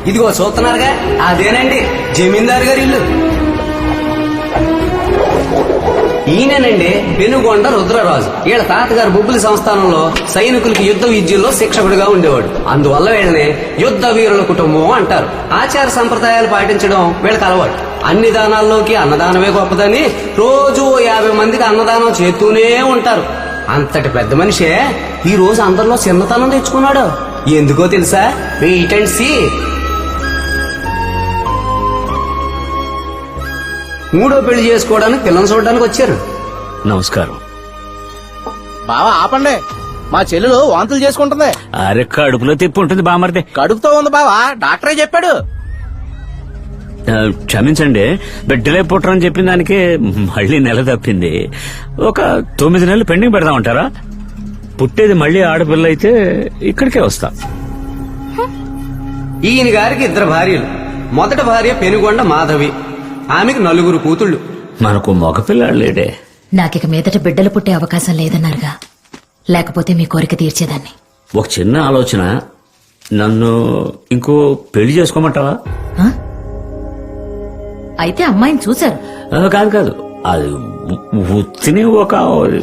ఇదిగో చూస్తున్నారుగా, అదేనండి జమీందారు గారి ఇల్లు. ఈయనేనండి పెనుగొండ రుద్రరాజు. వీళ్ళ తాతగారు బొబ్బులి సంస్థానంలో సైనికులకి యుద్ధ విద్యల్లో శిక్షకుడిగా ఉండేవాడు. అందువల్ల వీళ్ళని యుద్ధ వీరుల కుటుంబం అంటారు. ఆచార సంప్రదాయాలు పాటించడం వీళ్ళకి అలవాటు. అన్ని దానాల్లోకి అన్నదానమే గొప్పదని రోజు 50 మందికి అన్నదానం చేస్తూనే ఉంటారు. అంతటి పెద్ద మనిషే ఈ రోజు అందరిలో చిన్నతనం తెచ్చుకున్నాడు. ఎందుకో తెలుసా? Wait and see. మూడో పెళ్లి చేసుకోవడానికి పిల్లలు చూడడానికి వచ్చారు. నమస్కారం. బావా ఆపండి, మా చెల్లెలు వాంతులు చేసుకుంటుంది. అరే కడుపులో తిప్పి ఉంటుంది బామర్ది. కడుపుతో ఉంది బావా, డాక్టరే చెప్పాడు. క్షమించండి, బిడ్డలే పుట్టరని చెప్పిన దానికి మళ్ళీ నెల తప్పింది. ఒక 9 నెలలు పెండింగ్ పెడదామంటారా? పుట్టేది మళ్ళీ ఆడపిల్ల అయితే ఇక్కడికే వస్తా. ఈయన గారికి 2 భార్యలు. మొదటి భార్య పెనుగొండ మాధవి. ఆమెకు 4 కూతుళ్లు. మనకు మగపిల్లాడు లేడే. నాకిక మీదట బిడ్డలు పుట్టే అవకాశం లేదన్నారుగా, లేకపోతే మీ కోరిక తీర్చేదాన్ని. ఒక చిన్న ఆలోచన, నన్ను ఇంకో పెళ్లి చేసుకోమంటావా? ఆ? అయితే అమ్మాయిని చూశారు? కాదు కాదు, అది ఉత్తిని ఒక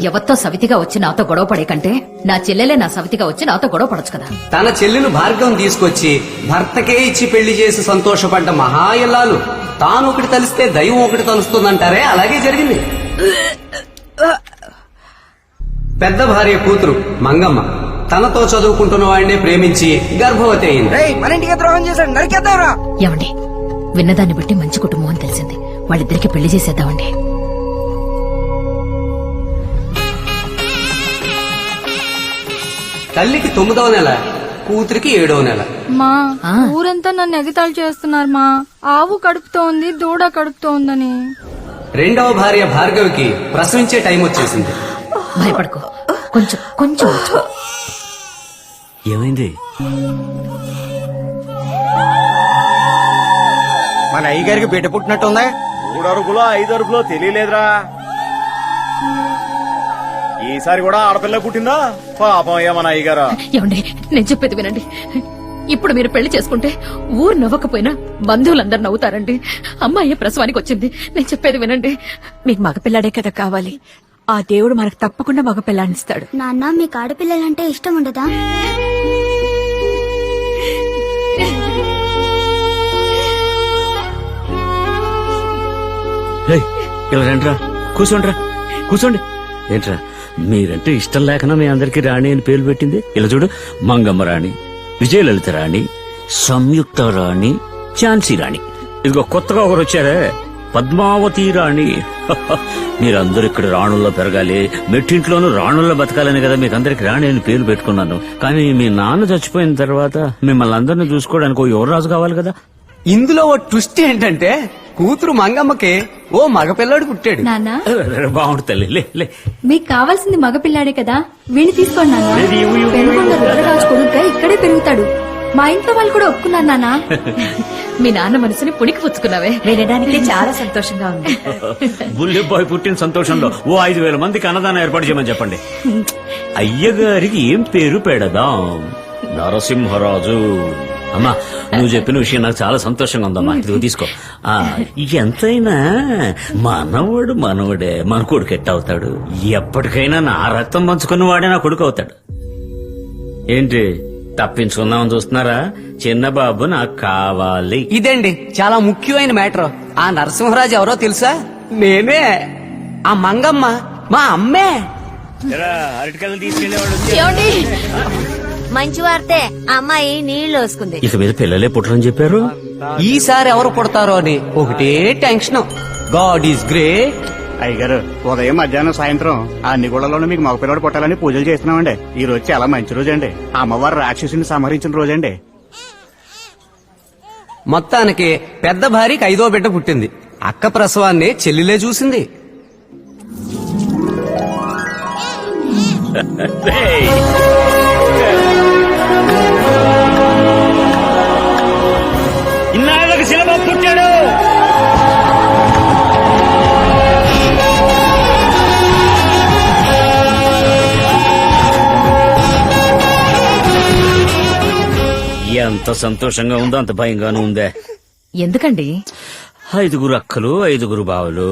ఎవరితో సవితిగా వచ్చి నాతో గొడవ పడే కంటే నా చెల్లెలే నా సవితిగా వచ్చి నాతో గొడవ పడొచ్చు కదా. తన చెల్లెలు భార్గవం తీసుకొచ్చి భర్తకే ఇచ్చి పెళ్లి చేసి సంతోషపడ్డ మహా ఇల్లాలు తాను ఒకటి తలిస్తే దైవం ఒకటి తలుస్తుందంటారే, అలాగే జరిగింది. పెద్ద భార్య కూతురు మంగమ్మ తనతో చదువుకుంటున్న వాడినే ప్రేమించి గర్భవతి అయింది. మన ఇంటికి ద్రోహం చేశాడు, నరికేద్దాంరా. ఏమండి, విన్నదాన్ని బట్టి మంచి కుటుంబం అని తెలిసింది. వాళ్ళిద్దరికి పెళ్లి చేసేద్దామండి. తల్లికి 9వ నెల, కూతురికి 7వ నెల. మా ఆ. ఊరంతా నన్ను ఎగతాళి చేస్తున్నారు మా. ఆవు కడుపుతోంది, దూడ కడుపుతోందని. 2వ భార్య భార్గవికి ప్రసవించే టైం వచ్చేసింది. భయపడుకో, కొంచెం కొంచెం ఊర్చుకో. ఏమైంది? మన అయ్యగారికి బిడ్డ పుట్టినట్టుందా? 3 అరుగులో 5 అరుగులో తెలియలేదురా. ఈసారి కూడా ఆడపిల్ల పుట్టిందా? పాపం అయ్యా మన అయ్యగారా. ఏమండి, నేను చెప్పేది వినండి. ఇప్పుడు మీరు పెళ్లి చేసుకుంటే ఊరు నవ్వకపోయినా బంధువులందరూ నవ్వుతారండి. అమ్మాయి ప్రసవానికి వచ్చింది. నేను చెప్పేది వినండి. మీకు మగపిల్లాడే కదా కావాలి. ఆ దేవుడు మనకు తప్పకుండా మగపిల్లాడిస్తాడు. నాన్న, మీకు ఆడపిల్లలంటే ఇష్టం ఉండదా? ఇలా రండిరా, కూర్చోండిరా, కూర్చోండి. ఏంట్రా, మీరంటే ఇష్టం లేకనా మీ అందరికి రాణి అని పేరు పెట్టింది? ఇలా చూడు, మంగమ్మ రాణి, విజయలలిత రాణి, సంయుక్త రాణి, ఝాన్సీ రాణి. ఇదిగో కొత్తగా ఒకరు వచ్చారే, పద్మావతి రాణి. మీరందరూ ఇక్కడ రాణుల్లో పెరగాలి, మెట్టింట్లోనూ రాణుల్లో బతకాలని కదా మీకందరికి రాణి అని పేరు పెట్టుకున్నాను. కానీ మీ నాన్న చచ్చిపోయిన తర్వాత మిమ్మల్ని అందరినీ చూసుకోవడానికి ఓ యువరాజు కావాలి కదా. ఇందులో ఓ ట్విస్ట్ ఏంటంటే కూతురు మంగమ్మకి ఓ మగపిల్లాడు పుట్టాడు. నాన్న, బాగుండు తల్లి, లే లే. మీకు కావాల్సింది మగపిల్లాడే కదా, వీణి తీసుకోండి నాన్న. ఏది, ఇవ్వు, ఇవ్వు. పెనుగొండ రుద్రరాజు కొడుకుగా ఇక్కడే పెరుగుతాడు. మా ఇంట్లో వాళ్ళు కూడా ఒప్పుకున్నారు నాన్న. మీ నాన్న మనసుని పుణికి పుచ్చుకున్నావే. వినడానికి చాలా సంతోషంగా ఉంది. బుల్లిబాయ్ పుట్టిన సంతోషంలో ఓ 5,000 మందికి అన్నదానం ఏర్పాటు చేయమని చెప్పండి. అయ్యగారికి ఏం పేరు పెడదాం? నరసింహరాజు. అమ్మా, నువ్వు చెప్పిన విషయం నాకు చాలా సంతోషంగా ఉందమ్మా. ఇదిగో తీసుకో. ఎంతైనా మనవడు మనవడే, మన కొడుకు ఎట్టవుతాడు? ఎప్పటికైనా నా రక్తం పంచుకున్న వాడే నా కొడుకు అవుతాడు. ఏంటి తప్పించుకుందామని చూస్తున్నారా? చిన్న బాబు నాకు కావాలి. ఇదండి చాలా ముఖ్యమైన మ్యాటర్. ఆ నరసింహరాజు ఎవరో తెలుసా? నేనే. ఆ మంగమ్మ మా అమ్మే. అరటికల్లు తీసుకెళ్లేవాడు. ఏమండి, మంచి వార్తే, అమ్మాయి నీళ్లు వేసుకుంది. ఇక మీద పిల్లలే పుట్టరని చెప్పారు. ఈసారి ఎవరు పుడతారో అని ఒకటే టెన్షన్. God is great. అయ్యగారు, ఉదయం మధ్యాహ్నం సాయంత్రం ఆ అన్ని గుళ్ళలోనూ మీకు మగపిల్లడు పుట్టాలని పూజలు చేస్తున్నామండి. ఈ రోజు చాలా మంచి రోజు అండి. అమ్మవారు రాక్షసుని సంహరించిన రోజండి. మొత్తానికి పెద్ద భార్యకి 5వ బిడ్డ పుట్టింది. అక్క ప్రసవాన్ని చెల్లిలే చూసింది. ఇన్నాళ్ళకి శిలబాబు పుట్టాడు. ఎంత సంతోషంగా ఉందో అంత భయంగానూ ఉందే. ఎందుకండి? 5 అక్కలు 5 బావలు,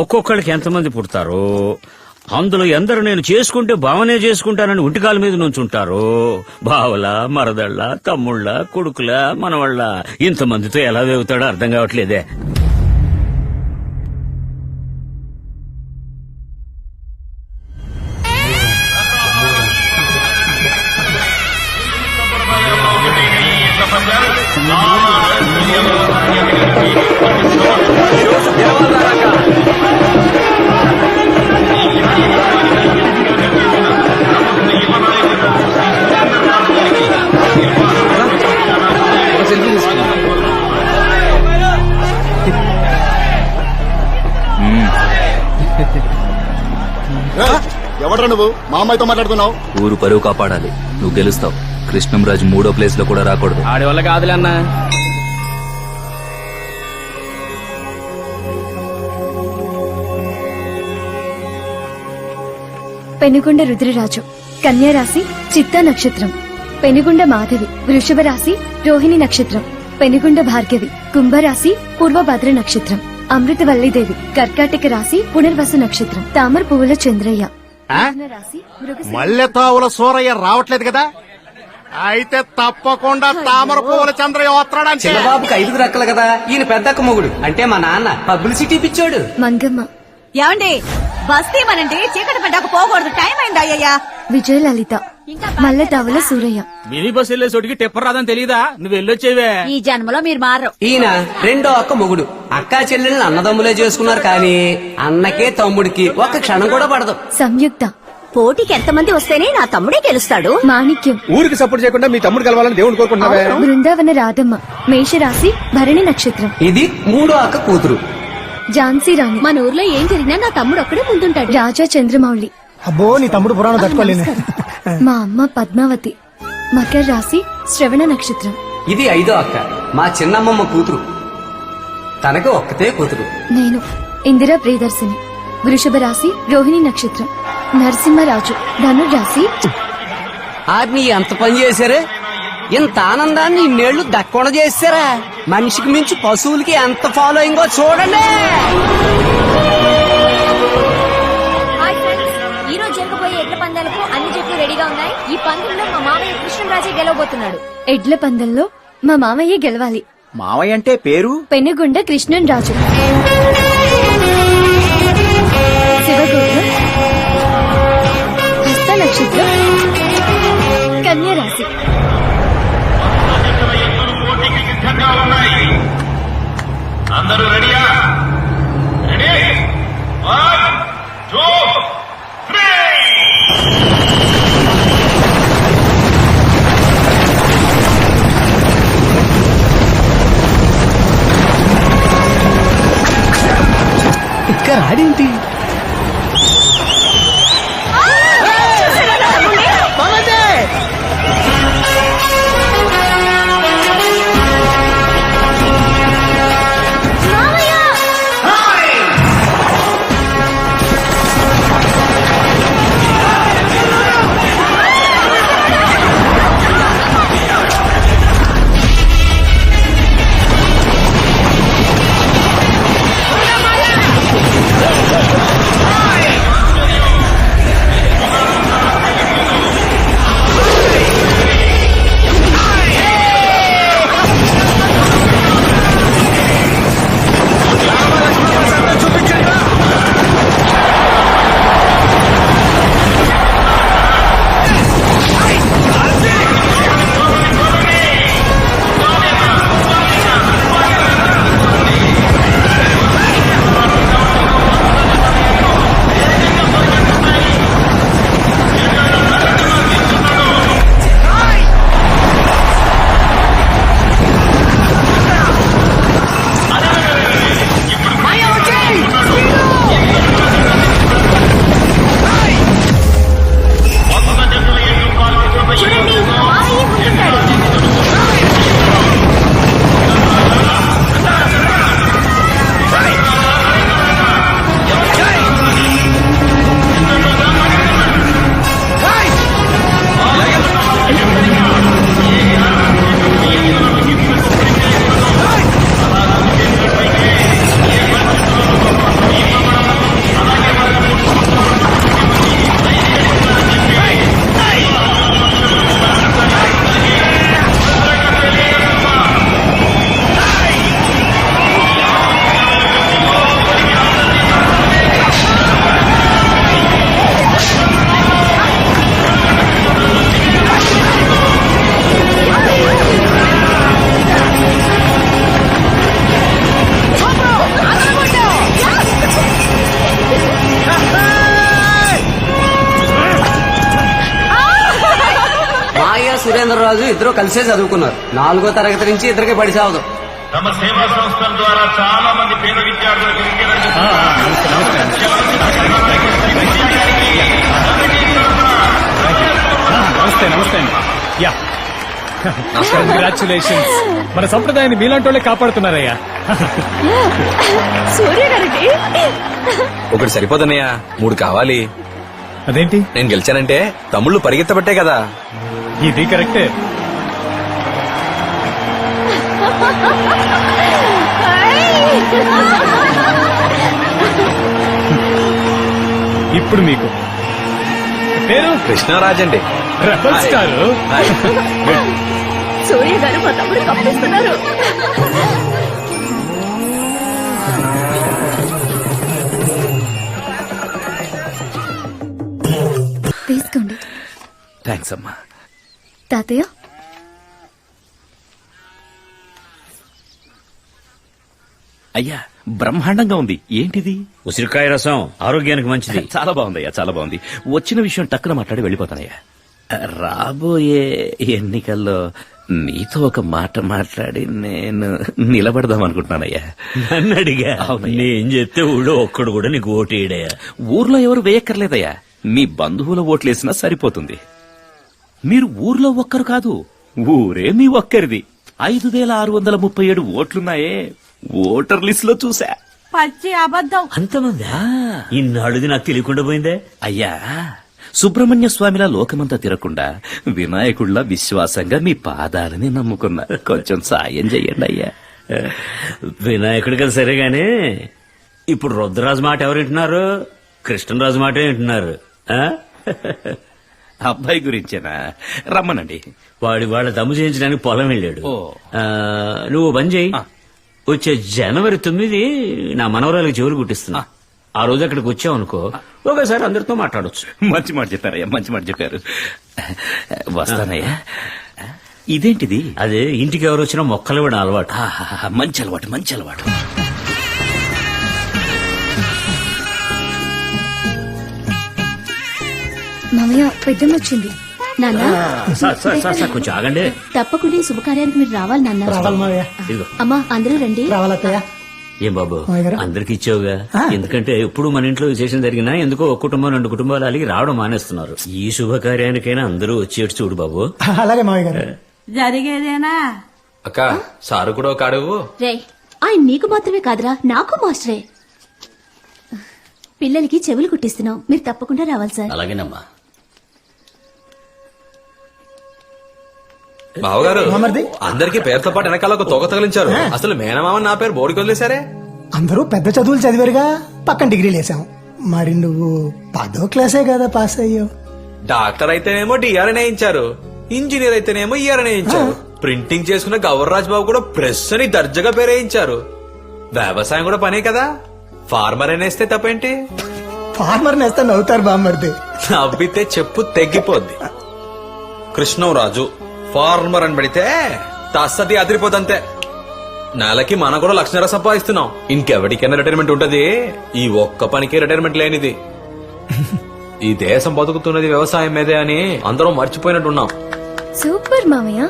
ఒక్కొక్కడికి ఎంతమంది పుడతారో అందులో ఎందరు నేను చేసుకుంటే బావనే చేసుకుంటానని ఒంటికాల మీద నుంచుంటారు. బావల, మరదళ్ళ, తమ్ముళ్ళ, కొడుకుల, మనవాళ్ళ, ఇంతమందితో ఎలా వేగుతాడో అర్థం కావట్లేదే. ఎవడ్రా నువ్వు మా అమ్మాయితో మాట్లాడుతున్నావు? ఊరు పరువు కాపాడాలి. నువ్వు గెలుస్తావు. కృష్ణంరాజు 3వ ప్లేస్ లో కూడా రాకూడదు. ఆడి వల్ల కాదులే అన్నా. పెనుగొండ రుద్రరాజు కన్యా రాశి చిత్తా నక్షత్రం. పెనుగొండ మాధవి వృషభ రాశి రోహిణి నక్షత్రం. పెనుగొండ భార్గవి కుంభరాశి పూర్వభద్ర నక్షత్రం. అమృతవల్లిదేవి కర్కాటక రాశి పునర్వసు నక్షత్రం. తామర పువ్వుల చంద్రయ్య రాశి మల్లెతావుల సూరయ్య రావట్లేదు కదా? అయితే తప్పకుండా తామర పువ్వుల చంద్రయ్య వస్తాడంటే. చిన్నబాబుకి 5 అక్కలు కదా, ఈయన పెద్దక్క మొగుడు. అంటే మా నాన్న పబ్లిసిటీ పిచ్చోడు. మంగమ్మ ఏమండి బస్తీ మనండి చీకటి పడ్డాక పోకూడదు, టైం అయింది అయ్యయ్యా. విజయలలిత మల్లెతావుల సూరయ్య. మినీ బస్ వెళ్లే చోటికి టిప్పర్ రాదని తెలీదా? నువ్వు వెళ్ళొచ్చేవే. ఈ జన్మలో మీరు మారరు. ఈయన 2వ అక్క మొగుడు. అక్కా చెల్లెల్ని అన్నదమ్ములే చేసుకున్నారు కానీ అన్నకే తమ్ముడికి ఒక్క క్షణం కూడా పడదు. సంయుక్త పోటీకి ఎంతమంది వస్తేనే నా తమ్ముడే గెలుస్తాడు. మాణిక్యం ఊరికి సపోర్ట్ చేయకుండా మీ తమ్ముడు కలవాలని దేవుడు కోరుకుంటున్నావే. బృందావన రాధమ్మ మేషరాశి భరణి నక్షత్రం. ఇది 3వ అక్క కూతురు. ఝాన్సీ రాణి మన ఊర్లో ఏం జరిగినా నా తమ్ముడు ఒక్కడే ముందుంటాడు. రాజా చంద్రమౌళి. అబ్బో నీ తమ్ముడు పురాణం తట్టుకోలేను. మా అమ్మ పద్మావతి మకర రాశి శ్రవణ నక్షత్రం. ఇది 5వ అక్క, మా చిన్నమ్మమ్మ కూతురు. తనకు ఒక్కతే కూతురు. నేను ఇందిరా ప్రియదర్శిని వృషభ రాశి రోహిణి నక్షత్రం. నరసింహరాజు ధనుర్రాశి. ఆర్ని ఎంత పని చేశారే! ఇంత ఆనందాన్ని ఇన్నేళ్లు దక్కకుండా చేశారా? మనిషికి మించి పశువులకి ఎంత ఫాలోయింగో చూడండి. ఈ రోజు జరగబోయే ఎడ్ల పందాలకు అన్ని జట్లు రెడీగా ఉన్నాయి. ఈ పందెంలో మా మామయ్య కృష్ణరాజే గెలవబోతున్నాడు. ఎడ్ల పందెంలో మా మామయ్య గెలవాలి. మావయ్య అంటే పేరు పెనుగొండ కృష్ణన్ రాజు. శివగోత్రం హస్త నక్షత్రం కన్యా రాశి. అందరూ రెడీయా? రెడీ? 1, 2, 3. ఇక్కడ రాడేంటి? సురేంద్రరాజు ఇద్దరు కలిసే చదువుకున్నారు. 4వ తరగతి నుంచి ఇద్దరికి పడి సావదు. తమ సేవా సంస్థల ద్వారా చాలా మంది పేద విద్యార్థులకు విద్యను నమస్తే నమస్తే యా కంగ్రాచులేషన్స్. మన సంప్రదాయాన్ని మీలాంటి వాళ్ళే కాపాడుతున్నారయ్యా. సూర్య గారండి. ఒకటి సరిపోదన్నయ్యా, 3 కావాలి. అదేంటి? నేను గెలిచానంటే తమ్ముళ్ళు పరిగెత్తబట్టే కదా. ఇది కరెక్టే. ఇప్పుడు మీకు పేరు కృష్ణరాజ్ అండి. Rebel star. సూర్య గారు మా తమ్ముడు కప్పిస్తున్నారు. తీసుకోండి థ్యాంక్స్ అమ్మా. తాతయ్య. అయ్యా బ్రహ్మాండంగా ఉంది. ఏంటిది? ఉసిరికాయ రసం ఆరోగ్యానికి మంచిది. చాలా బాగుందయ్యా, చాలా బాగుంది. వచ్చిన విషయం టక్కున మాట్లాడి వెళ్ళిపోతానయ్యా. రాబోయే ఎన్నికల్లో నీతో ఒక మాట మాట్లాడి నేను నిలబడదాం అనుకుంటున్నానయ్యా. నన్ను అడిగా? అవునయ్యా. నేను చెప్తే ఊళ్ళో ఒక్కడు కూడా నీకు ఓటేయడయా. ఊర్లో ఎవరు వేయక్కర్లేదయ్యా, మీ బంధువుల ఓట్లేసినా సరిపోతుంది. మీరు ఊర్లో ఒక్కరు కాదు, ఊరే మీ ఒక్కరిది. 5637 ఓట్లున్నాయే ఓటర్ లిస్ట్ లో చూసా. పచ్చి అబద్ధం. అంతమందా? ఇన్నాళ్ళుది నాకు తెలియకుండా పోయిందే. అయ్యా, సుబ్రహ్మణ్య స్వామిలా లోకమంతా తిరగకుండా వినాయకుడిలా విశ్వాసంగా మీ పాదాలని నమ్ముకున్నా. కొంచెం సాయం చెయ్యండి అయ్యా. వినాయకుడి కదా సరేగానే, ఇప్పుడు రుద్రరాజు మాట ఎవరు వింటున్నారు? కృష్ణరాజు మాట వింటున్నారు. ఆ? అబ్బాయి గురించేనా? రమ్మనండి. వాడి వాళ్ళ దమ్ము చేయించడానికి పొలం వెళ్ళాడు. ఓ. నువ్వు బంద్ చేయి. ఆ. వచ్చే జనవరి 9 నా మనవరాలకు చెవులు కుట్టిస్తున్నా. ఆ రోజు అక్కడికి వచ్చావు అనుకో, ఒకసారి అందరితో మాట్లాడొచ్చు. మంచి మాట చెప్పారయ్యా, మంచి మాట చెప్పారు. వస్తానయ్యా. ఇదేంటిది? అదే ఇంటికి ఎవరు వచ్చినా మొక్కలు ఇవ్వడం అలవాటు. ఆహాహా, మంచి అలవాటు, మంచి అలవాటు. మామయ్య పెద్దమ్మ వచ్చింది. నాన్న సార్, సార్, సార్, సార్, కొంచెం ఆగండి. తప్పకుండా ఈ శుభకార్యానికి మీరు రావాలి నాన్న. ఇదిగో. అమ్మా అందరూ రండి. ఏం బాబు, అందరికి ఇచ్చావుగా? ఎందుకంటే ఎప్పుడు మన ఇంట్లో విశేషం జరిగినా ఎందుకో ఒక కుటుంబం 2 కుటుంబాలు అలిగి రావడం మానేస్తున్నారు. ఈ శుభకార్యానికైనా అందరూ వచ్చేట్టు చూడు బాబు. అలాగే మావయ్య గారు. జరిగేదేనా? అక్క సారు కూడా ఒక అడుగు. రే, ఆయన నీకు మాత్రమే కాదురా, నాకు మాస్టరే. పిల్లలకి చెవులు కుట్టిస్తున్నాం, మీరు తప్పకుండా రావాలి సార్. అలాగేనమ్మా. బావగారు అందరికి పేరుతో పాటు వెనకాల ఒక తొగ తగిలించారు. అసలు మేనమామ నా పేరు బోడికి వదిలేశారే. అందరూ పెద్ద చదువులు చదివారుగా, పక్కన డిగ్రీలు వేసాం. మరి నువ్వు 10వ క్లాసే కదా పాస్ అయ్యావు. డాక్టర్ అయితేనేమో డిఆర్ఎన్ వేయించారు, ఇంజనీర్ అయితేనేమో ఈఆర్ఎన్ వేయించారు. ప్రింటింగ్ చేసుకున్న గవర్రాజ్ బాబు కూడా ప్రెస్ అని దర్జాగా పేరేయించారు. వ్యవసాయం కూడా పనే కదా, ఫార్మర్ అనేస్తే తప్పేంటి? ఫార్మర్ నేస్తే నవ్వుతారు బామ్మర్ది. నవ్వితే చెప్పు తెగిపోద్ది. కృష్ణరాజు ఫార్మర్ అని పడితే తస్తది అదిరిపోతంతే. నెలకి మనం కూడా 1,00,000 సంపాదిస్తున్నాం. ఇంకెవరికైనా రిటైర్మెంట్ ఉంటది, ఈ ఒక్క పనికి రిటైర్మెంట్ లేనిది. ఈ దేశం బతుకుతున్నది వ్యవసాయం మీదే అని అందరం మర్చిపోయినట్టున్నాం. సూపర్ మామయ్య.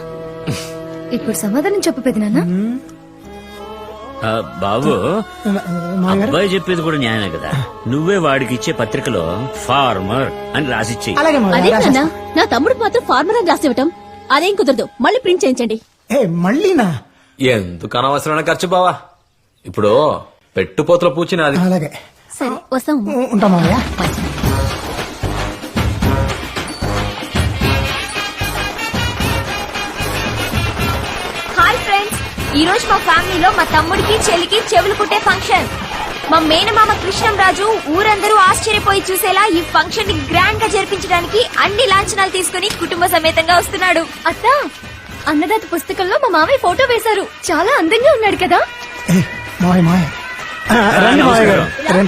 ఇప్పుడు సమాధానం చెప్పు పెదనాన్న. బాబు, అబ్బాయి చెప్పేది కూడా న్యాయమే కదా. నువ్వే వాడికి ఇచ్చే పత్రికలో ఫార్మర్ అని రాసిచ్చేయి. అదే నాన్న, నా తమ్ముడికి మాత్రం ఫార్మర్ అని రాసివ్వటం అదేం కుదరదు. మళ్ళీ ప్రింట్ చేయించండి. మళ్ళీనా? ఎందుకు అనవసరమైన ఖర్చు బావా. ఇప్పుడు పెట్టుపోతల పూచినది. అలాగే సరే వస్తాం. ఉంటా మామయ్య. హాయ్ ఫ్రెండ్స్, ఈ రోజు మా ఫ్యామిలీలో మా తమ్ముడికి చెల్లికి చెవులు కుట్టే ఫంక్షన్. మా మేనమామ కృష్ణంరాజు ఊరందరూ ఆశ్చర్యపోయి చూసేలా ఈ ఫంక్షన్ ని గ్రాండ్ గా జరిపించడానికి అన్ని లాంఛనాలు తీసుకుని కుటుంబ సమేతంగా వస్తున్నాడు. అత్త, అన్నదాత పుస్తకంలో మా మామయ్య ఫోటో వేశారు. చాలా అందంగా ఉన్నాడు కదా.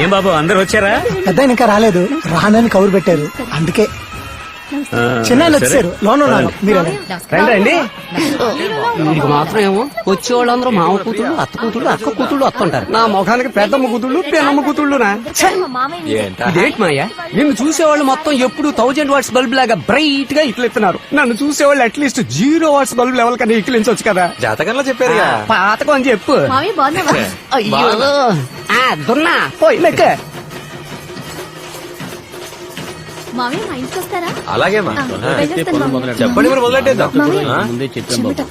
ఏం బాబు అందరు వచ్చారా? పెద్ద ఇంకా రాలేదు, రానని కౌరు పెట్టారు. అందుకే చిన్న వచ్చారు లోన్ ఉన్నాను మీరు వెళ్ళండి. రండి వీడికి మాత్రం ఏమో వచ్చేవాళ్ళందరూ మామ కూతుళ్ళు అత్త కూతుళ్ళు అక్క కూతుళ్ళు వస్తుంటారు. నా ముఖానికి పెద్దమ్మ కూతుళ్ళు పెనమ్మ కూతుళ్ళునా? ఇదేంటి మాయ, నిన్ను చూసేవాళ్ళు మొత్తం ఎప్పుడు 1000 వాట్స్ బల్బ్ లాగా బ్రైట్ గా ఇట్లెత్తున్నారు. నన్ను చూసేవాళ్ళు అట్లీస్ట్ 0 వాట్స్ బల్బ్ లెవెల్ కన్నా ఇక్కిలించవచ్చు కదా. జాతకంలో చెప్పారు పాతకం అని చెప్పు. మామయ్య బాగున్నావా? అయ్యో దున్నా పోయి లెక్క. మామయ్య మా ఇంటికి వస్తారా? అలాగే మా వెళ్ళొస్తాను మామయ్య. చెప్పండి మరి మొదలెట్టేద్దాం. చెమట.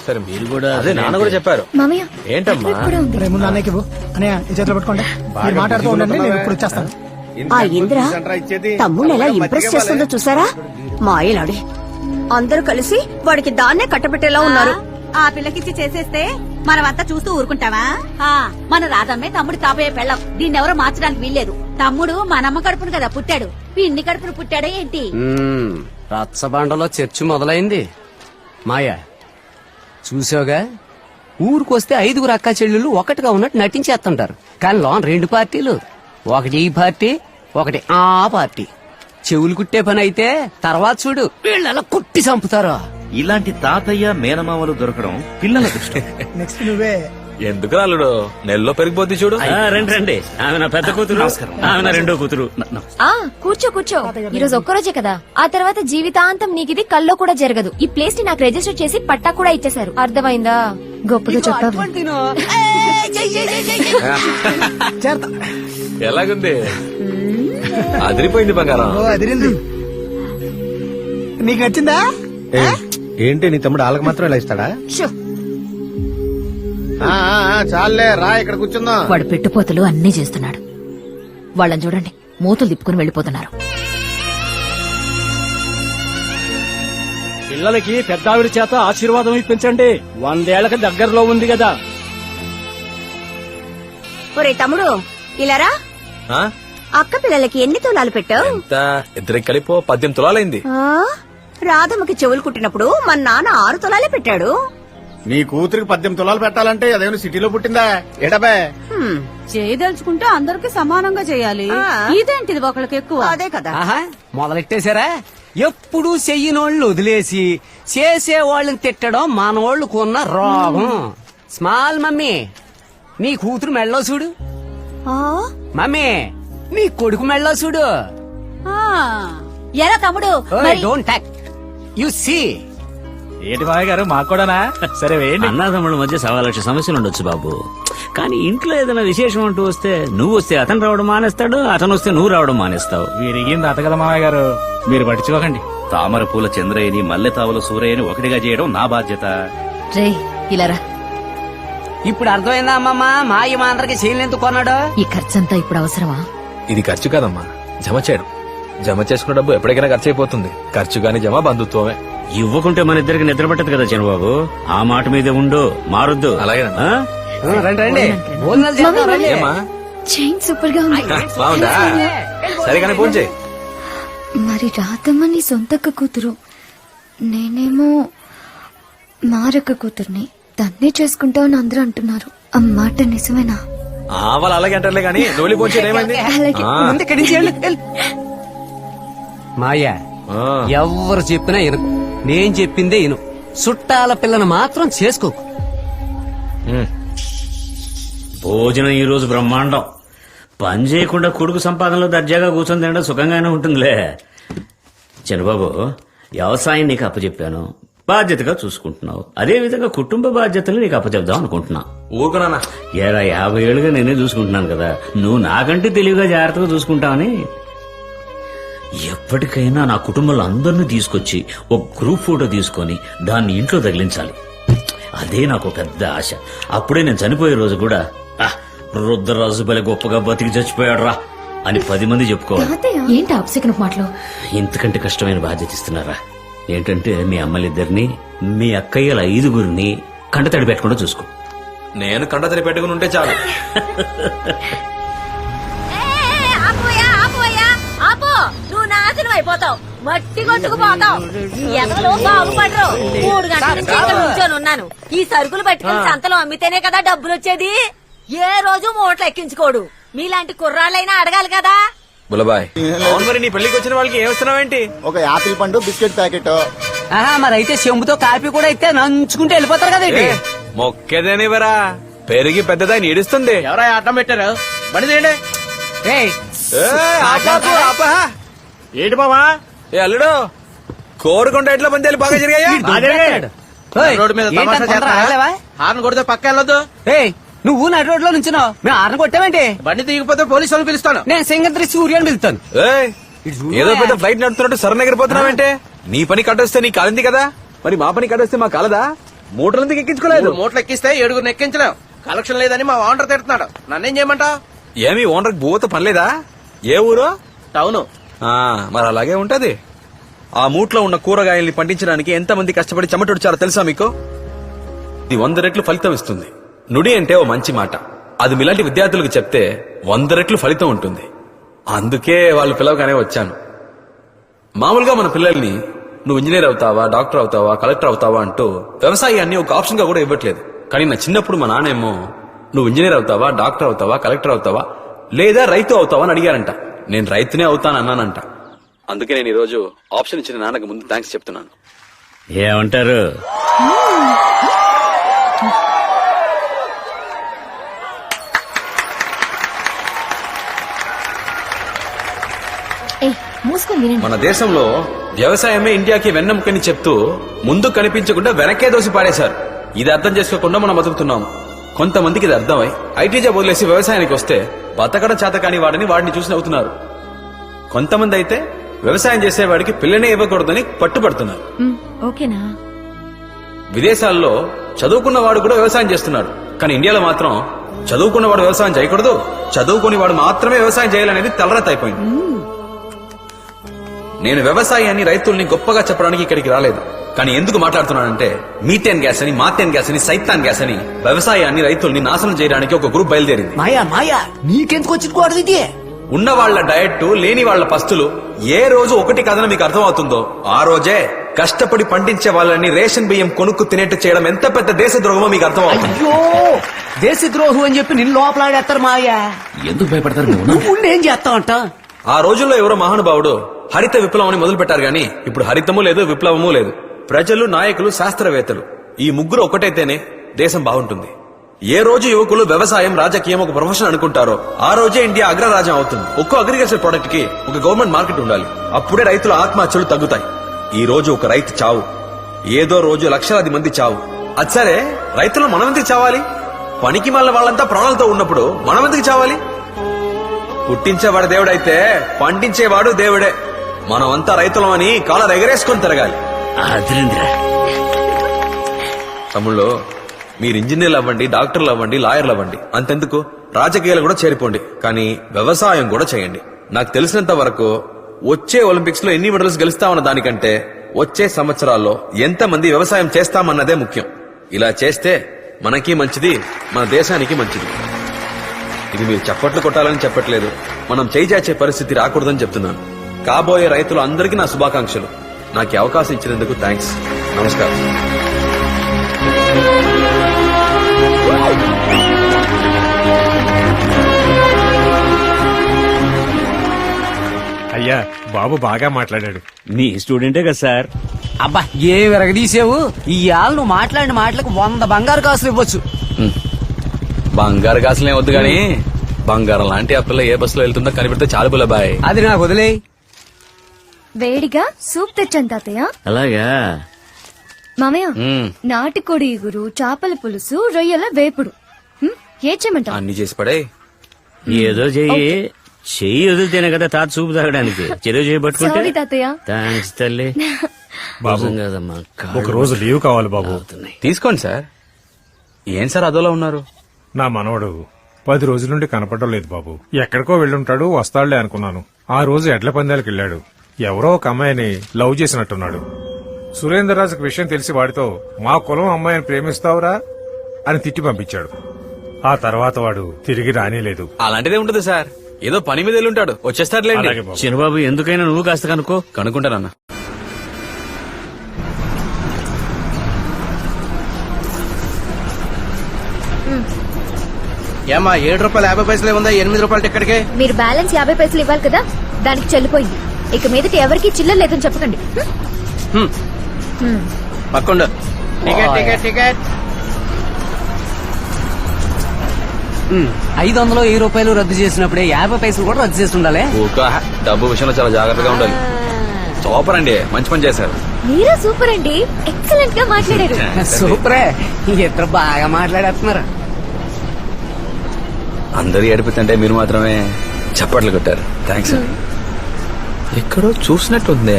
సరే మీరు కూడా అదే నాన్న కూడా చెప్పారు. మామయ్య ఏంటమ్మా ఇక్కడ కూడా ఉంది. రే ముందు అన్నయ్యకి ఇవ్వు. అన్నయ్య ఈ చేతిలో పెట్టుకోండి. మీరు మాట్లాడుతూ ఉండండి, నేను ఇప్పుడు వచ్చేస్తాను. ఆ ఇంద్ర తమ్ముడు ఎలా ఇంప్రెస్ చేస్తుందో చూసారా? మాయలాడి అందరూ కలిసి వాడికి దాన్నే కట్టబెట్టేలా ఉన్నారు. ఆ పిల్లకిచ్చి చేసేస్తే మనమంతా చూస్తూ ఊరుకుంటావా? మన రాధమ్మే తమ్ముడు కాబోయే పెళ్ళం. దీన్ని ఎవరో మార్చడానికి వీల్లేదు. తమ్ముడు మనమ్మ కడుపును కదా పుట్టాడు, పిన్ని కడుపును పుట్టాడా ఏంటి? రచ్చబండలో చర్చి మొదలైంది. మాయా చూసావుగా, ఊరికొస్తే 5 అక్కా చెల్లెళ్ళు ఒకటిగా ఉన్నట్టు నటించేస్తుంటారు. కానీ లోన్ 2 పార్టీలు, ఒకటి ఈ పార్టీ ఒకటి ఆ పార్టీ. చెవులు కుట్టే పని అయితే తర్వాత చూడు వీళ్ళలా కుట్టి చంపుతారు. ఇలాంటి తాతయ్య మేనమామలు దొరకడం పిల్లల దృష్టం. నెక్స్ట్ నువ్వే. ఎందుకు రాలుడు నెలలో పెరిగిపోద్ది చూడు. రండి రండి, ఆమె నా పెద్ద కూతురు, ఆమె నా రెండో కూతురు. కూర్చో కూర్చో. ఈ రోజు ఒక్కరోజే కదా, ఆ తర్వాత జీవితాంతం నీకిది కల్లో కూడా జరగదు. ఈ ప్లేస్ ని నాకు రిజిస్టర్ చేసి పట్టా కూడా ఇచ్చేశారు. అర్థమైందా? గొప్పగా చెప్పావు. చేరతా. ఎలాగుంది? అదిరిపోయింది బంగారం. ఓ అదిరింది. నీకు నచ్చిందా? ఏంటి నీ తమ్ముడు వాళ్ళకి మాత్రం ఇలా ఇస్తాడా? చాలే రా ఇక్కడ కూర్చుందాం. వాడు పెట్టుపోతలు అన్నీ చేస్తున్నాడు. వాళ్ళని చూడండి, మూతులు తిప్పుకుని వెళ్లిపోతున్నారు. పిల్లలకి పెద్దావిడి చేత ఆశీర్వాదం ఇప్పించండి. 100 ఏళ్లకి దగ్గరలో ఉంది కదా. ఒరే తమ్ముడు ఇలారా. ఆ? అక్క పిల్లలకి ఎన్ని తులాలు పెట్టావు? ఎంత? ఇద్దరికి కలిపో 18 తులాలైంది. రాధమ్మకి చెవులు కుట్టినప్పుడు మన నాన్న 6 తులాలే పెట్టాడు. నీ కూతురికి 18 తులాలు పెట్టాలంటే అదేమైనా సిటీలో పుట్టిందా ఏటబే? చేయదలుచుకుంటే అందరికి సమానంగా చేయాలి. ఇదేంటిది ఒకళ్ళకి ఎక్కువ? అదే కదా. ఆహా మొదలెట్టేశారా? ఎప్పుడు చెయ్యినోళ్ళు వదిలేసి చేసేవాళ్ళని తిట్టడం మనోళ్ళకున్న రోగం. స్మాల్ మమ్మీ, నీ కూతురు మెళ్ళో చూడు. మమ్మీ, నీ కొడుకు మెళ్ళో చూడు. ఎలా తమ్ముడు? Don't talk, you see. ఏంటి మావయ్య గారు మాకు కూడానా? సరే వేయండి. అన్నదమ్ముల మధ్య 1,00,000 సమస్యలు ఉండొచ్చు బాబు, కానీ ఇంట్లో ఏదైనా విశేషం అంటూ వస్తే నువ్వు వస్తే అతను రావడం మానేస్తాడు, అతను వస్తే నువ్వు రావడం మానేస్తావు. వీరిగింది అత కదా మావయ్య గారు, మీరు పట్టించుకోకండి. తామర పూల చంద్రయ్యని మల్లె తావుల సూరయ్యని ఒకటిగా చేయడం నా బాధ్యత. రే ఇలారా. ఇప్పుడు అర్థమైందా అమ్మమ్మ మాయ మా అందరికి చేయలేందుకు కొన్నాడు? ఈ ఖర్చంతా ఇప్పుడు అవసరమా? ఇది ఖర్చు కాదమ్మా, జమ చేయడం. జమ చేసుకున్న డబ్బు ఎప్పటికైనా ఖర్చు అయిపోతుంది. ఖర్చు గాని జమ బంధుత్వమే. ఇవ్వకుంటే మన ఇద్దరికి నిద్ర పట్టదు కదా చంద్రబాబు. ఆ మాట మీదే ఉండు, మారొద్దు. అలాగే రండి రండి, భోజనాలు చేద్దాం, రండి. ఏమా చైన్ సూపర్ గా ఉంది. బాగుందా? సరిగానే ఫోన్ చేయి. మరి రాధమ్మ నీ సొంతక్క కూతురు, నేనేమో మారక్క కూతుర్ని. తన్నే చేసుకుంటావని అందరూ అంటున్నారు. ఆ మాట నిజమేనా? వాళ్ళు అలాగే అంటారులే కానీ నోలి ఫోన్ చేయడం ఏమైంది? అలాగే. ముందు ఇక్కడి నుంచి వెళ్ళు. మాయా, ఎవరు చెప్పినా ఇను, నేను చెప్పిందే ఇను. చుట్టాల పిల్లను మాత్రం చేసుకోకు. భోజనం ఈ రోజు బ్రహ్మాండం. పని చేయకుండా కొడుకు సంపాదనలో దర్జాగా కూర్చొని తినడం సుఖంగానే ఉంటుందిలే. చంద్రబాబు, వ్యవసాయం నీకు అప్పచెప్పాను, బాధ్యతగా చూసుకుంటున్నావు. అదే విధంగా కుటుంబ బాధ్యతలు నీకు అప్పచెప్దాం అనుకుంటున్నా. ఊరుకున్నా 50 ఏళ్ళుగా నేనే చూసుకుంటున్నాను కదా, నువ్వు నాకంటే తెలివిగా జాగ్రత్తగా చూసుకుంటావని. ఎప్పటికైనా నా కుటుంబంలో అందరినీ తీసుకొచ్చి ఒక గ్రూప్ ఫోటో తీసుకొని దాన్ని ఇంట్లో తగిలించాలి. అదే నాకు పెద్ద ఆశ. అప్పుడే నేను చనిపోయే రోజు కూడా రుద్రరాజు బలే గొప్పగా బతికి చచ్చిపోయాడు రా అని 10 మంది చెప్పుకోవాలి. ఏంటి అప్సెకన మాటలు? ఇంతకంటే కష్టమైన బాధ్యత ఇస్తున్నారా? ఏంటంటే మీ అమ్మలిద్దరిని, మీ అక్కయ్యల 5గురిని కంటతడి పెట్టకుండా చూసుకో. నేను కంటతడి పెట్టుకుని ఉంటే చాలు. నువ్వు నాశనం అయిపోతావు, మట్టి కొట్టుకుపోతావు. ఎవరు బాగుపడరు. 3 గంటల నుంచి ఇక్కడ కూర్చొని ఉన్నాను. ఈ సరుకులు పట్టుకుని సంతలో అమ్మితేనే కదా డబ్బులు వచ్చేది. ఏ రోజు మూటలు ఎక్కించుకోడు. మీలాంటి కుర్రాళ్ళైనా అడగాలి కదా. బులబాయ్ అవును మరి నీ పెళ్లికి వచ్చిన వాళ్ళకి ఏమిస్తున్నావేంటి? ఒక యాపిల్ పండు బిస్కెట్ ప్యాకెట్. ఆహా మరి అయితే చెంబుతో కాపీ కూడా అయితే నంచుకుంటే వెళ్ళిపోతారు కదండి. మొక్కేదేనివరా పెరిగి పెద్దదాయి నీడుస్తుంది. ఎవరా అడ్డం పెట్టారు? బండి తీయండి. ఏంటి బావా? ఏ అల్లుడు కోరుకుంటే ఎట్లా పందేలు బాగా జరిగాయా? రోడ్డు మీద తమాషా చేస్తారా? హార్న్ కొడితే పక్క వెళ్ళొద్దు. నువ్వు నడి రోడ్ లో నుంచున్నావు, మేము ఆరని కొట్టామంటే. బండి దిగిపోతే పోలీసు వాళ్ళని పిలుస్తాను. నేను సింగద్రి సూర్యని పిలుస్తాను. ఏయ్, ఏదో పెద్ద ఫ్లైట్ నడుపుతున్నట్టు సరణ ఎగిరిపోతున్నావంటే? నీ పని కట్టొస్తే నీ కాలింది కదా, మరి మా పని కట్టొస్తే మా కాలదా? మూటలందుకు ఎక్కించుకోలేదు. మూటలు ఎక్కిస్తే 7 ఎక్కించలేం. కలెక్షన్ లేదని మా ఓనర్ తిడుతున్నాడు. నన్నేం చేయమంటావు? ఏమి ఓనర్ భూత పనిలేదా? ఏ ఊరు? టౌను. మరి అలాగే ఉంటది. ఆ మూట్లో ఉన్న కూరగాయల్ని పండించడానికి ఎంతమంది కష్టపడి చెమటొడిచారో తెలుసా మీకు? ఇది 100 రెట్లు ఫలితం ఇస్తుంది. నుడి అంటే ఓ మంచి మాట, అది మీలాంటి విద్యార్థులకు చెప్తే 100 రెట్లు ఫలితం ఉంటుంది. అందుకే వాళ్ళు పిలవగానే వచ్చాను. మామూలుగా మన పిల్లల్ని నువ్వు ఇంజనీర్ అవుతావా, డాక్టర్ అవుతావా, కలెక్టర్ అవుతావా అంటూ వ్యవసాయాన్ని ఒక ఆప్షన్ గా కూడా ఇవ్వట్లేదు. కానీ నా చిన్నప్పుడు మా నాన్నేమో నువ్వు ఇంజనీర్ అవుతావా, డాక్టర్ అవుతావా, కలెక్టర్ అవుతావా, లేదా రైతు అవుతావా అని అడిగారంట. నేను రైతునే అవుతానన్నానంట. అందుకే నేను ఈరోజు ఆప్షన్ ఇచ్చిన నాన్నకు ముందు థ్యాంక్స్ చెప్తున్నాను. ఏమంటారు? మన దేశంలో వ్యవసాయమే ఇండియాకి వెన్నెముకని చెప్తూ ముందు కనిపించకుండా వెనకే దోసి పాడేశారు. ఇది అర్థం చేసుకోకుండా మనం బతుకుతున్నాం. కొంతమందికి ఇది అర్థమై ఐటీ జాబ్ వదిలేసి వ్యవసాయానికి వస్తే బతకడం చేత కాని వాడిని చూసి నవ్వుతున్నారు. కొంతమంది అయితే వ్యవసాయం చేసేవాడికి పిల్లనే ఇవ్వకూడదని పట్టుబడుతున్నారు. ఓకేనా? విదేశాల్లో చదువుకున్న వాడు కూడా వ్యవసాయం చేస్తున్నాడు. కానీ ఇండియాలో మాత్రం చదువుకున్నవాడు వ్యవసాయం చేయకూడదు, చదువుకుని వాడు మాత్రమే వ్యవసాయం చేయాలనేది తలరాత అయిపోయింది. నేను వ్యవసాయాన్ని, రైతుల్ని గొప్పగా చెప్పడానికి ఇక్కడికి రాలేదు. కానీ ఎందుకు మాట్లాడుతున్నానంటే మీథేన్ గ్యాస్ అని, మాథేన్ గ్యాస్ అని, సైతాన్ గ్యాస్ అని వ్యవసాయాన్ని, రైతుల్ని నాశనం చేయడానికి ఒక గ్రూప్ బయలుదేరింది. మాయా నీకెందుకు వచ్చిన ఇది? ఉన్న వాళ్ల డయట్, లేని వాళ్ల పస్తులు ఏ రోజు ఒకటి కథను మీకు అర్థమవుతుందో ఆ రోజే కష్టపడి పండించే వాళ్ళని రేషన్ బియ్యం కొనుక్కు తినేట్టు చేయడం ఎంత పెద్ద దేశద్రోహమో మీకు అర్థమవుతుంది. అయ్యో, దేశద్రోహం అని చెప్పి నిన్ను లోపలాడేస్తారు మాయా. ఎందుకు భయపడతారు? నువ్వు ఏం చేస్తావంట? ఆ రోజుల్లో ఎవరో మహానుభావుడు హరిత విప్లవం మొదలు పెట్టారు గాని ఇప్పుడు హరితము లేదు, విప్లవము లేదు. ప్రజలు, నాయకులు, శాస్త్రవేత్తలు ఈ ముగ్గురు ఒకటైతేనే దేశం బాగుంటుంది. ఏ రోజు యువకులు వ్యవసాయం, రాజకీయం ఒక ప్రొఫెషన్ అనుకుంటారో ఆ రోజే ఇండియా అగ్రరాజ్యం అవుతుంది. ఒక్కో అగ్రికల్చర్ ప్రొడక్ట్ కి ఒక గవర్నమెంట్ మార్కెట్ ఉండాలి. అప్పుడే రైతుల ఆత్మహత్యలు తగ్గుతాయి. ఈ రోజు ఒక రైతు చావు, ఏదో రోజు లక్షలాది మంది చావు. అది సరే, రైతులు మనం ఎందుకు చావాలి? పనికి మళ్ళీ వాళ్ళంతా ప్రాణాలతో ఉన్నప్పుడు మనం ఎందుకు చావాలి? పుట్టించేవాడు దేవుడైతే పండించేవాడు దేవుడే. మనమంతా రైతులమని కాలర్ ఎగరేసుకొని తిరగాలి. తమ్ముళ్ళు, మీరు ఇంజనీర్లు అవ్వండి, డాక్టర్లు అవ్వండి, లాయర్లు అవ్వండి, అంతెందుకు రాజకీయాలు కూడా చేరిపోండి. కానీ వ్యవసాయం కూడా చేయండి. నాకు తెలిసినంత వరకు వచ్చే ఒలింపిక్స్ లో ఎన్ని మెడల్స్ గెలుస్తామన్న దానికంటే వచ్చే సంవత్సరాల్లో ఎంతమంది వ్యవసాయం చేస్తామన్నదే ముఖ్యం. ఇలా చేస్తే మనకి మంచిది, మన దేశానికి మంచిది. ఇది మీరు చప్పట్లు కొట్టాలని చెప్పట్లేదు, మనం చేయిచాచే పరిస్థితి రాకూడదని చెప్తున్నాను. కాబోయే రైతులు అందరికీ నా శుభాకాంక్షలు. నాకు అవకాశం ఇచ్చినందుకు థ్యాంక్స్. నమస్కారం. అయ్యా, బాబు బాగా మాట్లాడాడు. మీ స్టూడెంటే కదా సార్. అబ్బా, ఏ విరగదీసావు! ఈ ఆళ్ళు నువ్వు మాట్లాడిన మాటలకు 100 బంగారు కాసులు ఇవ్వచ్చు. బంగారు కాసులే వద్దు గాని బంగారం లాంటి ఆ పిల్ల ఏ బస్సులో వెళ్తుందో కనిపెడితే చాలు బుల్లబాయ్. అది నాకు వదిలే. వేడిగా సూప్ తెచ్చాను తాతయ్య. అలాగా మామయ్య, నాటుకోడి ఇగురు, చేపల పులుసు, రొయ్యల వేపుడు. ఏ చేయమంటావు? అన్ని చేసి పడే. ఏదో చెయ్యి వదిలితేనే కదా తాత చూపు తాగడానికి. చెరువు చేయబట్టుకుంటే సారీ తాతయ్య. థ్యాంక్స్ తల్లి. బాబు, కదమ్మా, ఒక రోజు లీవ్ కావాలి బాబు. తీసుకోండి సార్. ఏం సార్ అదోలా ఉన్నారు? నా మనవడు 10 రోజుల నుండి కనపడడం లేదు బాబు. ఎక్కడికో వెళ్ళుంటాడు, వస్తాడులే అనుకున్నాను. ఆ రోజు ఎడ్ల పందాలకు వెళ్ళాడు. ఎవరో ఒక అమ్మాయిని లవ్ చేసినట్టున్నాడు. సురేంద్రరాజుకు విషయం తెలిసి వాడితో మా కులం అమ్మాయిని ప్రేమిస్తావురా అని తిట్టి పంపించాడు. ఆ తర్వాత వాడు తిరిగి రానేలేదు. అలాంటిదే ఉంటుంది సార్. ఏదో పని మీద వెళ్ళుంటాడు, వచ్చేస్తాడులేండి. అలాగే బాబు. చిన్నబాబు, ఎందుకైనా నువ్వు కాస్త కనుక్కుంటానన్నా. ఏమా 7 రూపాయలు 50 పైసలే ఉందా? 8 రూపాయల టికెట్కే మీరు బ్యాలెన్స్ 50 పైసలు ఇవ్వాలి కదా. దానికి చెల్లిపోయింది. ఇక మీదట ఎవరికి చిల్లర లేదని చెప్పకండి. పక్కండు. Ticket ticket ticket. 500 1000 రద్దు చేసినప్పుడే 50 పైసలు కూడా రద్దు చేసి ఉండాలి. డబ్బు విషయంలో చాలా జాగ్రత్తగా ఉండాలి. సూపర్ అండి, మంచి పని చేశారు. మీరు సూపర్ అండి, ఎక్సలెంట్ గా మాట్లాడారు. సూపరే, ఇద్దరు బాగా మాట్లాడేస్తున్నారు. అందరూ ఏడిపోతుంటే మీరు మాత్రమే చప్పట్లు కొట్టారు. థ్యాంక్స్. ఎక్కడో చూసినట్టుంది.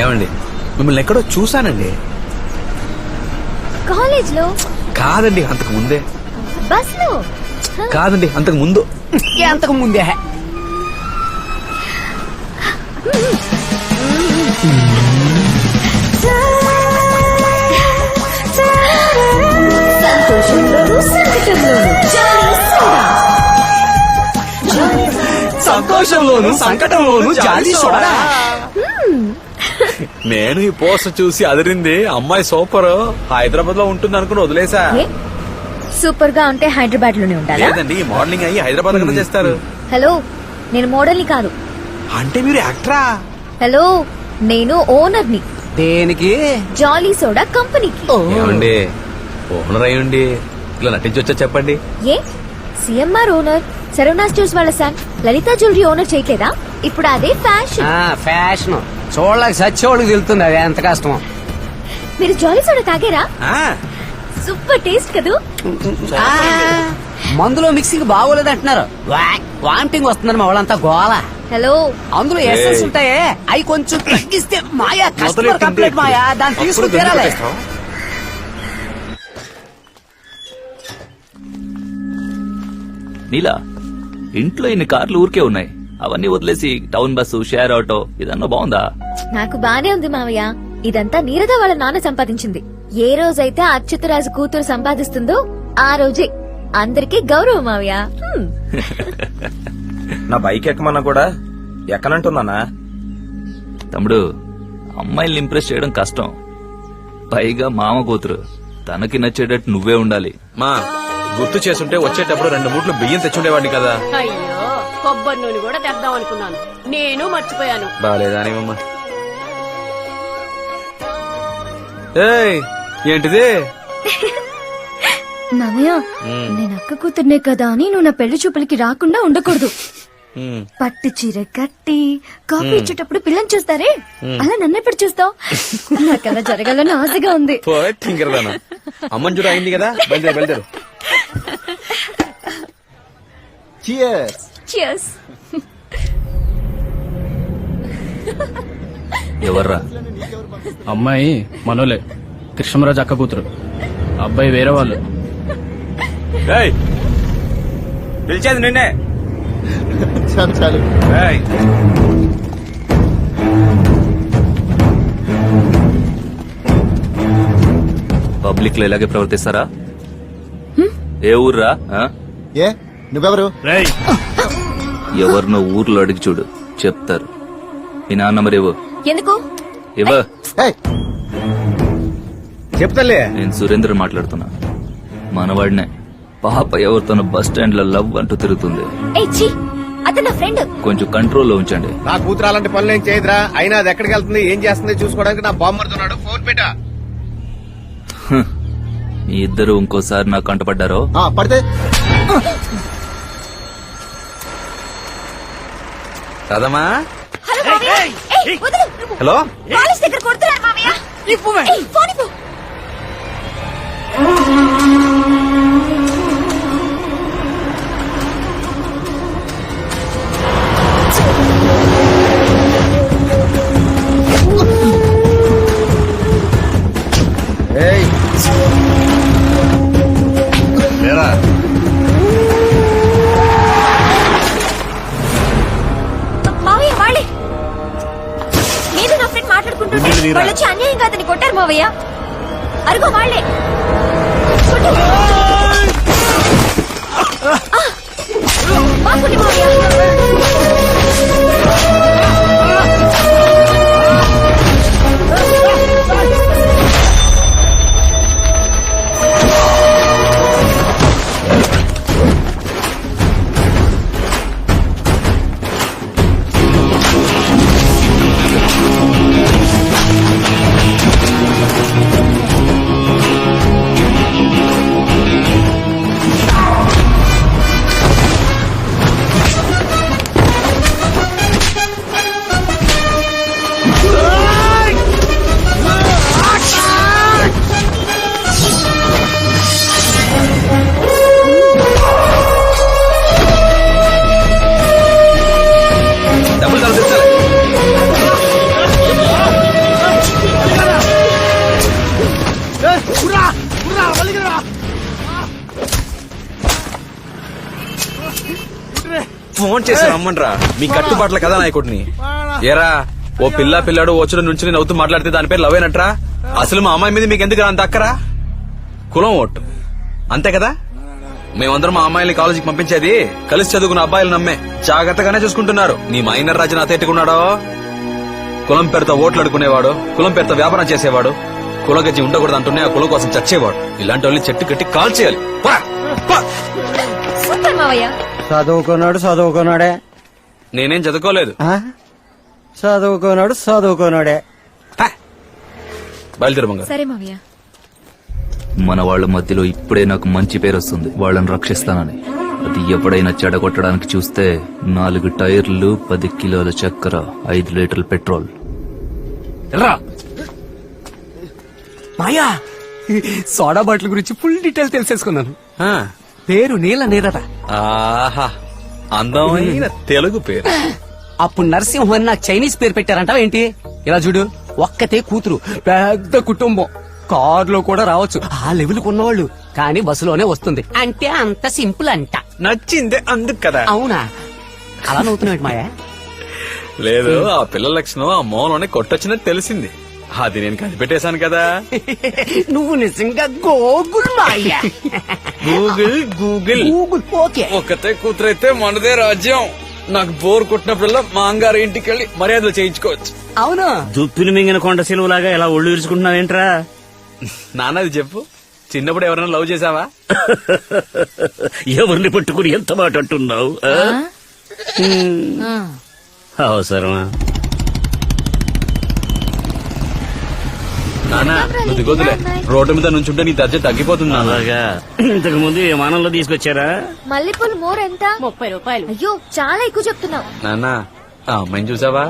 ఏమండి, మిమ్మల్ని ఎక్కడో చూసానండి. కాలేజ్ లో కాదండి, అంతకు ముందే. బస్ లో కాదండి, అంతకు ముందు. అంతకు ముందే. సంతోషంలోను సంకటంలోను జాలి సోడా. నేను ఈ పోస్టర్ చూసి అదిరింది. అమ్మాయి సూపర్, హైదరాబాద్ లో ఉంటుంది అనుకుని వదిలేసా. సూపర్ గా ఉంటే హైదరాబాద్ లోనే ఉండాలి. లేదండి, మోడలింగ్ అయ్యి హైదరాబాద్ లో చేస్తారు. హలో, నేను మోడల్ ని కాదు. అంటే మీరు యాక్టరా? హలో, నేను ఓనర్ ని. దేనికి? జాలీ సోడా కంపెనీకి. ఏమండి, ఓనర్ అయ్యండి ఇలా నటించొచ్చా చెప్పండి. ఏ సిఎంఆర్ ఓనర్, సరవణా స్టోర్స్ వాళ్ళ సన్ లలితా జ్యువెలరీ ఓనర్ చేయట్లేదా? ఇప్పుడు అదే ఫ్యాషన్. ఫ్యాషన్ చూడలేక సచ్చేవాళ్ళకి తెలుస్తుంది అది ఎంత కష్టం. మీరు జాలీ సోడా తాగారా? సూపర్ టేస్ట్ కదూ. మందులో మిక్సింగ్ బాగోలేదు అంటున్నారు. వామిటింగ్ వస్తుందని మా వాళ్ళంతా గోల. హలో, అందులో ఎసెన్స్ ఉంటాయే, అవి కొంచెం తగ్గిస్తే మాయా కస్టమర్ కంప్లైంట్ మాయా, దాన్ని తీసుకుని తీరాలి. నీలా, ఇంట్లో ఇన్ని కార్లు ఊరికే ఉన్నాయి. అవన్నీ వదిలేసి టౌన్ బస్సు, షేర్ ఆటో ఇదన్నా బాగుందా? నాకు బానే ఉంది మావయ్య. ఇదంతా నీరద వాళ్ళ నాన్న సంపాదించింది. ఏ రోజైతే అచ్యుతరాజు కూతురు సంపాదిస్తుందో ఆ రోజే అందరికీ గౌరవం మావయ్య. నా బైక్ ఎక్కమన్నా కూడా ఎక్కనంటున్నానా? తమ్ముడు, అమ్మాయిల్ని ఇంప్రెస్ చేయడం కష్టం. పైగా మామ కూతురు, తనకి నచ్చేటట్టు నువ్వే ఉండాలి. మా గుర్తు చేసుంటే వచ్చేటప్పుడు 2 మూట్లు బియ్యం తెచ్చుండేవాడిని కదా. అయ్యో, కొబ్బరి నూనె కూడా తెద్దాం అనుకున్నాను, నేను మర్చిపోయాను. బాలేదా అమ్మా? ఏంటిది? మామయ్య, నేను అక్క కూతుర్నే కదా అని నువ్వు నా పెళ్లి చూపులకి రాకుండా ఉండకూడదు. పట్టు చీర కట్టి కాఫీ ఇచ్చేటప్పుడు పిల్లని చూస్తారే, అలా నన్నెప్పుడు చూస్తావు? నాకు అలా జరగాలని ఆశగా ఉంది. అమ్మని చూడ అయింది కదా, బయలుదేరు బయలుదేరు. Cheers. ఎవర్రా? అమ్మాయి మనోలే, కృష్ణరాజు అక్క కూతురు. అబ్బాయి వేరే వాళ్ళు. పిలిచేది నిన్నే. పబ్లిక్ లో ఇలాగే ప్రవర్తిస్తారా? ఏ ఊర్రా? ఏ నువ్వెవరు? ఎవరినో ఊర్లో అడిగి చూడు, చెప్తారు. మీ నాన్న మరి ఇవ్వు. ఎందుకు? ఇవ్వ. చెప్తలే. నేను సురేంద్ర మాట్లాడుతున్నా. మనవాడినే. పాప ఎవరితోనో బస్ స్టాండ్ లో లవ్ అంటూ తిరుగుతుంది. అతను నా ఫ్రెండ్. కొంచెం కంట్రోల్లో ఉంచండి. నా కూతురు అలాంటి పనులు ఏం చేయదురా. అయినా అది ఎక్కడికి వెళ్తుంది, ఏం చేస్తుంది చూసుకోవడానికి నా బామ్మడుతున్నాడు. ఫోన్ పెట్టా. మీ ఇద్దరు ఇంకోసారి నాకు కంటపడ్డారో పడితే రాదమ్మా. హలో, కాలేజ్ దగ్గర కొడుతున్నారు మామయ్య. ఫోన్ ఇవ్వు. మావయ్య వాళ్ళే. నేను నా ఫ్రెండ్ మాట్లాడుకుంటుంటే వాళ్ళు వచ్చి అన్యాయంగా అతన్ని కొట్టారు మావయ్య. అరుగో వాళ్ళే. బాగుంది మావయ్య. ఫోన్ చేసి రమ్మండ్రా మీ కట్టుబాట్ల కదా నాయకుడిని. ఏరా ఓ పిల్లాడు వచ్చుడు నుంచి నవ్వుతూ మాట్లాడితే దాని పేరు లవ్ అయినట్రా? అసలు మా అమ్మాయి మీద మీకు ఎందుకు అంత అక్కరా? కులం ఓటు అంతే కదా. మేమందరం మా అమ్మాయిని కాలేజీకి పంపించేది కలిసి చదువుకున్న అబ్బాయిలు నమ్మే. జాగ్రత్తగానే చూసుకుంటున్నారు. నీ మైనర్ రాజు నా తేట్టుకున్నాడో కులం పేరుతో ఓట్లు అడుకునేవాడు, కులం పేరుతో వ్యాపారం చేసేవాడు, కులగజ్జి ఉండకూడదు అంటూనే ఆ కులం కోసం చచ్చేవాడు. ఇలాంటి వాళ్ళని చెట్టు కట్టి కాల్ చేయాలి. సూపర్ మావయ్య. చదువుకున్నాడే. నేనేం చదువుకోలేదు. చదువుకున్నాడే. బయలుదేరు బంగారు. సరే మావయ్య. మన వాళ్ళ మధ్యలో ఇప్పుడే నాకు మంచి పేరు వస్తుంది, వాళ్ళని రక్షిస్తానని. అది ఎప్పుడైనా చెడగొట్టడానికి చూస్తే 4 టైర్లు, 10 కిలోల చక్కెర, 5 లీటర్ల పెట్రోల్. మాయా సోడా బాటిల్ గురించి ఫుల్ డీటెయిల్ తెలిసేసుకున్నాను. పేరు నీల నీరట. ఆహా అందమైన తెలుగు పేరు. అప్పుడు నరసింహం అని నాకు చైనీస్ పేరు పెట్టారంటావా ఏంటి? ఇలా చూడు, ఒక్కతే కూతురు, పెద్ద కుటుంబం, కారులో కూడా రావచ్చు, ఆ లెవెల్ ఉన్నవాళ్ళు. కానీ బస్సులోనే వస్తుంది అంటే అంత సింపుల్ అంట. నచ్చిందే అందుకు కదా. అవునా? అలా నవ్వుతున్నాడు మాయా? లేదు, ఆ పిల్లల లక్షణం ఆ మోహంలోనే కొట్టొచ్చినట్టు తెలిసింది. అది నేను కనిపెట్టేశాను కదా. నువ్వు నిజంగా గోగుల్ మాయా. Google Google Google okay. ఒక్కతే కూతురైతే మనదే రాజ్యం. నాకు బోర్ కొట్టినప్పుడల్లా మా అంగారు ఇంటికి వెళ్ళి మర్యాదలు చేయించుకోవచ్చు. అవును. దుప్పిని మింగిన కొండ సిలువలాగా ఇలా ఒళ్ళు విరుచుకుంటున్నావేంట్రా? నాన్నది చెప్పు, చిన్నప్పుడు ఎవరైనా లవ్ చేసావా? ఎవరిని పట్టుకుని ఎంత మాట అంటున్నావు? అవసరమా? నానా నువ్వు దిగొద్దులే, రోడ్డు మీద నుంచుంటే నీ దర్జా తగ్గిపోతుంది. అలాగా? ఇంతకు ముందు విమానంలో తీసుకొచ్చారా? మల్లెపూలు మోర్ ఎంత? 30 రూపాయలు. అయ్యో చాలా ఎక్కువ చెప్తున్నావు. నానా ఆ అమ్మాయిని చూసావా?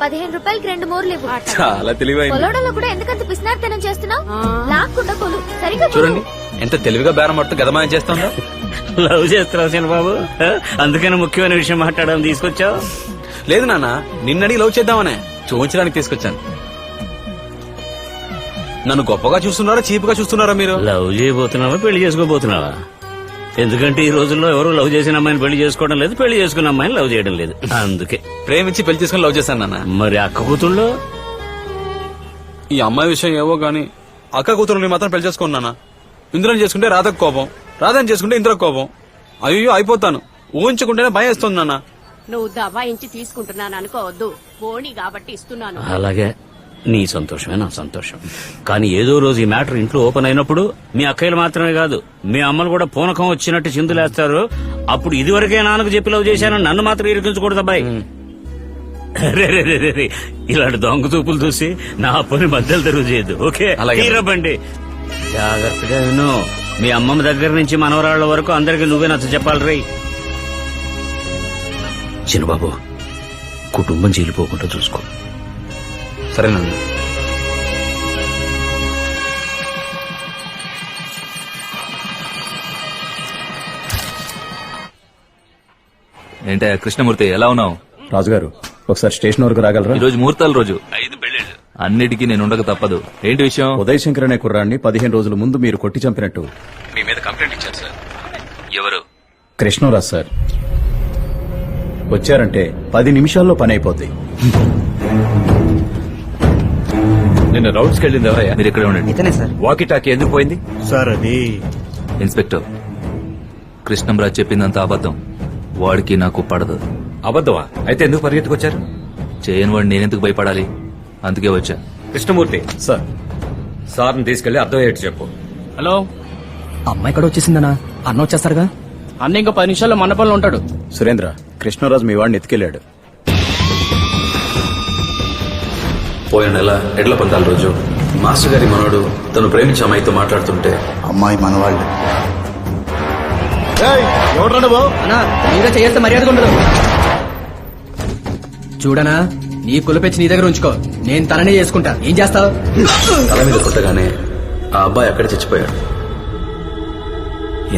15 రూపాయలకి 2 మోర్లు ఇవ్వు. చాలా తెలివైంది. కొలవడంలో కూడా ఎందుకంత పిసినార్తనం చేస్తున్నావు? లాక్కుండా కొలు, సరిగా కొలు. చూడండి ఎంత తెలివిగా బేరం పడుతూ గదమాయం చేస్తుందో. లవ్ చేస్తున్నావు శని బాబు, అందుకని ముఖ్యమైన విషయం మాట్లాడడం తీసుకొచ్చావు. లేదు నాన్న, నిన్నడి లవ్ చేద్దామనే చూపించడానికి తీసుకొచ్చాను. నన్ను గొప్పగా చూస్తున్నారా చీపుగా చూస్తున్నారా మీరు? లవ్ చేయబోతున్నావా పెళ్లి చేసుకోబోతున్నావా? ఎందుకంటే ఈ రోజుల్లో ఎవరు లవ్ చేసిన అమ్మాయిని పెళ్లి చేసుకోవడం లేదు, పెళ్లి చేసుకున్న అమ్మాయిని లవ్ చేయడం లేదు. అందుకే ప్రేమించి పెళ్లి చేసుకుని లవ్ చేశాను నాన్న. మరి అక్క కూతుళ్ళో ఈ అమ్మాయి విషయం ఏవో గాని అక్క కూతురుని మాత్రం పెళ్లి చేసుకున్నానా. ఇంద్రని చేసుకుంటే రాధకు కోపం, రాధని చేసుకుంటే ఇంద్రకు కోపం. అయ్యో అయిపోతాను, ఊహించుకుంటేనే భయం వేస్తుంది నాన్న. నువ్వు దబాయించి తీసుకుంటున్నాను అనుకోవద్దు, పోనీ కాబట్టి ఇస్తున్నాను. అలాగే నీ సంతోషమే నా సంతోషం. కానీ ఏదో రోజు ఈ మ్యాటర్ ఇంట్లో ఓపెన్ అయినప్పుడు మీ అక్కయ్యలు మాత్రమే కాదు మీ అమ్మలు కూడా పూనకం వచ్చినట్టు చిందులేస్తారు. అప్పుడు ఇదివరకే నాన్నకు చెప్పి లవ్ చేశానని నన్ను మాత్రం ఇరికించకూడదు అబ్బాయి. రే, ఇలాంటి దొంగ చూపులు చూసి నా పని మధ్యలో తెరువు చేయద్దు. ఓకే తీరబండి. జాగ్రత్తగా విను, మీ అమ్మమ్మ దగ్గర నుంచి మనవరాళ్ల వరకు అందరికి నువ్వే నచ్చ చెప్పాలి. రే చిన్నబాబు, కుటుంబం చీలిపోకుండా చూసుకో. సరేనండి. ఏంటే కృష్ణమూర్తి, ఎలా ఉన్నావు? రాజుగారు ఒకసారి స్టేషన్ వరకు రాగలరా? ఈ రోజు ముహూర్తాల రోజు, 5 పెళ్లిళ్ళు, అన్నిటికీ నేను ఉండక తప్పదు. ఏంటి విషయం? ఉదయ్ శంకర్ అనే కుర్రాన్ని 15 రోజుల ముందు మీరు కొట్టి చంపినట్టు మీ మీద కంప్లైంట్ ఇచ్చారు సార్. ఎవరు? కృష్ణరాజ్ సార్ వచ్చారంటే 10 నిమిషాల్లో పని అయిపోద్ది. నిన్న రౌండ్స్ కెళ్ళింది ఎవరయ్యా? మీరు ఇక్కడే ఉండండి. ఇతనే సార్. వాకీ టాకీ ఎందుకు పోయింది? సార్ అది ఇన్స్పెక్టర్, కృష్ణంరాజ్ చెప్పిందంత అబద్ధం. వాడికి నాకు పడదు. అబద్ధమా? అయితే ఎందుకు పరిగెత్తుకొచ్చారు? చేయని వాడు నేనెందుకు భయపడాలి? అందుకే వచ్చా. కృష్ణమూర్తి సార్ సార్ని తీసుకెళ్లి అర్థమయ్యేట్టు చెప్పు. హలో, అమ్మాయి కూడా వచ్చేసిందనా? అన్న వచ్చేస్తారుగా? అన్న ఇంకా 10 నిమిషాల్లో మండపంలో ఉంటాడు. సురేంద్ర, కృష్ణరాజు మీ వాడిని ఎత్తుకెళ్లాడు. పోయిన నెల ఎడ్ల పందాల రోజు మాస్టర్ గారి మనోడు తను ప్రేమించే అమ్మాయితో మాట్లాడుతుంటే అమ్మాయి మనవాళ్ళు. మీరే చేస్తే మర్యాదగా ఉండదు. చూడనా, నీ కులపెచ్చి నీ దగ్గర ఉంచుకో, నేను తననే చేసుకుంటా. ఏం చేస్తావు? తల మీద కొట్టగానే ఆ అబ్బాయి అక్కడ చచ్చిపోయాడు.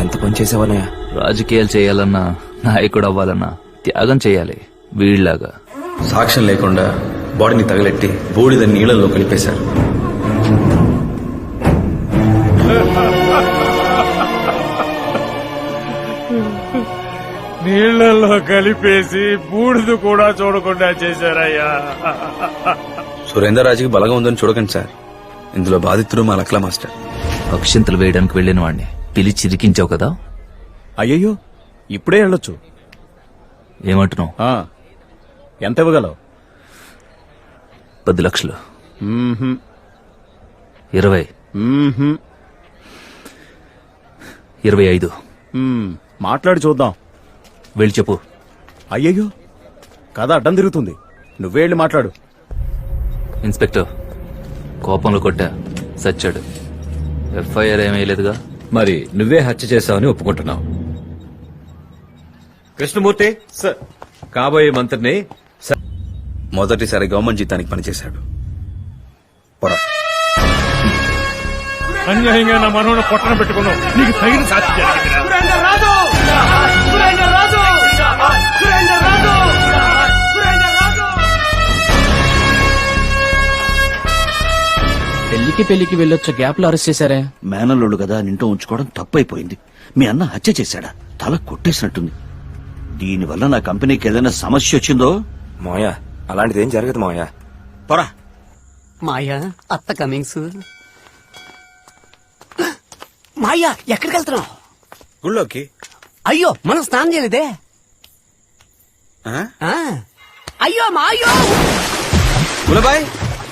ఎంత పని చేసేవాళ్ళయా? రాజకీయాలు చేయాలన్నా, నాయకుడు అవ్వాలన్నా త్యాగం చేయాలి వీళ్ళలాగా. సాక్ష్యం లేకుండా బాడీని తగలెట్టి బూడిద నీళ్లలో కలిపేశారు. నీళ్లలో కలిపేసి బూడిద కూడా చూడకుండా చేశారయ్యా. సురేందర్ రాజుకి బలగా ఉందని చూడకండి సార్. ఇందులో బాధితుడు మా లక్ల మాస్టర్. అక్షింతలు వేయడానికి వెళ్ళిన వాడిని పిలిచి ఇరికించావు కదా. అయ్యయ్యో ఇప్పుడే వెళ్ళొచ్చు. ఏమంటున్నావు? ఎంత ఇవ్వగలవు? 10 లక్షలు. 20. 25. మాట్లాడి చూద్దాం. వెళ్ళి చెప్పు. అయ్యయ్యో కథ అడ్డం తిరుగుతుంది. నువ్వే వెళ్ళి మాట్లాడు. ఇన్స్పెక్టర్, కోపంలో కొట్టా, సచ్చాడు. ఎఫ్ఐఆర్ ఏమేయలేదుగా. మరి నువ్వే హత్య చేశావని ఒప్పుకుంటున్నావు. కృష్ణమూర్తి సార్, కాబోయే మంత్రిని మొదటిసారి గవర్నమెంట్ జీతానికి పనిచేశాడు. పొరా అన్యాయంగా నా మనోని పొట్టన పెట్టుకున్నావు. నీకు తగిన శాస్తి జరిగిందిరా. పెళ్లికి వెళ్ళొచ్చే గ్యాప్ లో అరెస్ట్ చేశారే. మేనల్లుడు కదా, నింటూ ఉంచుకోవడం తప్పైపోయింది. మీ అన్న హత్య చేశాడా? తల కొట్టేసినట్టుంది. దీనివల్ల నా కంపెనీకి ఏదైనా సమస్య వచ్చిందో? మాయా, అలాంటిదేం జరగదు మాయా. పొరా. మాయా, అత్త కమింగ్స్. మాయా, ఎక్కడికి వెళ్తున్నావు? గుళ్ళోకి. అయ్యో, మనం స్నానం చేయలేదే. అయ్యో మాయో. బులబాయ్,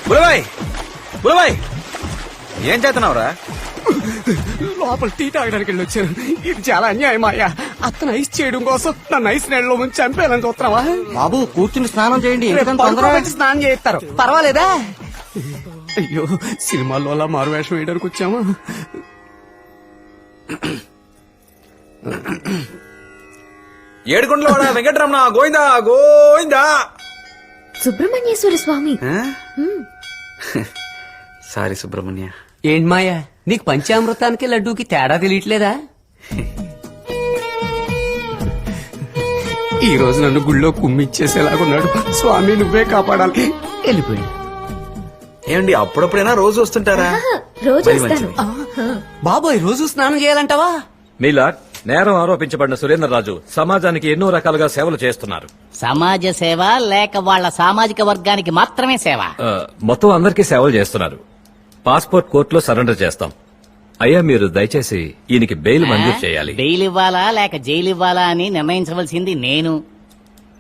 బులబాయ్, బులబాయ్, ఏం చేస్తున్నావురా? లోపల టీ తాగడానికి వెళ్ళి వచ్చాను. ఇది చాలా అన్యాయం మాయా. అతను ఐస్ చేయడం కోసం నన్ను ఐస్ నీళ్ళలో ముంచి చంపేయాలని చూస్తున్నావా? బాబు కూర్చుని స్నానం చేయండి. స్నానం చేస్తారు, పర్వాలేదా? అయ్యో, సినిమాల్లో అలా మారు వేషం వేయడానికి వచ్చామా? ఏడుకొండల వాడ వెంకటరమణ గోవిందా గోవిందా. సుబ్రహ్మణ్యేశ్వర స్వామి. సారీ సుబ్రహ్మణ్య. ఏంటి మాయా, నీకు పంచామృతానికి లడ్డూకి తేడా తెలియట్లేదా? ఈ రోజు నన్ను గుళ్ళో కుమ్మిచ్చేసేలాగున్నాడు. స్వామి నువ్వే కాపాడాలి. వెళ్ళిపోయి. ఏమండి, అప్పుడప్పుడైనా రోజు వస్తుంటారా? రోజు మరి వస్తాను. బాబోయ్, రోజు స్నానం చేయాలంటావా? మీలా నేరం ఆరోపించబడిన సురేంద్రరాజు సమాజానికి ఎన్నో రకాలుగా సేవలు చేస్తున్నారు. సమాజ సేవ లేక వాళ్ళ సామాజిక వర్గానికి మాత్రమే సేవ? మొత్తం అందరికీ సేవలు చేస్తున్నారు. పాస్పోర్ట్ కోర్టులో సరెండర్ చేస్తాం. అయ్యా, మీరు దయచేసి ఈయనకి బెయిల్ మంజూరు చేయాలి. బెయిల్ ఇవ్వాలా లేక జైలు ఇవ్వాలా అని నిర్ణయించవలసింది నేను.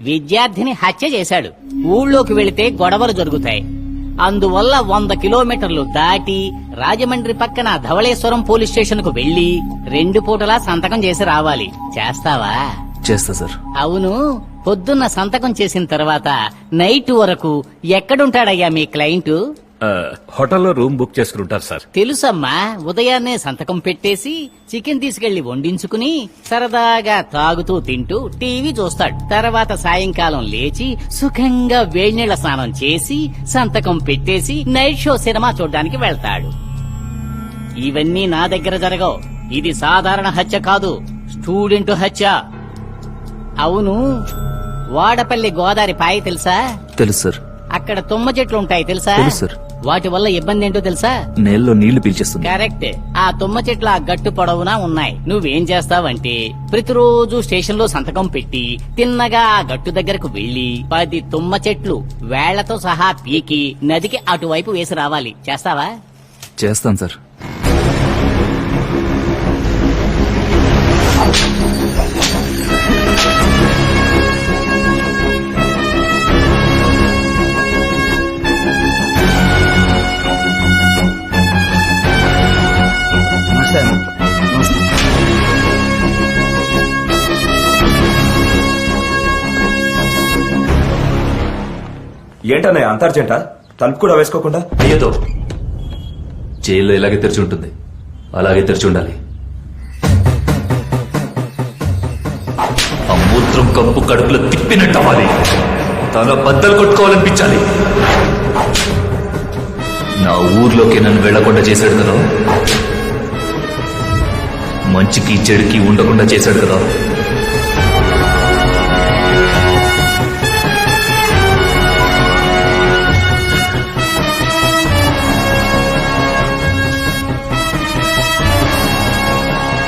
విద్యార్థిని హత్య చేశాడు. ఊళ్ళోకి వెళితే గొడవలు జరుగుతాయి. అందువల్ల 100 కిలోమీటర్లు దాటి రాజమండ్రి పక్కన ధవళేశ్వరం పోలీస్ స్టేషన్ కు వెళ్లి 2 పూటలా సంతకం చేసి రావాలి. చేస్తావా? చేస్తా సార్. అవును, పొద్దున్న సంతకం చేసిన తర్వాత నైట్ వరకు ఎక్కడుంటాడయ్యా మీ క్లయింట్? హోటల్లో రూమ్ బుక్ చేసుకుంటారు సార్. తెలుసమ్మా, ఉదయాన్నే సంతకం పెట్టేసి చికెన్ తీసుకెళ్లి వండించుకుని సరదాగా తాగుతూ తింటూ టీవీ చూస్తాడు. తర్వాత సాయంకాలం లేచి సుఖంగా వేడినీళ్ల స్నానం చేసి సంతకం పెట్టేసి నైట్ షో సినిమా చూడడానికి వెళ్తాడు. ఇవన్నీ నా దగ్గర జరగవు. ఇది సాధారణ హత్య కాదు, స్టూడెంట్ హత్య. అవును, వాడపల్లి గోదావరి పాయ తెలుసా? తెలుసు సార్. అక్కడ తుమ్మ చెట్లు ఉంటాయి తెలుసా? తెలుసు సార్. వాటి వల్ల ఇబ్బంది ఏంటో తెలుసా? నేల్లో నీళ్లు పీల్చేస్తుంది. కరెక్ట్. ఆ తుమ్మ చెట్లు ఆ గట్టు పొడవునా ఉన్నాయి. నువ్వేం చేస్తావంటే ప్రతిరోజు స్టేషన్ లో సంతకం పెట్టి తిన్నగా ఆ గట్టు దగ్గరకు వెళ్లి 10 తుమ్మ చెట్లు వేళ్లతో సహా పీకి నదికి అటువైపు వేసి రావాలి. చేస్తావా? చేస్తాను సార్. ఏంటన్నయ్య అంతర్జెంట? తలుపు కూడా వేసుకోకుండా? అయ్యతో జైల్లో ఇలాగే తెరిచి ఉంటుంది, అలాగే తెరిచి ఉండాలి. ఆ మూత్రం కంపు కడుపులో తిప్పినట్టవాలి. తల బద్దలు కొట్టుకోవాలనిపించాలి. నా ఊర్లోకి నన్ను వెళ్లకుండా చేశాడు కదా, మంచికి చెడుకి ఉండకుండా చేశాడు కదా.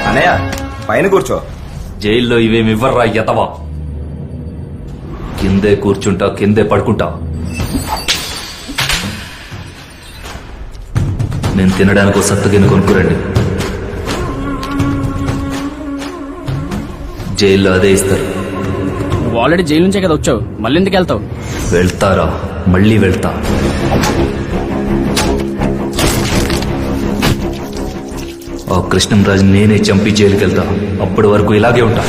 అన్నయ్య, పైన కూర్చో. జైల్లో ఇవేమి ఇవ్వర్రా ఎతవా. కిందే కూర్చుంటా, కిందే పడుకుంటా. నేను తినడానికి ఒక సత్తగిన్నె కొనుక్కురండి. జైల్లో అదే ఇస్తారు. నువ్వు ఆల్రెడీ జైలు నుంచే కదా వచ్చావు, మళ్ళీ ఎందుకు వెళ్తావు? వెళ్తారా? మళ్ళీ వెళ్తా. ఆ కృష్ణంరాజు నేనే చంపి జైలుకి వెళ్తా. అప్పటి వరకు ఇలాగే ఉంటా.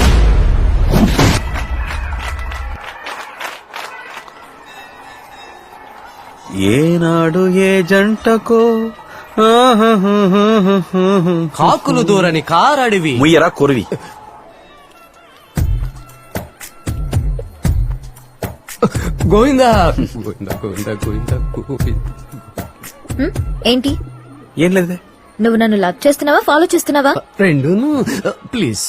ఏనాడు ఏ జంటకో కాకులు దూరని కారడివి. ముయ్యరా కొరివి. గోవిందా గోవిందా గోవిందా గోవిందా గోవిందా. ఏంటి ఏం లేదే. నువ్వు నన్ను లవ్ చేస్తున్నావా, ఫాలో చేస్తున్నావా? రెండును. ప్లీజ్.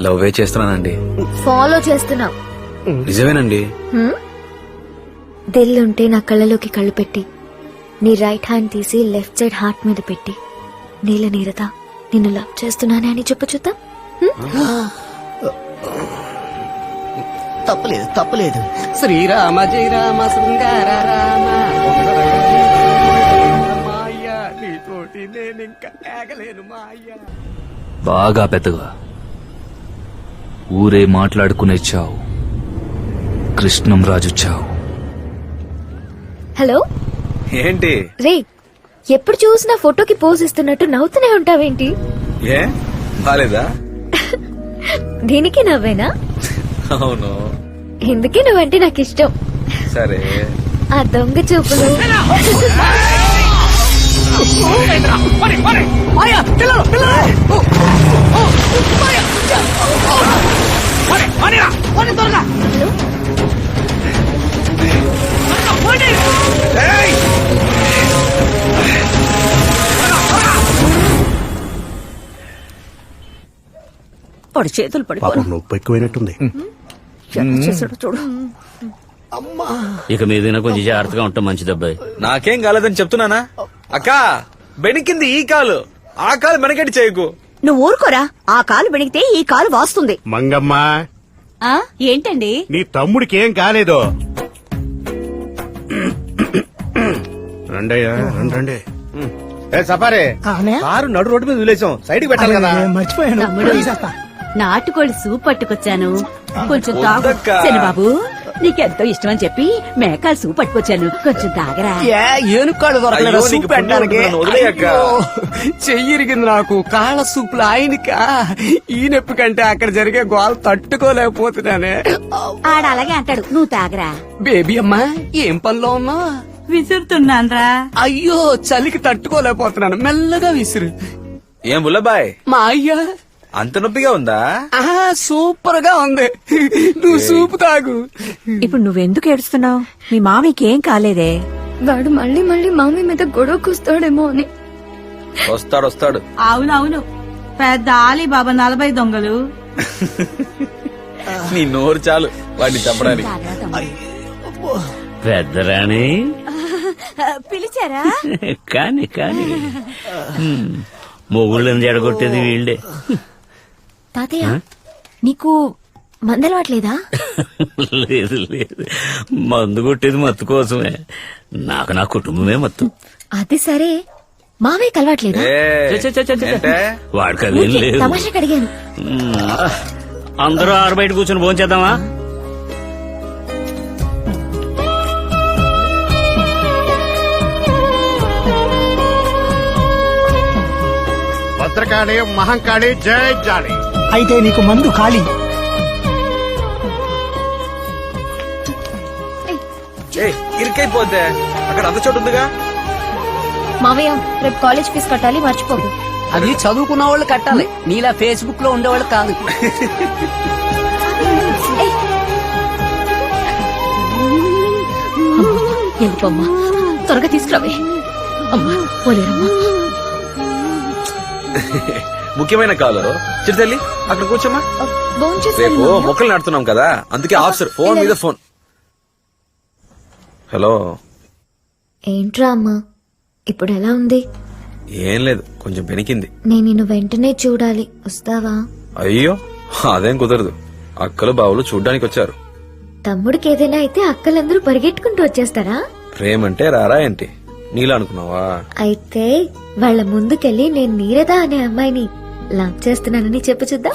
లవ్వే చేస్తున్నానండి. ఫాలో చేస్తున్నావు. నిజమేనండి. దిల్లుంటే నా కళ్ళలోకి కళ్ళు పెట్టి, నీ రైట్ హ్యాండ్ తీసి లెఫ్ట్ సైడ్ హార్ట్ మీద పెట్టి, నీల నీరద నిన్ను లవ్ చేస్తున్నానే అని చెప్పు చూద్దాం. తప్పలేదు తప్పలేదు. శ్రీరామ జయ రామ శృంగార రామ. మాయ నీతోటి నేనింకా ఆగలేను మాయ. బాగా పెద్దగా ఊరే మాట్లాడుకునే చావు. కృష్ణంరాజు చావు. హలో ఏంటి? రే, ఎప్పుడు చూసినా ఫోటోకి పోజ్ ఇస్తున్నట్టు నవ్వుతూనే ఉంటావేంటి? ఏ బాలేదా? దీనికి నవ్వేనా? అవును. ఎందుకే నువ్వంటే నాకు ఇష్టం. సరే. ఆ దొంగ చూపులు. పడు చేతులు పడి నొప్పి ఎక్కువైనట్టుంది. చూడు. ఇక మీదైనా కొంచెం జాగ్రత్తగా ఉంటాం మంచిది అబ్బాయి. నాకేం కాలేదని చెప్తున్నానా? అక్క బెణికింది ఈ కాలు, ఆ కాలు వెనకటి చేయకు. నువ్వు ఊరుకోరా, ఆ కాలు బెణికితే ఈ కాలు వాస్తుంది. మంగమ్మ, ఏంటండి? నీ తమ్ముడికి ఏం కాలేదు. రండయ్యా రండి. సపారే కారు నడు రోడ్డు మీద వదిలేసాం, సైడ్ పెట్టాలి కదా. మర్చిపోయాను. తీసేస్తా. నాటుకోడి సూప్ పట్టుకొచ్చాను, కొంచెం తాగు. వద్దక్కా. శనిబాబు, నీకెంతో ఇష్టం అని చెప్పి మేకాల సూప్ పట్టుకొచ్చాను, కొంచెం తాగరా. ఏనుకాళ్ళు దొరకలేదా అయ్యో, నీకు సూప్ పెట్టడానికి? పుణ్యం ఉంటుంది, వదిలేయక్క. అయ్యో, చెయ్యిరిగింది నాకు. కాళ్ళ సూపులు ఆయనకా, ఈ నొప్పి కంటే అక్కడ జరిగే గోల తట్టుకోలేకపోతున్నానే. ఆడ అలాగే అంటాడు, నువ్వు తాగరా. బేబీ అమ్మా, ఏం పనిలో ఉన్నా? విసురుతున్నాన్రా. అయ్యో, చలికి తట్టుకోలేకపోతున్నాను. మెల్లగా విసురు. ఏం బుల్లబాయ్, మా అయ్యా అంత నొప్పిగా ఉందా? సూపర్ గా ఉంది. నువ్వు సూపు తాగు. ఇప్పుడు నువ్వెందుకు ఏడుస్తున్నావు? మీ మామయ్యకి ఏం కాలేదే? వాడు మళ్ళీ మళ్ళీ మామీ మీద గొడవకొస్తాడేమో అని. వస్తాడు. అవునవును, పెద్ద ఆలీబాబా 40 దొంగలు. నీ నోరు చాలు వాడిని చంపడానికి. పెద్దరాణి పిలిచారా? కాని మొగుళ్ళని జడగొట్టేది వీళ్ళే. తాతయ్య, నీకు మందలవాట్లేదా? లేదు మందు కొట్టేది మత్తు కోసమే. నాకు నా కుటుంబమే మత్తు. అది సరే, మావయ్య కలవాట్లేదా? వాడికి అదేం లేదు. తమాషకి అడిగాను. అందరూ ఆరు బయట కూర్చొని భోంచేద్దామా? భద్రకాళి మహంకాళి జై జాలి. అయితే నీకు మందు ఖాళీ. ఇరికైపోద్దే, అక్కడ అంత చోటు ఉందిగా. మావయ్య, రేపు కాలేజ్ ఫీజు కట్టాలి, మర్చిపోకు. అది చదువుకున్న వాళ్ళు కట్టాలి, నీలా ఫేస్బుక్ లో ఉండేవాళ్ళు కాదు. ఎందుకమ్మా, త్వరగా తీసుకురావే. అమ్మా పోలేరమ్మా. ముఖ్యమైన కాలు చిరుతల్లి, అక్కడ కూర్చోమ్మా. రేపు మొక్కలు నాడుతున్నాం కదా, అందుకే ఆఫీసర్ ఫోన్ మీద ఫోన్. హలో. ఏంట్రా అమ్మా, ఇప్పుడు ఎలా ఉంది? ఏం లేదు, కొంచెం పెనికింది. నేను నిన్ను వెంటనే చూడాలి, వస్తావా? అయ్యో అదేం కుదరదు, అక్కలు బావులు చూడ్డానికి వచ్చారు. తమ్ముడికి ఏదైనా అయితే అక్కలందరూ పరిగెట్టుకుంటూ వచ్చేస్తారా? ప్రేమంటే రారా ఏంటి, నీలా అనుకున్నావా? అయితే వాళ్ళ ముందుకెళ్ళి నేను నీరద అనే అమ్మాయిని లవ్ చేస్తున్నానని చెప్పు చూద్దాం.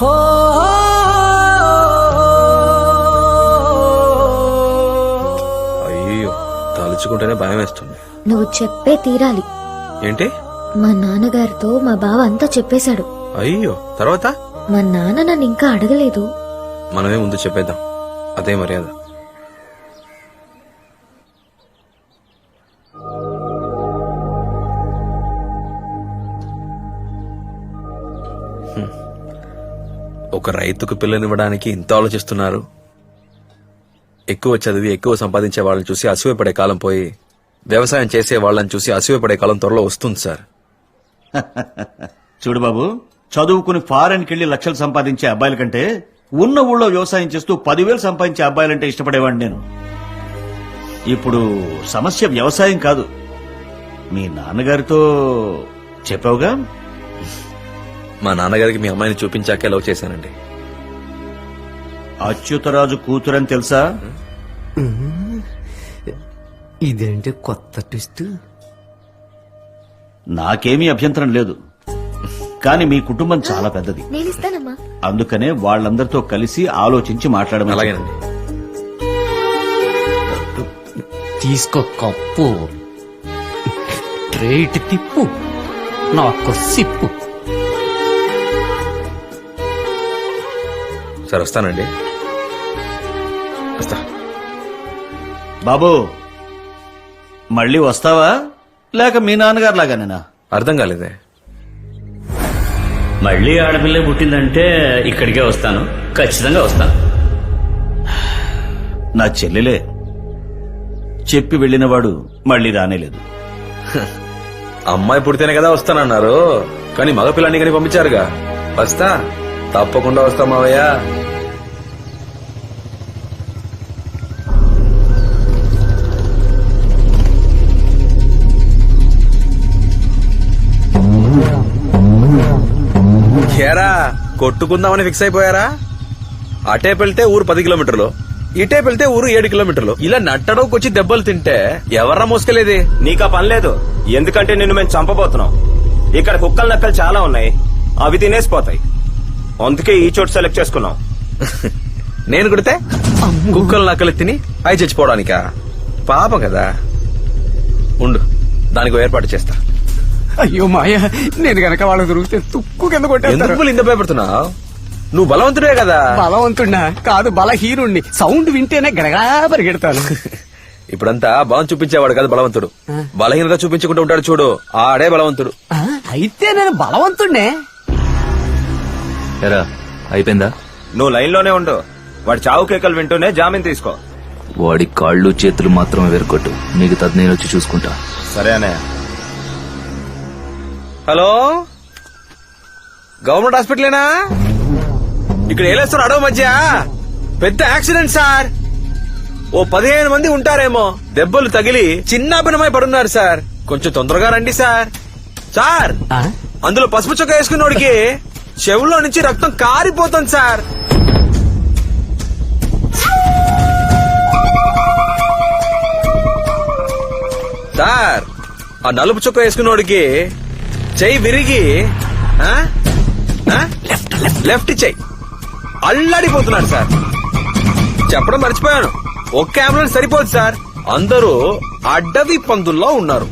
అయ్యో తలుచుకుంటేనే భయం వేస్తుంది. నువ్వు చెప్పే తీరాలి. ఏంటి? మా నాన్నగారితో మా బావ అంతా చెప్పేశాడు. అయ్యో తర్వాత? మా నాన్న నన్ను ఇంకా అడగలేదు. మనమే ముందు చెప్పేద్దాం, అదే మర్యాద. ఒక రైతుకు పిల్లనివ్వడానికి ఇంత ఆలోచిస్తున్నారు. ఎక్కువ చదివి ఎక్కువ సంపాదించే వాళ్ళని చూసి అసూయపడే కాలం పోయి వ్యవసాయం చేసే వాళ్ళని చూసి అసూయపడే కాలం త్వరలో వస్తుంది సార్. చూడు బాబు, చదువుకుని ఫారెన్కి వెళ్లి లక్షలు సంపాదించే అబ్బాయిల కంటే ఉన్న ఊళ్ళో వ్యవసాయం చేస్తూ 10,000 సంపాదించే అబ్బాయిలంటే ఇష్టపడేవాడిని నేను. ఇప్పుడు సమస్య వ్యవసాయం కాదు. మీ నాన్నగారితో చెప్పావుగా? మా నాన్నగారికి మీ అమ్మాయిని చూపించాకే లవ్ చేశానండి. అచ్యుతరాజు కూతురని తెలుసా? ఇదేంటి కొత్త ట్విస్ట్? నాకేమీ అభ్యంతరం లేదు, కానీ మీ కుటుంబం చాలా పెద్దది. నేను ఇస్తానమ్మా. అందుకనే వాళ్ళందరితో కలిసి ఆలోచించి మాట్లాడమని. అలాగేనండి. తీసుకో కప్పు, రేటు తిప్పు, నాకు సిప్పు. సరే వస్తానండి, వస్తా. బాబు మళ్ళీ వస్తావా లేక మీ నాన్నగారు లాగానేనా? అర్థం కాలేదే. మళ్ళీ ఆడపిల్లే పుట్టిందంటే ఇక్కడికే వస్తాను, ఖచ్చితంగా వస్తాను. నా చెల్లెలే, చెప్పి వెళ్ళినవాడు మళ్ళీ రానేలేదు. అమ్మాయి పుడితేనే కదా వస్తానన్నారు, కానీ మగపిల్లాన్ని కానీ పంపించారుగా. వస్తా, తప్పకుండా వస్తా మావయ్య. ఏరా కొట్టుకుందామని ఫిక్స్ అయిపోయారా? అటే వెళ్తే ఊరు 10 కిలోమీటర్లు, ఇటే వెళ్తే ఊరు 7 కిలోమీటర్లు. ఇలా నట్టడవుకొచ్చి దెబ్బలు తింటే ఎవర్రా మోసుకెళ్ళేది? నీకా పని లేదు, ఎందుకంటే నిన్ను మేము చంపబోతున్నాం. ఇక్కడ కుక్కలు నక్కలు చాలా ఉన్నాయి, అవి తినేసిపోతాయి. అందుకే ఈ చోటు సెలెక్ట్ చేసుకున్నాం. నేను కొడితే కుక్కలు నక్కలు తిని అవి చచ్చిపోవడానికా? పాపం కదా. ఉండు, దానికి ఏర్పాటు చేస్తా. అయ్యో మాయా, నేను గనక వాళ్ళకి దొరికితే తుక్కు కింద కొట్టేస్తారు. ఎందుకు ఇంత భయపడుతున్నావు? నువ్వు బలవంతుడే కదా. బలవంతున్నా కాదు, బలహీనుణ్ణి. సౌండ్ వింటేనే గడగా పరిగెడతాను. ఇప్పుడంతా బలం చూపించేవాడు కదా బలవంతుడు, బలహీనత చూపించుకుంటూ ఉంటాడు చూడు, ఆడే బలవంతుడు. అయితే నేను బలవంతుణ్ణే. ఎరా అయిపోయిందా? నువ్వు లైన్ లోనే ఉండు, వాడి చావు కేకలు వింటూనే జామీన్ తీసుకో. వాడి కాళ్ళు చేతులు మాత్రమే వెరకొట్టు, మిగతాది నేను వచ్చి చూసుకుంటా. సరే అనే. హలో, గవర్నమెంట్ హాస్పిటలేనా? ఇక్కడ ఏలేస్తారు అడవి మధ్య పెద్ద యాక్సిడెంట్ సార్. ఓ 15 మంది ఉంటారేమో, దెబ్బలు తగిలి చిన్నాభిన్నమై పడున్నారు సార్. కొంచెం తొందరగా రండి సార్. సార్, అందులో పసుపు చొక్క వేసుకున్నోడికి చెవుల్లో నుంచి రక్తం కారిపోతుంది సార్. సార్, ఆ నలుపు చొక్క వేసుకున్నోడికి చెయ్యి విరిగి లెఫ్ట్ చెయ్యి అల్లాడిపోతున్నాడు సార్. చెప్పడం మర్చిపోయాను, ఒక్క అంబులెన్స్ సరిపోదు సార్, అందరూ అడ్డవి పందుల్లో ఉన్నారు.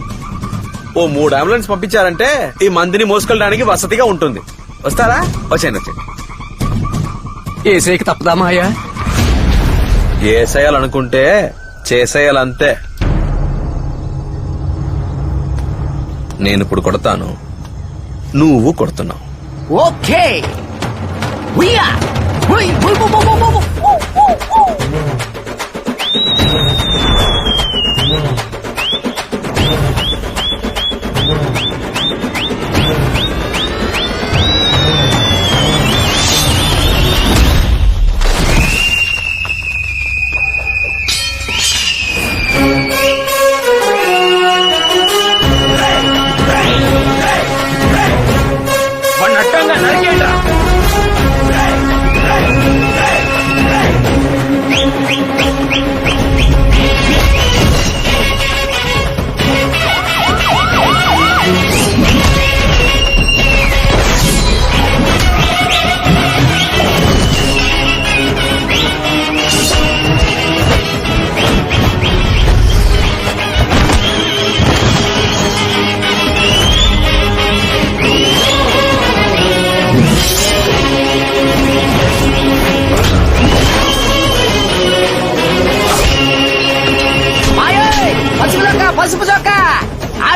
ఓ 3 అంబులెన్స్ పంపించారంటే ఈ మందిని మోసుకెళ్ళడానికి వసతిగా ఉంటుంది. వస్తారా? వచ్చేయండి. ఏసేకి తప్పదా మాయా? ఏసేయాలనుకుంటే చేసేయాలంతే. నేను ఇప్పుడు కొడతాను, నువ్వు కొడుతున్నావు. ఓకే.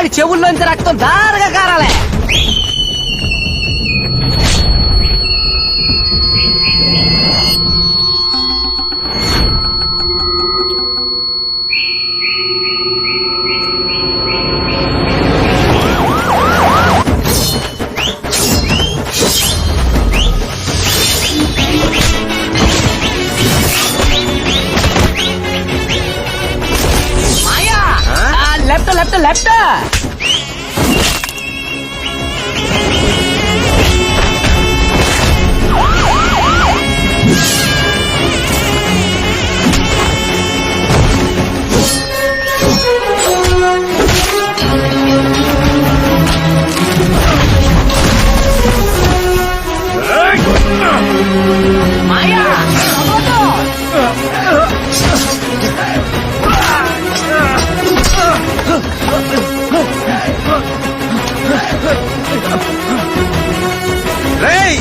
వాడి చెవుల్లోంచి రక్తం దారగా కారాలే. Left left left. రేయ్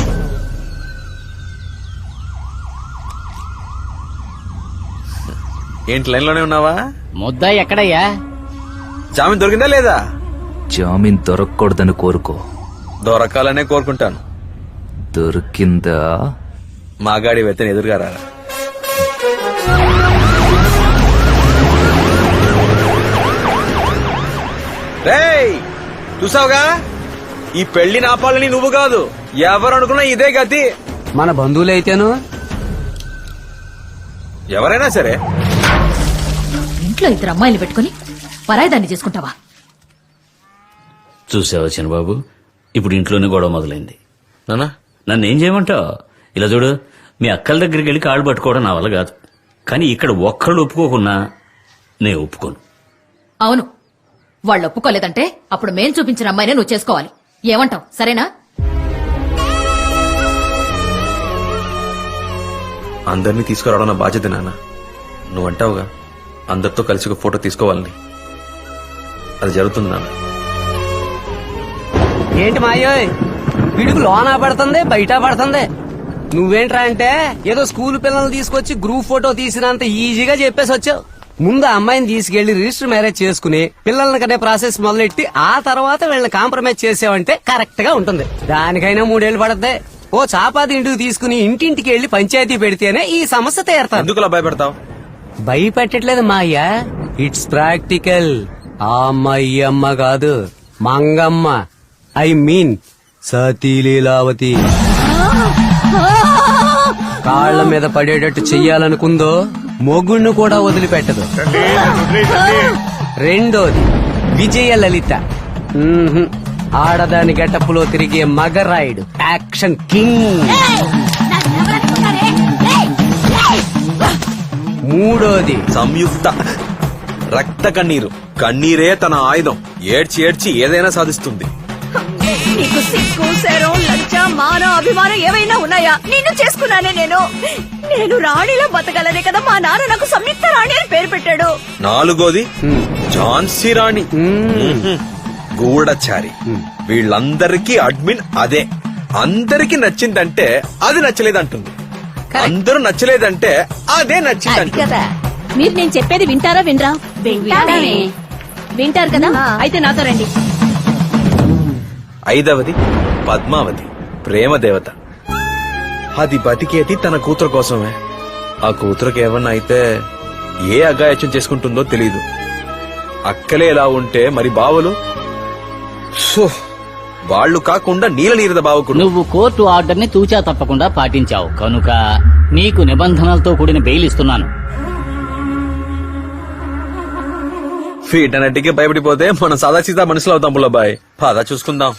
ఏంటి లైన్ లోనే ఉన్నావా? ముద్ద ఎక్కడయ్యా? జామీన్ దొరికిందా లేదా? జామీన్ దొరకకూడదని కోరుకో, దొరకాలనే కోరుకుంటాను. దొరికిందా? మాగాడి వెతని ఎదురుగా రారా. రేయ్ చూసావుగా, ఈ పెళ్లి నాపాలని నువ్వు కాదు, ఎవరు అనుకున్నా ఇదే గతి. మన బంధువులైతేను ఎవరైనా సరే. ఇంట్లో ఇద్దరు అమ్మాయిలు పెట్టుకుని పరాయిదాన్ని చేసుకుంటావా? చూసావా చిన్నబాబు, ఇప్పుడు ఇంట్లోనే గొడవ మొదలైంది. నానా నన్ను ఏం చేయమంటావు? ఇలా చూడు, మీ అక్కల దగ్గరికి వెళ్ళి కాళ్ళు పట్టుకోవడం నా వల్ల కాదు. కానీ ఇక్కడ ఒక్కళ్ళు ఒప్పుకోకున్నా నేను ఒప్పుకోను. అవును, వాళ్ళు ఒప్పుకోలేదంటే అప్పుడు మేం చూపించిన అమ్మాయినే నువ్వు చేసుకోవాలి. ఏమంటావు? సరేనా? అందరినీ తీసుకురావడం నా బాధ్యత నాన్న. నువ్వంటావుగా అందరితో కలిసి ఒక ఫోటో తీసుకోవాలని, అది జరుగుతుంది నాన్న. ఏంటి మాయోయ్, పిడుగు లోనా పడుతుంది బయట పడుతుంది. నువ్వేంట్రా అంటే ఏదో స్కూల్ పిల్లల్ని తీసుకొచ్చి గ్రూప్ ఫోటో తీసినంత ఈజీగా చెప్పేసి వచ్చావు. ముందు ఆ అమ్మాయిని తీసుకెళ్లి రిజిస్టర్ మ్యారేజ్ చేసుకుని పిల్లల్ని కనే ప్రాసెస్ మొదలెట్టి ఆ తర్వాత వీళ్ళని కాంప్రమైజ్ చేసావంటే కరెక్ట్ గా ఉంటుంది. దానికైనా 3 ఏళ్లు పడద్ది. ఓ చాపాది ఇంటికి తీసుకుని ఇంటింటికి వెళ్లి పంచాయతీ పెడితేనే ఈ సమస్య తీరుతాను. ఎందుకు భయపెడతావు? భయపెట్టట్లేదు మా అయ్యా, ఇట్స్ ప్రాక్టికల్. ఆ అమ్మాయి ఈ అమ్మ కాదు, మంగమ్మ. I mean సతీలీలావతి. కాళ్ల మీద పడేటట్టు చెయ్యాలనుకుందో మొగుణ్ణి కూడా వదిలిపెట్టదు. రెండోది విజయ లలిత. ఆడదాని గెటప్పులో తిరిగే మగరాయుడు, యాక్షన్ కింగ్. మూడోది సంయుక్త. రక్త కన్నీరు, కన్నీరే తన ఆయుధం. ఏడ్చి ఏడ్చి ఏదైనా సాధిస్తుంది. నీకు సిగ్గు, శరం, లంచ, మానం, అభిమానం ఏవైనా ఉన్నాయా? నిన్ను చేసుకున్నానే నేను రాణిలో బతకాలనే కదా మా నాన్న నాకు సంయుక్త రాణి అని పేరు పెట్టాడు. నాలుగోది ఝాన్సీ రాణి, గూఢచారి. వీళ్ళందరికీ అడ్మిన్ అదే. అందరికి నచ్చిందంటే అది నచ్చలేదంటుంది, అందరూ నచ్చలేదంటే అదే నచ్చిందంట. మీరు నేను చెప్పేది వింటారా వినరా? వింటారు కదా, అయితే నాతో రండి. ఐదవది పద్మావతి, ప్రేమ దేవత. అది బతికేది తన కూతురు కోసమే. ఆ కూతురుకి ఏమన్నా అయితే ఏ అగాయత్యం చేసుకుంటుందో తెలీదు. అక్కలే ఎలా ఉంటే మరి బావలు వాళ్ళు కాకుండా నీలనీరద బావకుడు. నువ్వు కోర్టు ఆర్డర్ ని తూచా తప్పకుండా పాటించావు కనుక నీకు నిబంధనలతో కూడిన బెయిల్ ఇస్తున్నాను. వీటన్నిటికీ భయపడిపోతే మనం సదాసీదా మనుషులు అవుతాం పుల్లబాయ్. పద చూసుకుందాం.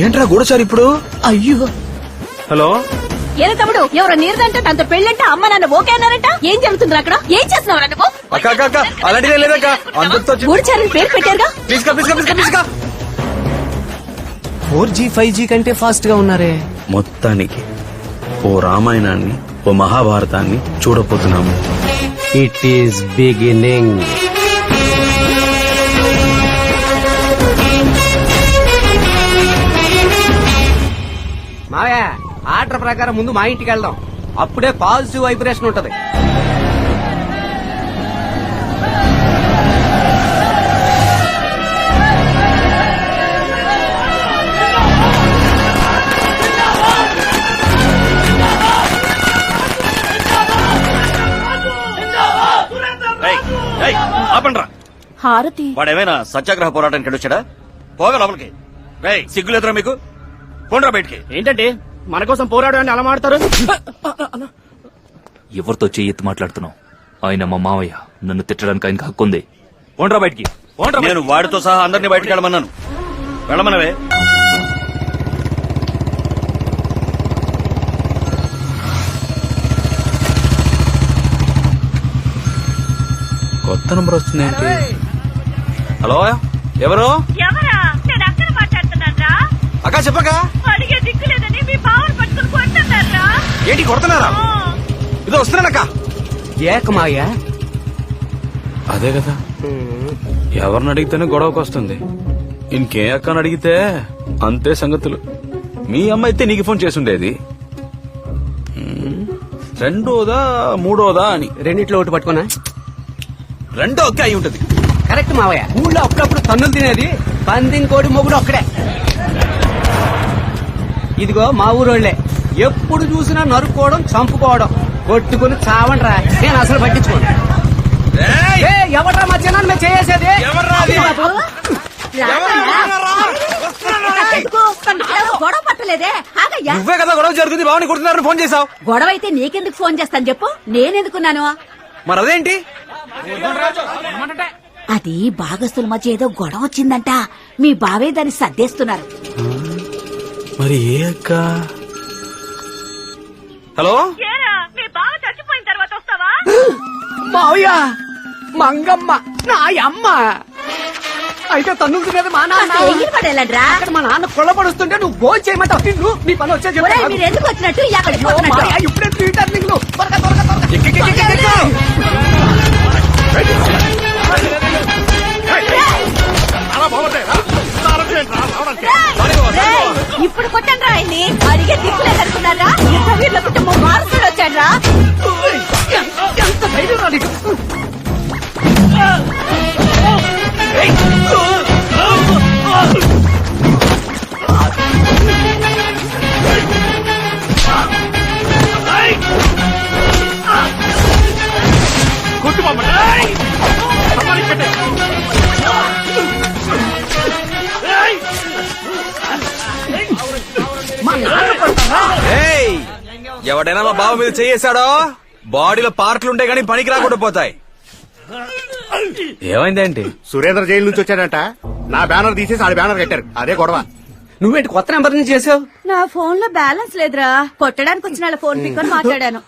ఏంట్రా గూఢచారి ఇప్పుడు? అయ్యో, హలో ఏరా తమ్ముడు, ఎవరో నీరుదంటే తనతో పెళ్ళంటే అమ్మ నాన్న ఓకే అన్నారంట. ఏం జరుగుతుంది అక్కడ? ఏం చేస్తున్నావు నువ్వు? అక్క అక్క అక్క అలాంటిదే లేదక్క, అందరితో గూఢచారిని పేరు పెట్టారుగా. 4G 5G కంటే ఫాస్ట్ గా ఉన్నారే. మొత్తానికి ఓ రామాయణాన్ని, ఓ మహాభారతాన్ని చూడబోతున్నాము. It is beginning. మావయ్య, ఆర్డర్ ప్రకారం ముందు మా ఇంటికి వెళ్దాం. అప్పుడే పాజిటివ్ వైబ్రేషన్ ఉంటది. ఆపండ్రా. హారతి వాడేమైనా సత్యాగ్రహ పోరాటానికి వెళ్ళొచ్చాడా? పోగా లోపలికి. రేయ్ సిగ్గులేదురా మీకు? పోండ్రా బయటికి. ఏంటంటే మన కోసం పోరాడని అలా మాడతారు? ఎవరితో చెయ్యెత్తి మాట్లాడుతున్నావు? ఆయన మా మావయ్య, నన్ను తిట్టడానికి ఆయనకు హక్కు ఉంది. పోండ్రా బయటికి. నేను వాడితో సహా అందరినీ బయటికి వెళ్ళమన్నాను. వెళ్ళమనవే. కొత్త నంబర్ వచ్చిందేంటి? హలో ఎవరు? ఎవరా? నేను అక్కడ మాట్లాడుతున్నారా? అక్క చెప్పక. అడిగే దిక్కు లేదని మీ బావని పట్టుకుని కొడుతున్నారా? ఏంటి కొడుతున్నారా? ఇదో వస్తున్నానక్క. ఏక మావయ్య. అదే కదా, ఎవరిని అడిగితేనే గొడవకు వస్తుంది. ఇంకే అక్కని అడిగితే అంతే సంగతులు. మీ అమ్మ అయితే నీకు ఫోన్ చేసుండేది. రెండోదా మూడోదా అని. రెండిట్లో ఒకటి పట్టుకున్నా. రెండో ఒకే అయి ఉంటది. కరెక్ట్ మావయ్య. ఊళ్ళో అప్పుడప్పుడు తన్నులు తినేది పందిని కోడి మొగుడు ఒక్కడే. ఇదిగో మా ఊరోళ్లే. ఎప్పుడు చూసినా నరుక్కోవడం, చంపుకోవడం, కొట్టుకుని చావండ్రా. నేను అసలు పట్టించుకోండి. ఎవట్రా మా జనాన్ని మేము చేసేది? గొడవ పట్టలేదే. ఆగయ్యా. నువ్వే కదా గొడవ జరుగుతుంది బావని కొడుతున్నారని ఫోన్ చేసావు. గొడవ అయితే నీకెందుకు ఫోన్ చేస్తాను చెప్పు. నేనెందుకున్నాను? మరి అదేంటి? అది భాగస్తుల మధ్య ఏదో గొడవ వచ్చిందంట. మీ బావే దాన్ని సర్దేస్తున్నారు. మరి ఏ అక్క? హలో మీ బావ చచ్చిపోయిన తర్వాత వస్తావా? మావయ్య, మంగమ్మ నా అమ్మ. అయితే తన్నులు తినేది మా నాన్న. పడేలాడ్రా. అక్కడ మా నాన్న కొల్లబడుస్తుంటే నువ్వు భోజనం చేయమంటావు. నిన్ను నీ పని వచ్చే మీరు ఎందుకు వచ్చినట్టు ఎక్కడికి పోతున్నట్టు? ఇప్పుడే రీటర్నింగ్ ను. త్వరగా త్వరగా త్వరగా. ఇప్పుడు కొట్టండి రా ఆయన్ని. అడిగే దిక్కులేదనుకున్నారా? వీళ్ళ కుటుంబం వారసుడు వచ్చాడ్రా. ఎంత ధైర్యం రా నీకు? ఏయ్, ఎవడైనా మా బావ మీద చేయేశాడో బాడీలో పార్కులుంటే గానీ పనికి రాకుండా పోతాయి. ఏమైందేంటి? సురేంద్ర జైలు నుంచి వచ్చాడంట. నా బ్యానర్ తీసేసి ఆడ బ్యానర్ కట్టారు. అదే గొడవ. నువ్వేంటి కొత్త నెంబర్ నుంచి చేసావు? నా ఫోన్ లో బ్యాలెన్స్ లేదురా. కొట్టడానికి వచ్చిన వాళ్ళ ఫోన్ పిక్ మాట్లాడాను.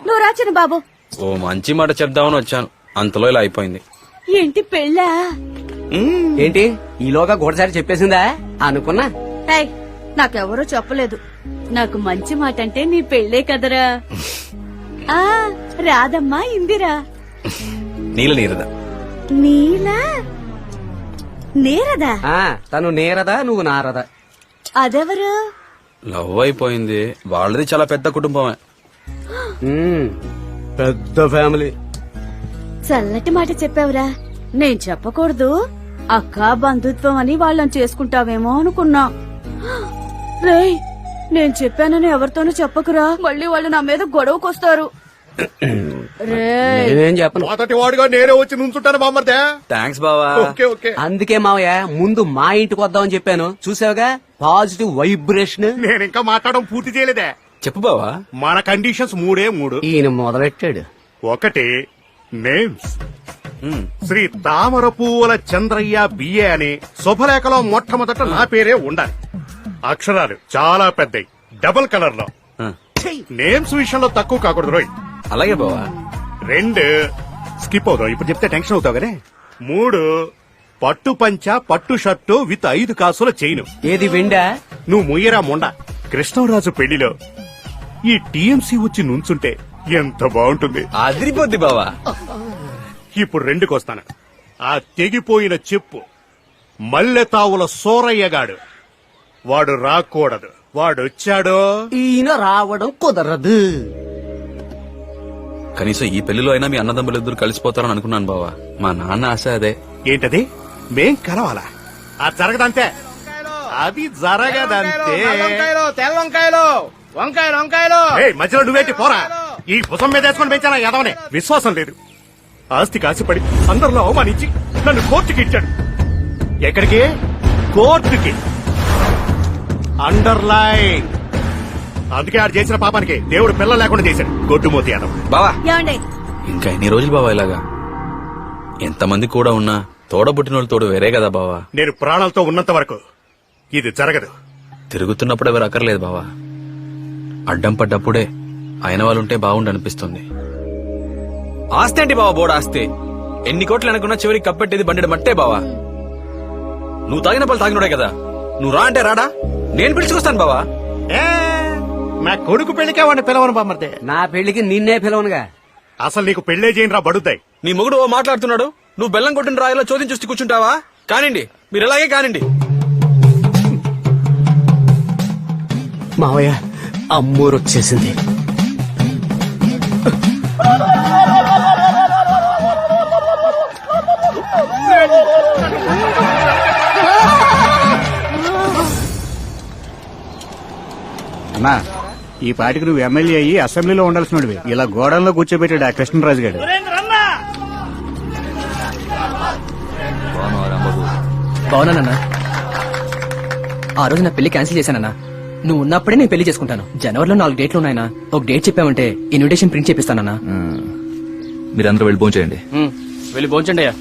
నువ్వు రాచను బాబు. ఓ మంచి మాట చెప్దామని వచ్చాను, అంతలో ఇలా అయిపోయింది. ఏంటి పెళ్ళా? ఏంటి ఈలోగా గూడసారి చెప్పేసిందా అనుకున్నా? ఏయ్, నాకెవరూ చెప్పలేదు. నాకు మంచి మాట అంటే నీ పెళ్ళే కదరా. ఆ రాదమ్మా ఇందిరా. నీల నీరదా? నీలా నేరదా? తను నేరదా, నువ్వు నారదా? అదెవరు? లవ్ అయిపోయింది. వాళ్ళది చాలా పెద్ద కుటుంబమే. పెద్ద ఫ్యామిలీ. చల్లటి మాట చెప్పావురా. నేను చెప్పకూడదు. అక్క బంధుత్వం అని వాళ్ళని చేసుకుంటావేమో అనుకున్నా. రేయ్, నేను చెప్పానని ఎవరితోనూ చెప్పకురా. మళ్ళీ వాళ్ళు నా మీద గొడవకొస్తారు. నేనేం చెప్పను. మొదటి వాడుగా నేనే వచ్చి నుంచుంటాను బామ్మర్దే. థ్యాంక్స్ బావా. అందుకే మావయ్య ముందు మా ఇంటికి వద్దామని చెప్పాను. చూసావుగా పాజిటివ్ వైబ్రేషన్. నేను ఇంకా మాట్లాడడం పూర్తి చేయలేదే. చెప్పు బావా. మన కండిషన్స్ మూడే మూడు. ఈయన మొదలెట్టాడు. ఒకటి నేమ్స్. శ్రీ తామర పువ్వుల చంద్రయ్య బిఏ అని శుభలేఖలో మొట్టమొదట నా పేరే ఉండాలి. అక్షరాలు చాలా పెద్దయి, డబుల్ కలర్ లో. నేమ్స్ విషయంలో తక్కువ కాకూడదు రోయ్. అలాగే బావా. 2 స్కిప్ అవుతావు, ఇప్పుడు చెప్తే టెన్షన్ అవుతావు కదా. 3 పట్టు పంచ పట్టు షర్టు విత్ 5 కాసుల చైను. ఏది వెండా? నువ్వు ముయ్యరా మొండ. కృష్ణరాజు పెళ్లిలో ఈ టీఎంసీ వచ్చి నుంచుంటే ఎంత బాగుంటుంది. అదిరిపోద్ది బావా. ఇప్పుడు 2కి వస్తాను. ఆ తెగిపోయిన చెప్పు మల్లెతావుల సోరయ్యగాడు. వాడు రాకూడదు. వాడొచ్చాడో ఈయన రావడం కుదరదు. కనీసం ఈ పెళ్లిలో అయినా మీ అన్నదమ్ములు ఇద్దరు కలిసిపోతారని అనుకున్నాను బావా. మా నాన్న ఆశ అదే. ఏంటది? మేం కలవాలా? అది జరగదంతే. అది జరగదంతే. తెల్ల వంకాయలు, వంకాయలు వంకాయలు. మధ్యలో నువ్వేంటి పోరా. ఈ భుజం మీద వేసుకొని పెంచానా ఎదవనే. విశ్వాసం లేదు. ఆస్తి కాసిపడి అందరిలో అవమానించి నన్ను కోర్టుకి ఇచ్చాడు. ఎక్కడికి? కోర్టుకి. అండర్లైన్. అందుకే ఆడు చేసిన పాపానికి దేవుడు పిల్ల లేకుండా చేశాడు. గొడ్డుమోతి అనం. బావా ఏమండి ఇంకా ఎన్ని రోజులు బావా ఇలాగా? ఎంతమంది కూడా ఉన్నా తోడబుట్టినోళ్ళు తోడు వేరే కదా బావా. నేను ప్రాణాలతో ఉన్నంత వరకు ఇది జరగదు. తిరుగుతున్నప్పుడు ఎవరు అక్కర్లేదు బావా. అడ్డం పడ్డప్పుడే అయిన వాళ్ళుంటే బాగుండనిపిస్తుంది. ఆస్తి ఏంటి బావా? బోర్డు ఆస్తి ఎన్ని కోట్లు అనుకున్నా చివరికి కప్పెట్టేది బండి మట్టే బావా. నువ్వు తాగిన పళ్ళు తాగినోడే కదా. నువ్వు రా అంటే రాడా? నేను పిలుచుకొస్తాను బావా. నా కొడుకు పెళ్లికే వాడిని పిలవను బామ్మర్దే. నా పెళ్లికి నిన్నే పిలవనుగా. అసలు నీకు పెళ్లే చేయని రా బడుతాయి. నీ మొగుడు ఓ మాట్లాడుతున్నాడు, నువ్వు బెల్లం కొట్టిన రాయిలో చోద్యం చూసి కూర్చుంటావా? కానిండి, మీరు ఎలాగే కానిండి. మావయ్య అమ్మూరు వచ్చేసింది. అన్నా ఈ పాటికి నువ్వు ఎమ్మెల్యే అయ్యి అసెంబ్లీలో ఉండాల్సినవి. ఇలా గోడంలో కూర్చోబెట్టాడు ఆ కృష్ణరాజు గారు. బాగున్నానన్నా. ఆ రోజు నా పెళ్లి క్యాన్సిల్ చేశానన్నా. నువ్వు ఉన్నప్పుడే నేను పెళ్లి చేసుకుంటాను. జనవరిలో 4 డేట్లు ఉన్నాయన్నా. ఒక డేట్ చెప్పామంటే ఇన్విటేషన్ ప్రింట్ చేపిస్తానన్నా. మీరందరూ వెళ్ళి భోంచేయండి. వెళ్ళి భోంచండి అయ్యా.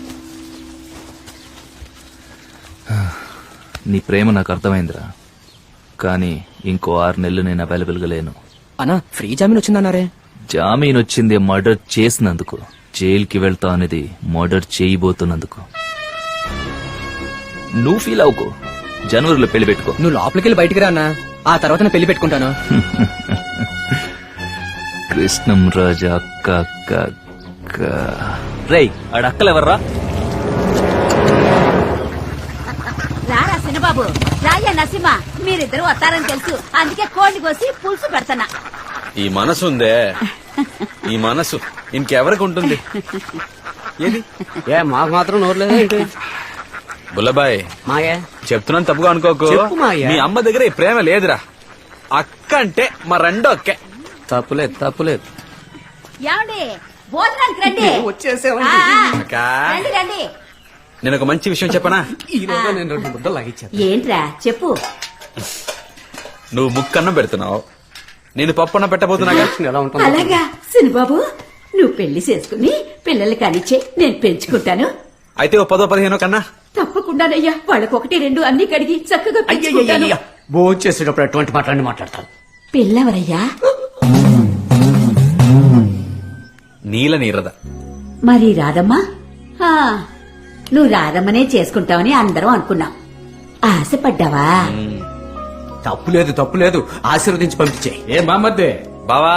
నీ ప్రేమ నాకు అర్థమైందిరా, కానీ ఇంకో 6 నెలలు నేను అవైలబుల్ గా లేను. అన్నా ఫ్రీ జామీన్ వచ్చిందన్నారే? జామీన్ వచ్చింది మర్డర్ చేసినందుకు. జైలుకి వెళ్తా అనేది మర్డర్ చేయబోతున్నందుకు. నువ్వు ఫీల్ అవ్వకు. జనవరిలో పెళ్లి పెట్టుకో. నువ్వు లోపలికి వెళ్ళి బయటికి రా అన్నా. ఆ తర్వాత నేను పెళ్లి పెట్టుకుంటాను. కృష్ణం రాజా అక్క అక్క అక్క. రేయ్ ఆడక్కలెవర్రా? రారా సినబాబు, రాయ్యా నరసింహ, మీరిద్దరు వస్తారని తెలుసు, అందుకే కోడిని కోసి పులుసు పెడతానా. ఈ మనసు ఉందే, ఈ మనసు ఇంకెవరికి ఉంటుంది? ఏది ఏ మాకు మాత్రం నోరు లేదా ఏంటి? బుల్లబాయ్ మాయా చెప్తున్నాను, తప్పుగా అనుకోకు. చెప్పు మాయ్యా. మీ అమ్మ దగ్గర ఈ ప్రేమ లేదురా. అక్క అంటే మా రెండో అక్కే. తప్పులేదు తప్పులేదు. ఏమండి భోజనానికి రండి. వచ్చేసేవండి. అక్క, రండి రండి. నేను ఒక మంచి విషయం చెప్పనా? ఈ రోజు నేను 2 ముద్దలు లాగిచ్చాను. ఏంట్రా చెప్పు. నువ్వు ముక్కన్నం పెడుతున్నావు, నేను పప్పన్నం పెట్టబోతున్నాగా. ఎలా ఉంటుంది? అలాగా సినబాబు, నువ్వు పెళ్లి చేసుకుని పిల్లలు కానిచ్చే, నేను పెంచుకుంటాను. అయితే ఓ 10-15 కన్నా. తప్పకుండానయ్యా, వాళ్ళకి 1-2 అన్ని కడిగి చక్కగా పెంచుకుంటాను. భోజనం చేసేటప్పుడు ఎటువంటి మాట్లాడతాను. పిల్లవరయ్యా? నీల నీరద. మరి రాదమ్మా? ఆ, నువ్వు రాదమ్మనే చేసుకుంటావని అందరం అనుకున్నాం. ఆశపడ్డావా? తప్పులేదు తప్పులేదు, ఆశీర్వదించి పంపించే. ఏం బామ్మద్దే బావా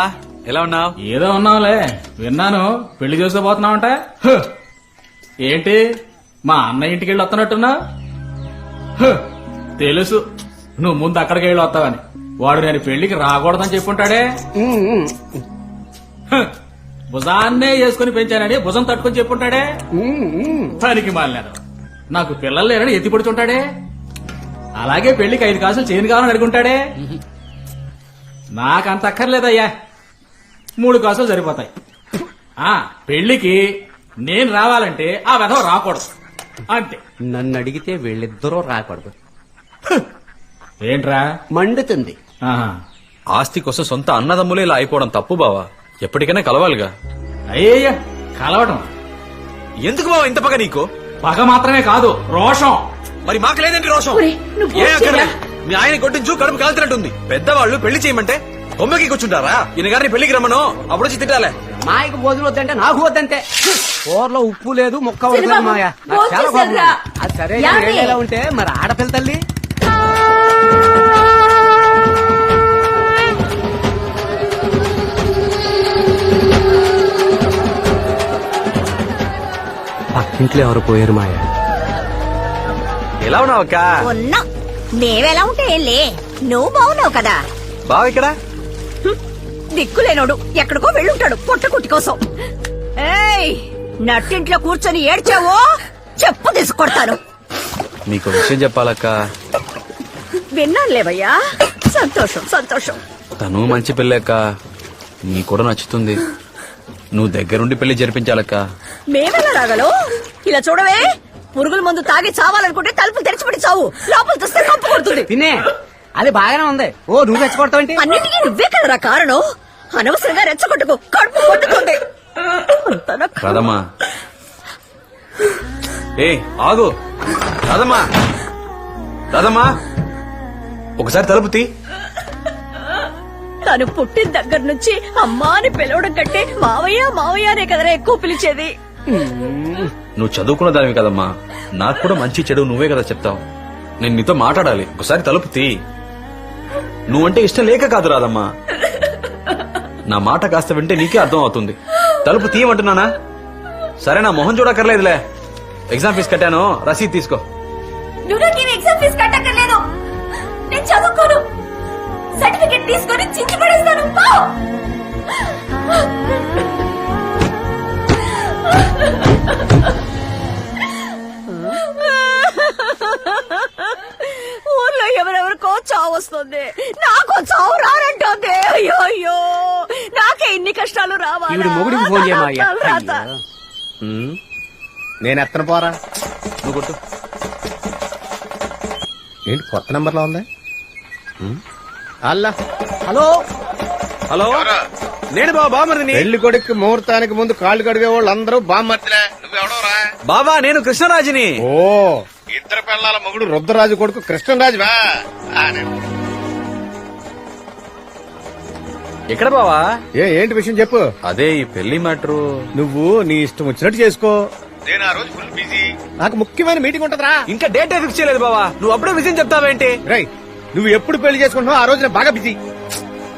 ఎలా ఉన్నావు? ఏదో ఉన్నావులే. విన్నాను పెళ్లి చేసుకోబోతున్నావంట. హ్. ఏంటి మా అన్న ఇంటికి వెళ్ళి వస్తున్నట్టున్నా? తెలుసు నువ్వు ముందు అక్కడికి వెళ్ళి వస్తావని. వాడు నేను పెళ్లికి రాకూడదని చెప్పుంటాడే. హ్. భుజాన్నే వేసుకుని పెంచానని భుజం తట్టుకుని చెప్పుంటాడే. పనికి మాలినారు. నాకు పిల్లలు లేరని ఎత్తి పడుతుంటాడే. అలాగే పెళ్లికి 5 కాసులు చేయను కావాలని అడుగుంటాడే. నాకంత అక్కర్లేదయ్యా, 3 కాసులు సరిపోతాయి. ఆ పెళ్లికి నేను రావాలంటే ఆ వెధవ రాకూడదు అంతే. నన్ను అడిగితే వీళ్ళిద్దరూ రాకూడదు. ఏంట్రా మండుతుంది. ఆహా. ఆస్తి కోసం సొంత అన్నదమ్ములే ఇలా అయిపోవడం తప్పు బావా. ఎప్పటికైనా కలవాలిగా. అయ్యయ్యా కలవటం ఎందుకు బావా ఇంత పగ నీకు? పగ మాత్రమే కాదు, రోషం. మరి మాకు లేదండి రోషం. ఒరేయ్, నువ్వు ఏ అక్కర్లే. పోరా. మీ ఆయన కొట్టించు, కడుపు కాల్చినట్టుంది. పెద్దవాళ్ళు పెళ్లి చేయమంటే కొమ్మకి కూర్చుంటారా? ఈయన గారిని పెళ్లికి రమ్మను, అప్పుడు వచ్చి తిట్టాలే. మాయకు భోజనం వద్దంటే నాకు వద్దంతే. కూరలో ఉప్పు లేదు, ముక్క వద్దు సినిమా మాయా. నాకు చాలా కోపం ఉంది. భోంచేశారా? అది సరే ఏమండి? ఎలా ఉంటే మరి ఆడపిల్ల తల్లి. పక్కింట్లో ఎవరు పోయారు మాయా? ఎలా ఉన్నావు అక్క? ఉన్నా. మేమెలా ఉంటే ఏంలే, నువ్వు బాగున్నావు కదా. బావ ఇక్కడ దిక్కులేనోడు ఎక్కడికో వెళ్ళుంటాడు పొట్ట కుట్టి కోసం. ఏయ్, నట్టింట్లో కూర్చొని ఏడ్చావో చెప్పు తీసుకొడతాను. నీకు విషయం చెప్పాలక్క. విన్నానులేవయ్యా. సంతోషం సంతోషం. తను మంచి పిల్లక్క, నీ కూడా నచ్చుతుంది. నువ్వు దగ్గరుండి పెళ్లి జరిపించాలక్క. మేమెలా రాగలం? ఇలా చూడవే, పురుగుల మందు తాగి చావాలనుకుంటే తలుపులు తెరిచిపెట్టి చావు, లోపల చూస్తే కంపు కొడుతుంది. తినే అది బాగానే ఉంది. ఓ నువ్వు రెచ్చగొడతావంటే అన్నిటికీ నువ్వే కదరా కారణం. అనవసరంగా రెచ్చగొట్టుకో, కడుపు కొట్టుకుంది. రాదమ్మా, ఏ ఆగు. రాదమ్మా, రాదమ్మా, ఒకసారి తలుపు తీ. తను పుట్టిన దగ్గర నుంచి అమ్మా అని పిలవడం కంటే మావయ్య మావయ్య అనే కదరా ఎక్కువ పిలిచేది. నువ్వు చదువుకున్న దానివి కదమ్మా, నాకు కూడా మంచి చెడు నువ్వే కదా చెప్తావు. నేను నీతో మాట్లాడాలి, ఒకసారి తలుపు తీ. నువ్వంటే ఇష్టం లేక కాదు రాదమ్మా, నా మాట కాస్త వింటే నీకే అర్థం అవుతుంది. తలుపు తీయమంటున్నానా? సరే, నా మొహం చూడక్కర్లేదులే. ఎగ్జామ్ ఫీజు కట్టాను, రసీదు తీసుకో. నువ్వు నాకేం ఎగ్జామ్ ఫీజు కట్టక్కర్లేదు. నేను చదువుకోను. సర్టిఫికెట్ తీసుకొని చించి పడేస్తాను. ఊర్లో ఎవరెవరికో చావు వస్తుంది, నాకు చావు రానంటోంది. అయ్యో అయ్యో, నాకే ఇన్ని కష్టాలు రావాలి. ఈవిడ మొగుడికి ఫోన్ చేయమయ్యా. నేను ఎత్తన పోరా. నువ్వు కొట్టు. ఏంటి కొత్త నంబర్లో ఉంది? అల్లా, హలో హలో, నేను బామర్దిని. పెళ్లి కొడుకు ముహూర్తానికి ముందు కాళ్ళు కడిగే వాళ్ళు అందరూ బామ్మర్తిలే. నువ్వెవడోరా? బాబా, నేను కృష్ణరాజుని. ఓ, ఇద్దరు పిల్లల మొగుడు రుద్రరాజు కొడుకు కృష్ణరాజువా? ఎక్కడ బావా? ఏంటి విషయం చెప్పు. అదే ఈ పెళ్లి మ్యాటరు. నువ్వు నీ ఇష్టం వచ్చినట్టు చేసుకో. నేను ఆ రోజు ఫుల్ బిజీ, నాకు ముఖ్యమైన మీటింగ్ ఉంటదిరా. ఇంకా డేట్ ఫిక్స్ చేయలేదు బావా, నువ్వు అప్పుడే విషయం చెప్తావేంటి? రై, నువ్వు ఎప్పుడు పెళ్లి చేసుకుంటున్నావు ఆ రోజు నేను బాగా బిజీ.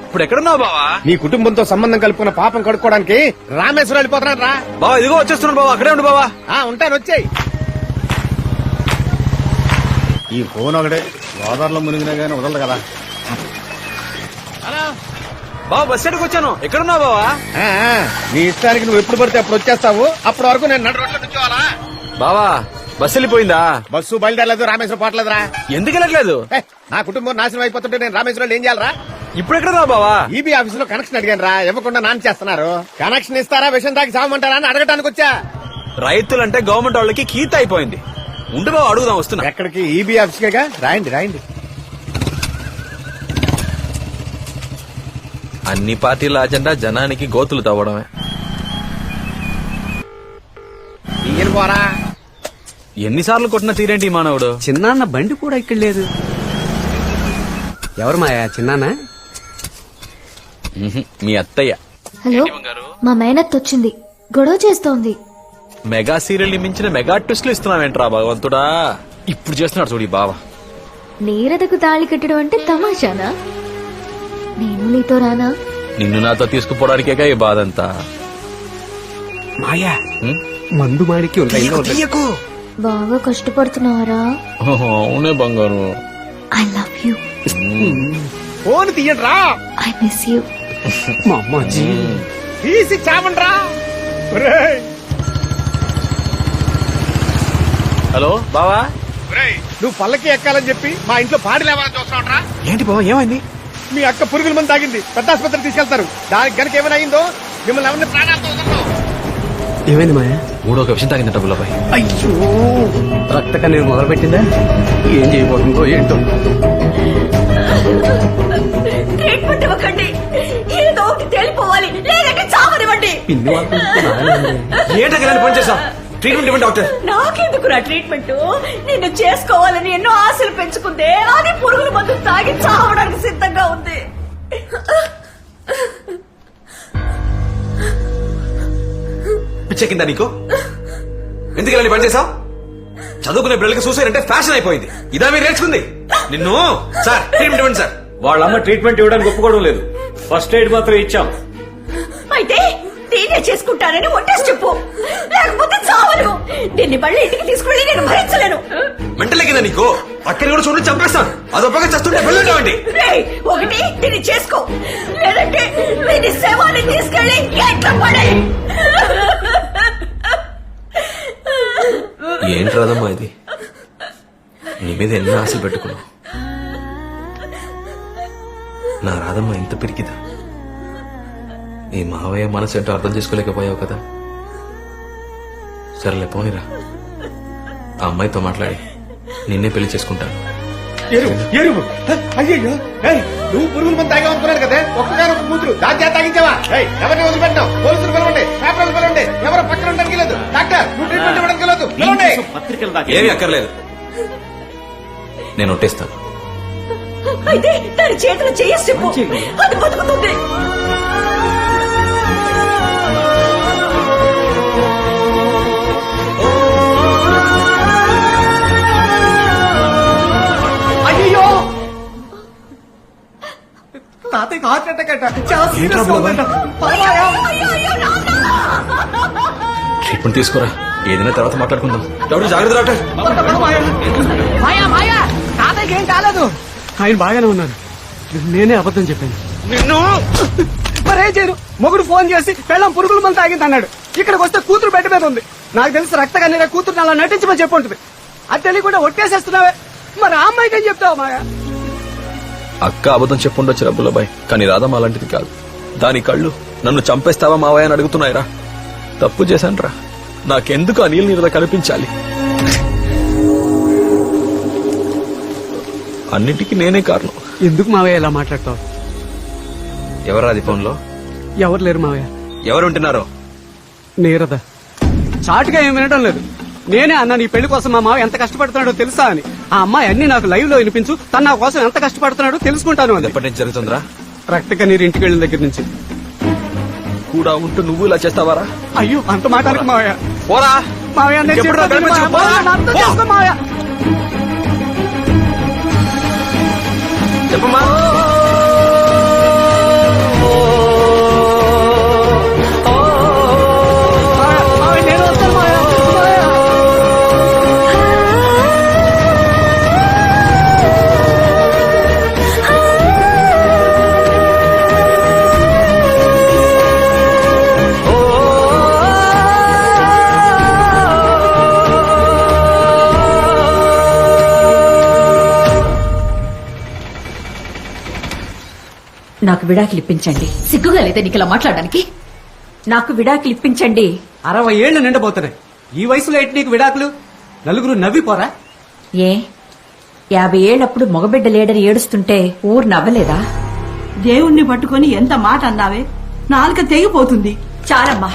ఇప్పుడు ఎక్కడున్నావు బావా? నీ కుటుంబంతో సంబంధం కలుపుకున్న పాపం కడుక్కోవడానికి రామేశ్వరం వెళ్ళిపోతున్నాను రా. బావా, ఇదిగో వచ్చేస్తున్నాను బావా, అక్కడే ఉండు బావా. ఉంటాను, వచ్చాయి. ఈ ఫోన్ ఒకటే గోదావరిలో మునిగినా గానీ వదలదు కదా. హలో బావా, బస్ స్టాండ్కి వచ్చాను. ఎక్కడున్నావు బావా? నీ ఇష్టానికి నువ్వు ఎప్పుడు పడితే అప్పుడు వచ్చేస్తావు. అప్పటి వరకు నేను నడు రోడ్లో కూర్చోవాలా? బావా, బస్సు వెళ్ళిపోయిందా? బస్సు బయలుదేరలేదు, రామేశ్వరం పోవట్లేదురా. ఎందుకు వెళ్ళట్లేదు? నా కుటుంబం నాశనం అయిపోతుంటే నేను రామేశ్వరం ఏం చేయాలరా? ఇప్పుడు ఎక్కడ బావా? ఈబీ ఆఫీస్ లో కనెక్షన్ అడిగాను రా, ఇవ్వకుండా నాన్న చేస్తున్నారు. కనెక్షన్ ఇస్తారా, విషయం తాకి సాగమంటారా అని అడగటానికి వచ్చా. రైతులంటే గవర్నమెంట్ వాళ్ళకి కీత అయిపోయింది. ఉండు బావ, అడుగుదాం, వస్తున్నా. ఎక్కడికి? ఈబీ ఆఫీస్ కేగా. రాయండి రాయండి. అన్ని పార్టీల అజెండా జనానికి గోతులు తవ్వడమే. ఈయన పోరా. ఎన్నిసార్లు కొట్టిన తీరేంటి ఈ మానవుడు? చిన్నాన్న బండి కూడా ఇక్కడ లేదు. ఎవరు మాయా? చిన్నాన్న? మీ అత్తయ్య. హలో, మా మేనత్త వచ్చింది, గొడవ చేస్తోంది. మెగా సీరియల్ ని మించిన మెగా ట్విస్ట్లు ఇస్తున్నావేంట్రా భగవంతుడా? ఇప్పుడు చేస్తున్నాడు చూడు ఈ బావ. నీరదకు తాళి కట్టడం అంటే తమాషానా? నేను నీతో రానా? నిన్ను నాతో తీసుకుపోవడానికేగా ఈ బాధ అంతా. మాయా, మందు మాడికి బాగా కష్టపడుతున్నారా? అవునే బంగారు. I love you. ఫోన్ తీయండి రా. I miss you. మా అమ్మాజీ తీసి చావండ్రా. హలో బావా, నువ్వు పల్లకి ఎక్కాలని చెప్పి మా ఇంట్లో పాడి లేవాలని చూస్తున్నావురా. ఏంటి బావా, ఏమైంది? మీ అక్క పురుగుల మంది తాగింది, పెద్ద ఆసుపత్రికి తీసుకెళ్తారు. దానికి గనక ఏమైనా అయిందో మిమ్మల్ని ఎవరిని ప్రాణాలతో వదలరు. ఏమైంది మాయా? మూడో ఒక విషయం తాగిందట బుల్లబాయ్. అయ్యో, రక్త కన్నీరు మొదలు పెట్టిందా? ఏం చేయబోతుందో ఏంటో. ట్రీట్మెంట్ ఇవ్వకండి, ఏదో ఒకటి తేలిపోవాలి, లేదంటే చావనివ్వండి. ఏంటో పని చేసా? ట్రీట్మెంట్ ఇవ్వండి డాక్టర్. నాకెందుకురా ట్రీట్మెంట్? నిన్ను చేసుకోవాలని ఎన్నో ఆశలు పెంచుకుందే, అది పురుగుల మందు తాగి చావడానికి సిద్ధంగా ఉంది. పిచ్చెక్కిందా నీకు? ఎందుకు ఇలా పని చేసావు? చదువుకునే పిల్లలకి సూసైడ్ అంటే ఫ్యాషన్ అయిపోయింది. ఇదా మీరు నేర్చుకుంది? నిన్ను సార్ ట్రీట్మెంట్ ఇవ్వండి సార్. వాళ్ళమ్మ ట్రీట్మెంట్ ఇవ్వడానికి ఒప్పుకోవడం లేదు. ఫస్ట్ ఎయిడ్ మాత్రం ఇచ్చాం. అయితే నేనే చేసుకుంటానని ఒట్టేసి చెప్పు, లేకపోతే చావను. దీన్ని మళ్ళీ ఇంటికి తీసుకువెళ్ళి నేను భరించలేను. మెంటలెక్కిందా నీకు? అక్కడిని కూడా చూడండి, చంపేస్తాను. అదొప్పగా చేస్తుంటే పిల్లలు ఒకటి దీన్ని చేసుకో, లేదంటే వీడి శవాన్ని తీసుకెళ్లి ఎట్లా పడే. ఏంటి రాదమ్మా ఇది? నీ మీద ఎన్నో ఆశలు పెట్టుకున్నావు. నా రాదమ్మా ఇంత పెరిగిదా? ఈ మావయ్య మనసు ఏంటో అర్థం చేసుకోలేకపోయావు కదా. సరేలే పోనీరా, ఆ అమ్మాయితో మాట్లాడి నిన్నే పెళ్లి చేసుకుంటాను. ఎరువు అయ్యో నువ్వు పురుగుల మంది తాగామనుకున్నాడు కదా, ఒక్కగారు ఒక కూతురు దాని చేత తాగించావా? ఎవరిని వదిలిపెట్టావు? పోలీసులు పిలవండి, పేపర్లు పిలవండి, ఎవరు పక్కన ఉండడానికి లేదు. డాక్టర్ నువ్వు ట్రీట్మెంట్ ఇవ్వడానికి లేదు, పిలవండి. పత్రికలు దాకా ఏమీ అక్కర్లేదు, నేను ఒట్టేస్తాను. అయితే దాని చేతిలో చేసి అది బతుకుతుంది. అయ్యో తాతయ్య హార్ట్ అటాక్ అట, చాలా సీరియస్ గా ఉందట. ట్రీట్మెంట్ తీసుకోరా, ఏదైనా తర్వాత మాట్లాడుకుందాం. డాక్టర్ జాగ్రత్త డాక్టర్. తాతయ్యకి ఏం కాలేదు, ఆయన బాగానే ఉన్నారు. నేనే అబద్ధం చెప్పాను. నిన్ను మరేం చేయరు, మొగుడు ఫోన్ చేసి పెళ్ళం పురుగుల మంది తాగింది అన్నాడు. ఇక్కడికి వస్తే కూతురు బెడ్ మీద ఉంది. నాకు తెలిసి రక్తగా కూతురు అలా నటించమని చెప్పి ఉంటుంది. అది తెలియకుండా ఒట్టేసేస్తున్నావే. మరి ఆ అమ్మాయికి ఏం చెప్తావు మాయా? అక్క అబద్ధం చెప్పుండొచ్చు రబ్బులబాయ్, కానీ రాధమ్మ అలాంటిది కాదు. దాని కళ్ళు నన్ను చంపేస్తావా మావయ్య అని అడుగుతున్నాయిరా. తప్పు చేశానురా, నాకెందుకు అనిల్ నీరద కనిపించాలి? అన్నిటికీ నేనే కారణం. ఎందుకు మావయ్య ఇలా మాట్లాడతావు? ఎవరాది ఫోన్ లో? ఎవరు లేరు మావయ్య. ఎవరు ఉంటున్నారో? నీరద చాటుగా ఏం వినడం లేదు. నేనే అన్నా నీ పెళ్లి కోసం మా మావ ఎంత కష్టపడుతున్నాడో తెలుసా అని. ఆ అమ్మాయి అన్ని నాకు లైవ్ లో వినిపించు, తన నా కోసం ఎంత కష్టపడుతున్నాడో తెలుసుకుంటాను అని. ఎప్పటి నుంచి జరుగుతుందిరా? రక్తగా నీరు ఇంటికి వెళ్ళిన దగ్గర నుంచి. కూడా ఉంటూ నువ్వు ఇలా చేస్తావారా? అయ్యో అంత మాట్లాడకు మావయ్య. పోరా మావయ్య నేను ఇంకెప్పుడు చెప్పేది కనిపించు, మావయ్య. పోరా. నన్ను అర్థం చేసుకో మావయ్య. చెప్పమ్మా. మావయ్య నేను వస్తాను మావయ్య. మావయ్య. నాకు విడాకులు ఇప్పించండి. సిగ్గుగా లేదా నీకు ఇలా మాట్లాడడానికి? నాకు విడాకులు ఇప్పించండి. 60 ఏళ్లు నిండబోతున్నాయి. ఈ వయసులో ఏంటి నీకు విడాకులు? నలుగురు నవ్విపోరా? ఏ 50 ఏళ్లప్పుడు మగబిడ్డ లేడని ఏడుస్తుంటే ఊరు నవ్వలేదా? దేవుణ్ణి పట్టుకొని ఎంత మాట అన్నావే, నాలుక తెగిపోతుంది. చాలమ్మా,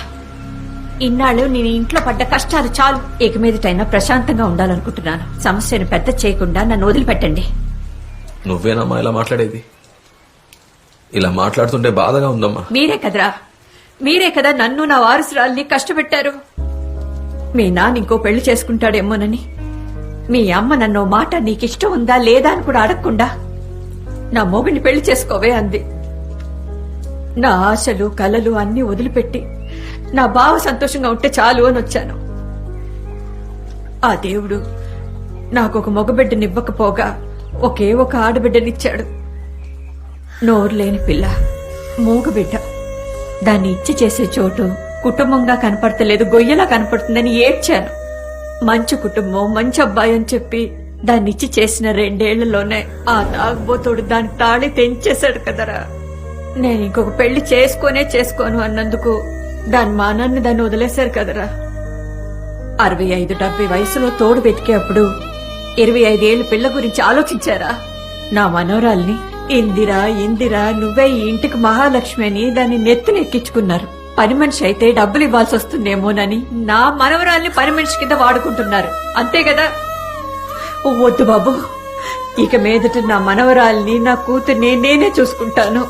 ఇన్నాళ్ళు నేను ఇంట్లో పడ్డ కష్టాలు చాలు. ఇక మీదటైనా ప్రశాంతంగా ఉండాలనుకుంటున్నాను. సమస్యను పెద్ద చేయకుండా నన్ను వదిలిపెట్టండి. నువ్వేనమ్మా ఇలా మాట్లాడేది? ఇలా మాట్లాడుతుంటే బాధగా ఉందమ్మా. మీరే కదా నన్ను నా వారసురాల్ని కష్టపెట్టారు. మీ నాన్న ఇంకో పెళ్లి చేసుకుంటాడేమోనని. మీ అమ్మ నన్ను మాట నీకిష్టం ఉందా లేదా అని కూడా అడగకుండా నా మొగుడిని పెళ్లి చేసుకోవే అంది. నా ఆశలు కలలు అన్ని వదిలిపెట్టి నా బావ సంతోషంగా ఉంటే చాలు అని వచ్చాను. ఆ దేవుడు నాకొక మగబిడ్డనివ్వకపోగా ఒకే ఒక ఆడబిడ్డనిచ్చాడు. నోరు లేని పిల్ల, మూగబిడ్డ. దాన్ని ఇచ్చి చేసే చోటు కుటుంబంగా కనపడతలేదు, గొయ్యలా కనపడుతుందని ఏడ్చాను. మంచి కుటుంబం, మంచి అబ్బాయి అని చెప్పి దాన్ని ఇచ్చి చేసిన 2 ఏళ్లలోనే ఆ తాగుబోతోడు దాని తాళి తెంచేశాడు కదరా. నేను ఇంకొక పెళ్లి చేసుకోను అన్నందుకు దాని మానాన్ని దాన్ని వదిలేశారు కదరా. 65-70 వయసులో తోడు వెతికేప్పుడు 25 ఏళ్ల పిల్ల గురించి ఆలోచించారా? నా మనవరాల్ని ఇందిరా నువ్వే ఈ ఇంటికి మహాలక్ష్మి అని దాన్ని నెత్తినెక్కించుకున్నారు. పని మనిషి అయితే డబ్బులు ఇవ్వాల్సి వస్తుందేమోనని నా మనవరాల్ని పని మనిషి కింద వాడుకుంటున్నారు. అంతే కదా? వద్దు బాబు, ఇక మీదట నా మనవరాల్ని నా కూతుర్ని నేనే చూసుకుంటాను.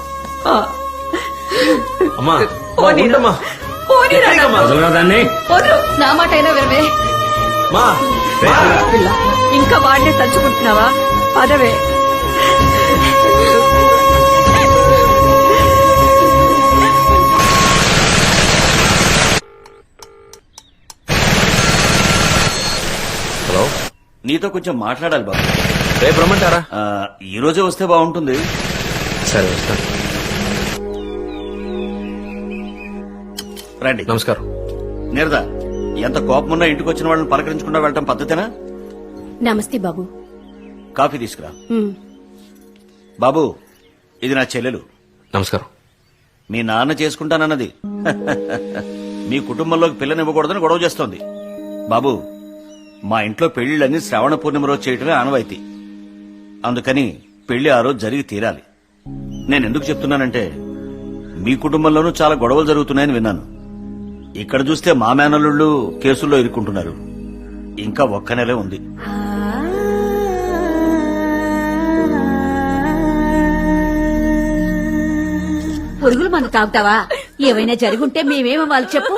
నా మాట అయినా వినవే. ఇంకా వాడినే తలుచుకుంటున్నావా? పదవే. హలో, నీతో కొంచెం మాట్లాడాలి బాబు. రేపు రమ్మంటారా? ఈ రోజే వస్తే బాగుంటుంది. సరే వస్తాను. రండి. నమస్కారం. నీరద, ఎంత కోపమున్నా ఇంటికి వచ్చిన వాళ్ళని పలకరించకుండా వెళ్ళటం పద్ధతేనా? నమస్తే బాబు. కాఫీ తీసుకురా. బాబు, ఇది నా చెల్లెలు. నమస్కారం. మీ నాన్న చేసుకుంటానన్నది మీ కుటుంబంలోకి పిల్లనివ్వకూడదని గొడవ చేస్తోంది. బాబు, మా ఇంట్లో పెళ్లిళ్ళన్నీ శ్రావణ పూర్ణిమ రోజు చేయటమే ఆనవాయితీ. అందుకని పెళ్లి ఆ రోజు జరిగి తీరాలి. నేనెందుకు చెప్తున్నానంటే మీ కుటుంబంలోనూ చాలా గొడవలు జరుగుతున్నాయని విన్నాను. ఇక్కడ చూస్తే మా మేనల్లుళ్ళు కేసుల్లో ఇరుక్కుంటున్నారు. ఇంకా ఒక్క నెలే ఉంది. పురుగులు మందు తాగుతావా? ఏవైనా జరుగుంటే మేమేమో వాళ్ళు చెప్పు.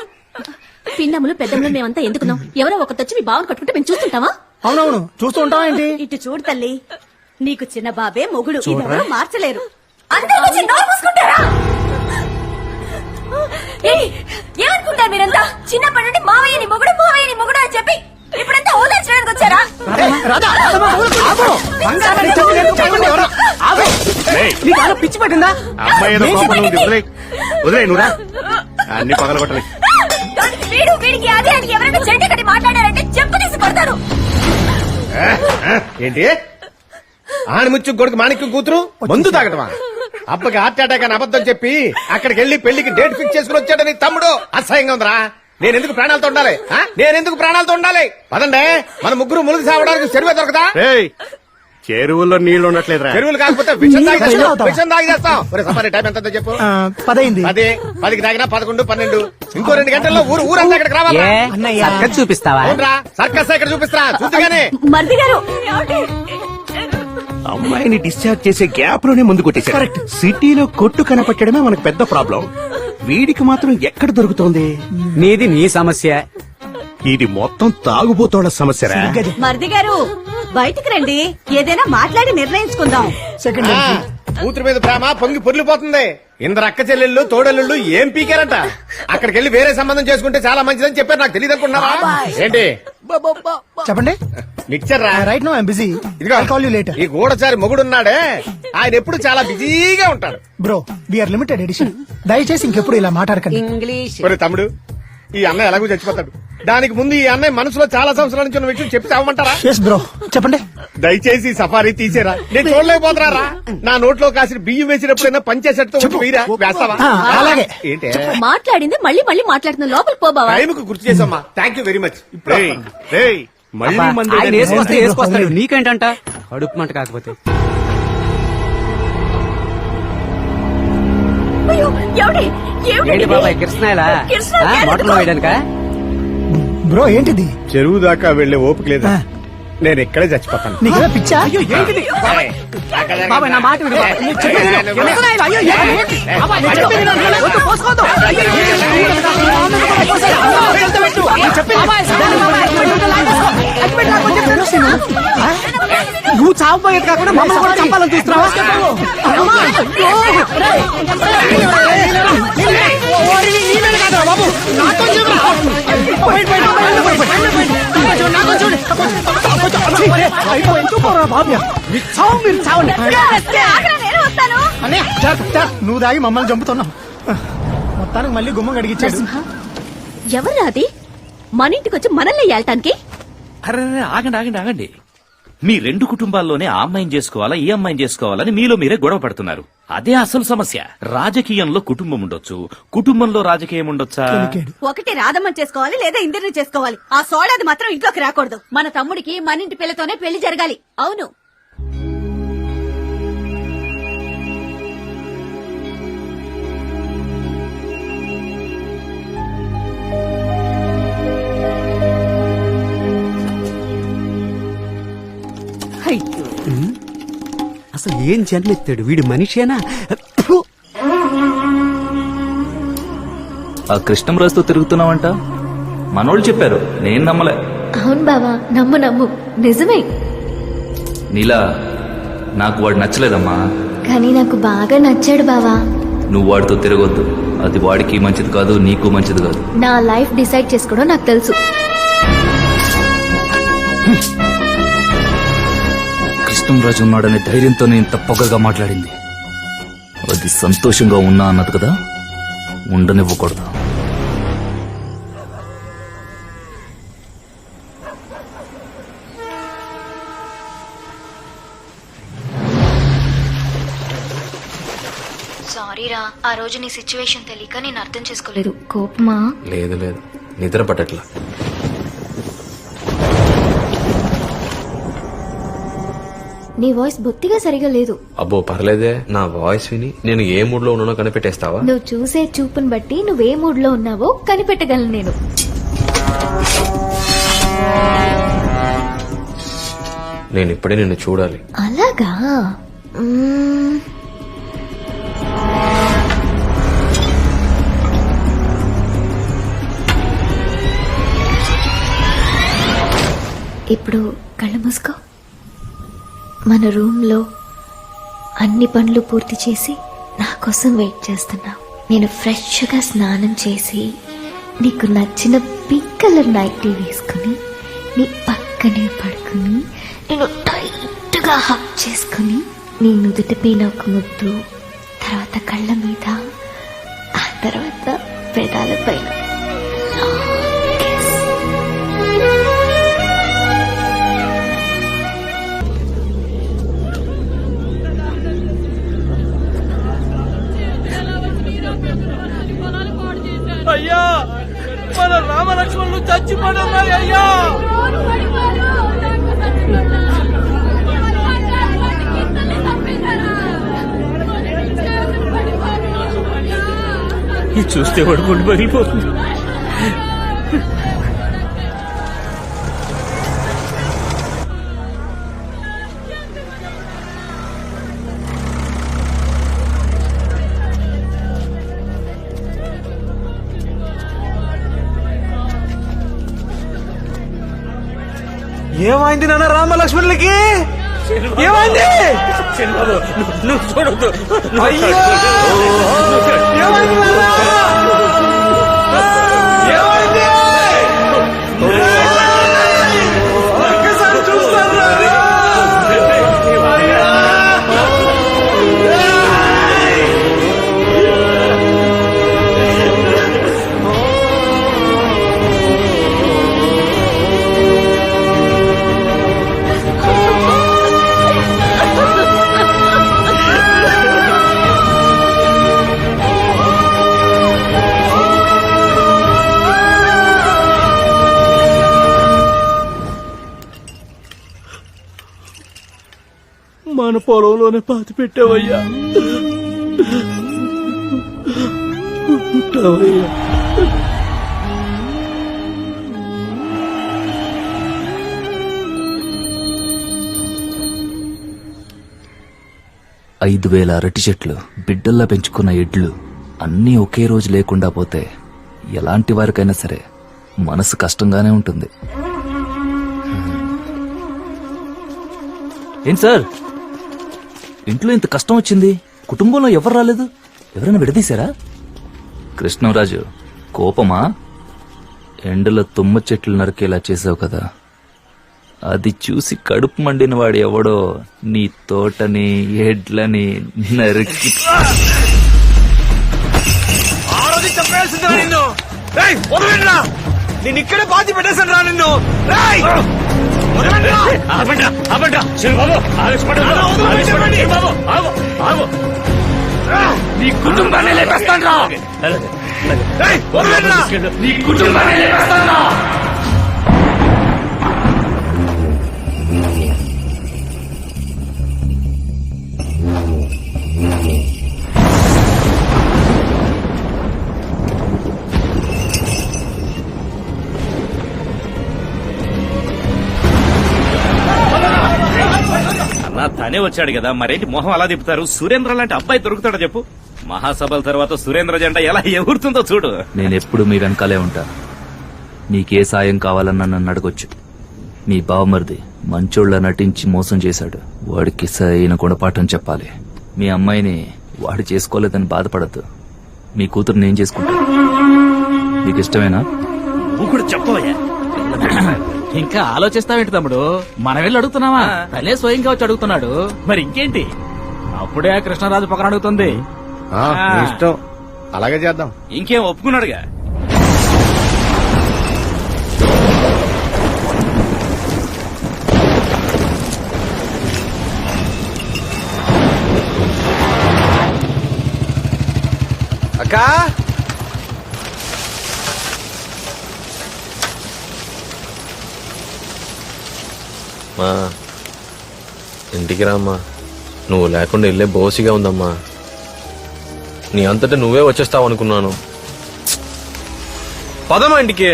పిన్నములు పెద్దములు మేమంతా ఎందుకున్నాం? ఎవరో ఒకతొచ్చి మీ బావను కట్టుకుంటే మేము చూస్తుంటావా? అవునవును, చూస్తూ ఉంటావా ఏంటి? ఇటు చూడు తల్లి, నీకు చిన్న బాబే మొగుడు. ఇదెవరూ మార్చలేరు. అందరూ వచ్చి నోరు మూసుకుంటారా? ఏమనుకుంటారు మీరంతా? చిన్నప్పటి నుండి మావయ్యని మొగుడు అని చెప్పి ఇప్పుడంతా ఓదార్చడానికి వచ్చారా? పిచ్చి పట్టిందా? అమ్మాయి ఏదో కోపంలో ఉంది. వదిలే నువ్వురా, అన్ని పగలగొట్టలే. వీడికి అదే అని ఎవరైనా చెడ్డ కట్టి మాట్లాడారంటే చెప్పు తీసి కొడతారు. ఏంటి ఆణిముచ్చు కొడుకు మాణిక్యం కూతురు మందు తాగటమా? అబ్బకి హార్ట్ అటాక్ అని అబద్ధం చెప్పి అక్కడికి వెళ్లి పెళ్లికి డేట్ ఫిక్స్ చేసుకుని వచ్చాడని తమ్ముడు. అసహ్యంగా ఉందిరా. నేనెందుకు ప్రాణాలతో ఉండాలి? పదండి, మన ముగ్గురు ములుగు సావడానికి చెరువే దొరకదా? చెరువుల్లో నీళ్లు ఉండట్లేదురా. చెరువులు కాకపోతే విషం తాగి చేస్తాం. సఫారీ టైం ఎంత చెప్పు? 10కి తాగినా 11, 12. ఇంకో 2 గంటల్లో ఊరంతా ఇక్కడికి రావాలి. చూపిస్తావా? సర్కస్ ఇక్కడ చూపిస్తా చూద్దుగానే. మరిది గారు, అమ్మాయిని డిశ్చార్జ్ చేసే గ్యాప్ లోనే ముందు కొట్టేశారు. సిటీలో కొట్టు కనపట్టడమే మనకు పెద్ద ప్రాబ్లం. వీడికి మాత్రం ఎక్కడ దొరుకుతోంది? నీది నీ సమస్య. ఇది మొత్తం తాగుబోతోళ్ల సమస్యరా? మరిది గారు బయటికి రండి, ఏదైనా మాట్లాడి నిర్ణయించుకుందాం. కూతురు మీద ప్రేమ పొంగి పొర్లిపోతుంది. ఇందరు అక్క చెల్లెళ్ళు తోడల్లుళ్ళు ఏం పీకారంట. అక్కడికి వెళ్లి వేరే సంబంధం చేసుకుంటే చాలా మంచిదని చెప్పారు. నాకు తెలియదు అనుకున్నావా ఏంటి? చెప్పండి. మిక్చర్ రా. Right no I'm busy. ఈ గూడచారి మొగుడున్నాడే, ఆయన ఎప్పుడు చాలా బిజీగా ఉంటాడు. Bro, we are limited edition. దయచేసి ఇంకెప్పుడు ఇలా మాట్లాడకండి. ఒరే తమ్ముడు, ఈ అన్నయ్య ఎలాగో చచ్చిపోతాడు. దానికి ముందు ఈ అన్నయ్య మనసులో చాలా సంవత్సరాల నుంచి ఉన్న విషయం చెప్పి చావమంటారా? బ్రో చెప్పండి. దయచేసి సఫారీ తీసేరా. నేను చూడలేకపోతున్నారా? నా నోట్లో కాసిన బియ్యం వేసినప్పుడైనా పంచేసెట్తో వేస్తావా? అలాగే. ఏంటి మాట్లాడింది మళ్ళీ మళ్ళీ మాట్లాడుతున్న లోపలికి పోబావా? టైంకు గుర్తు చేసమ్మా. Thank you very much. మళ్ళీ మంది వేసుకొస్తాడు. నీకేంటంట కడుపు మంట కాకపోతే? ఏంటి బాబాయ్ కృష్ణాయలా మోటార్లో వేయడానికా? బ్రో ఏంటిది? చెరువు దాకా వెళ్లే ఓపిక లేదా? నేను ఇక్కడే చచ్చిపోతాను. నీకేదా పిచ్చా? బాబాయ్ నా మాట విను. నువ్వు చావపోయేది కాకుండా మమ్మల్ని కూడా చంపాలని చూస్తున్నావా? నువ్వు దాగి మమ్మల్ని చంపుతున్నావు. మొత్తానికి మళ్ళీ గుమ్మం గడిగించాడు. ఎవరు అది మన ఇంటికి వచ్చి మనల్ని ఏల్టానికి? అరే ఆగండి. మీ 2 కుటుంబాల్లోనే ఆ అమ్మాయిని చేసుకోవాలా ఈ అమ్మాయిని చేసుకోవాలని మీలో మీరే గొడవ పడుతున్నారు. అదే అసలు సమస్య. రాజకీయంలో కుటుంబం ఉండొచ్చు, కుటుంబంలో రాజకీయం ఉండొచ్చా? ఒకటి రాధమ్మని చేసుకోవాలి, లేదా ఇందరిని చేసుకోవాలి. ఆ సోడాది మాత్రం ఇంట్లోకి రాకూడదు. మన తమ్ముడికి మన ఇంటి పిల్లతోనే పెళ్లి జరగాలి. అవును. అసలు ఏం జన్మెత్తాడు వీడు? మనిషేనా? ఆ కృష్ణంరాజుతో తిరుగుతున్నావంట మనోళ్ళు చెప్పారు, నేను నమ్మలే. అవును బావా, నమ్ము నిజమే. నీలా నాకు వాడు నచ్చలేదమ్మా. కానీ నాకు బాగా నచ్చాడు బావా. నువ్వు వాడితో తిరగొద్దు. అది వాడికి మంచిది కాదు, నీకు మంచిది కాదు. నా లైఫ్ డిసైడ్ చేసుకోవడం నాకు తెలుసు. కృష్ణంరాజు ఉన్నాడనే ధైర్యంతో నేను ఇంత పొగగా మాట్లాడింది. అది సంతోషంగా ఉన్నా అన్నది కదా, ఉండనివ్వకూడదు. సారీ సారీరా, ఆ రోజు నీ సిచ్యువేషన్ తెలియక నేను అర్థం చేసుకోలేదు. కోపమా? లేదు లేదు, నిద్ర పట్టట్లా. నీ వాయిస్ బొత్తిగా సరిగా లేదు. అబ్బో పర్లేదే, నా వాయిస్ విని నేను ఏ మూడ్ లో ఉన్నానో కనిపెట్టేస్తావా? నువ్వు చూసే చూపుని బట్టి నువ్వే మూడ్ లో ఉన్నావో కనిపెట్టగలను నేను. నేను ఇప్పుడే నిన్ను చూడాలి. అలాగా? ఇప్పుడు కళ్ళు మూసుకో. మన రూమ్ లో అన్ని పనులు పూర్తి చేసి నా కోసం వెయిట్ చేస్తున్నావు. నేను ఫ్రెష్ గా స్నానం చేసి నీకు నచ్చిన పింక్ కలర్ నైటీ వేసుకుని నీ పక్కనే పడుకుని నేను టైట్ గా హక్ చేసుకుని నీ నుదుటి పైన ఒక ముద్దు, తర్వాత కళ్ళ మీద, ఆ తర్వాత పెదాల పైన. అయ్యా, మన రామలక్ష్మణులు చచ్చిపోతున్నారు అయ్యా. ఇది చూస్తే వాడు గుండె పగిలిపోతుంది. ఏమైంది నాన్న రామలక్ష్మణులకి? ఏమైంది? నువ్వు చూడొద్దు. అయ్యో! ఏమైంది నాన్న? ఏమైంది? ఒక్కసారి చూస్తాను రా. మన పొలంలోనే పాతి పెట్టావయ్యా. ఉంటావయ్యా. ఐదు 5,000 అరటి చెట్లు, బిడ్డల్లా పెంచుకున్న ఎడ్లు అన్నీ ఒకే రోజు లేకుండా పోతే ఎలాంటి వారికైనా సరే మనసు కష్టంగానే ఉంటుంది. ఏం సార్, ఇంట్లో ఇంత కష్టం వచ్చింది, కుటుంబంలో ఎవరు రాలేదు? ఎవరైనా విడదీశారా? కృష్ణరాజు, కోపమా? ఎండలో తుమ్మ చెట్లు నరికేలా చేసావు కదా, అది చూసి కడుపు మండిన వాడు ఎవడో నీ తోటని ఎడ్లని నరికి నేను ఇక్కడే పాతి పెట్టేశాను రా నిన్ను. నీ కుటుంబాన్ని లేపేస్తాను రా. నీ కుటుంబాన్ని లేపేస్తాను రా. తనే వచ్చాడు కదా, మరేంటి మొహం అలా తిప్పుతారు? సురేంద్ర లాంటి అబ్బాయి దొరుకుతాడో చెప్పు. మహాసభల తర్వాత సురేంద్ర జెండా ఎలా ఎగురుతుందో చూడు. నేనెప్పుడు మీ వెనకాలే ఉంటా. నీకే సాయం కావాలన్నా నన్ను అడగొచ్చు. మీ బావమరిది మంచోళ్ళ నటించి మోసం చేశాడు, వాడికి సరైన గుణపాఠం చెప్పాలి. మీ అమ్మాయిని వాడు చేసుకోలేదని బాధపడద్దు. మీ కూతురు నేను చేసుకుంటా. మీకు ఇష్టమేనా? నువ్వు కూడా చెప్పవయ్యా. ఇంకా ఆలోచిస్తావేంటి తమ్ముడు? మనం వెళ్ళి అడుగుతున్నావా? తనే స్వయంగా వచ్చి అడుగుతున్నాడు. మరి ఇంకేంటి? అప్పుడే కృష్ణరాజు పక్కన అడుగుతుంది. ఇష్టం, అలాగే చేద్దాం. ఇంకేం ఒప్పుకున్నాడుగా. అక్కా మా ఇంటికి రామ్మా. నువ్వు లేకుండా వెళ్ళే బోసిగా ఉందమ్మా. నీ అంతటా నువ్వే వచ్చేస్తావు అనుకున్నాను. పదమా ఇంటికి.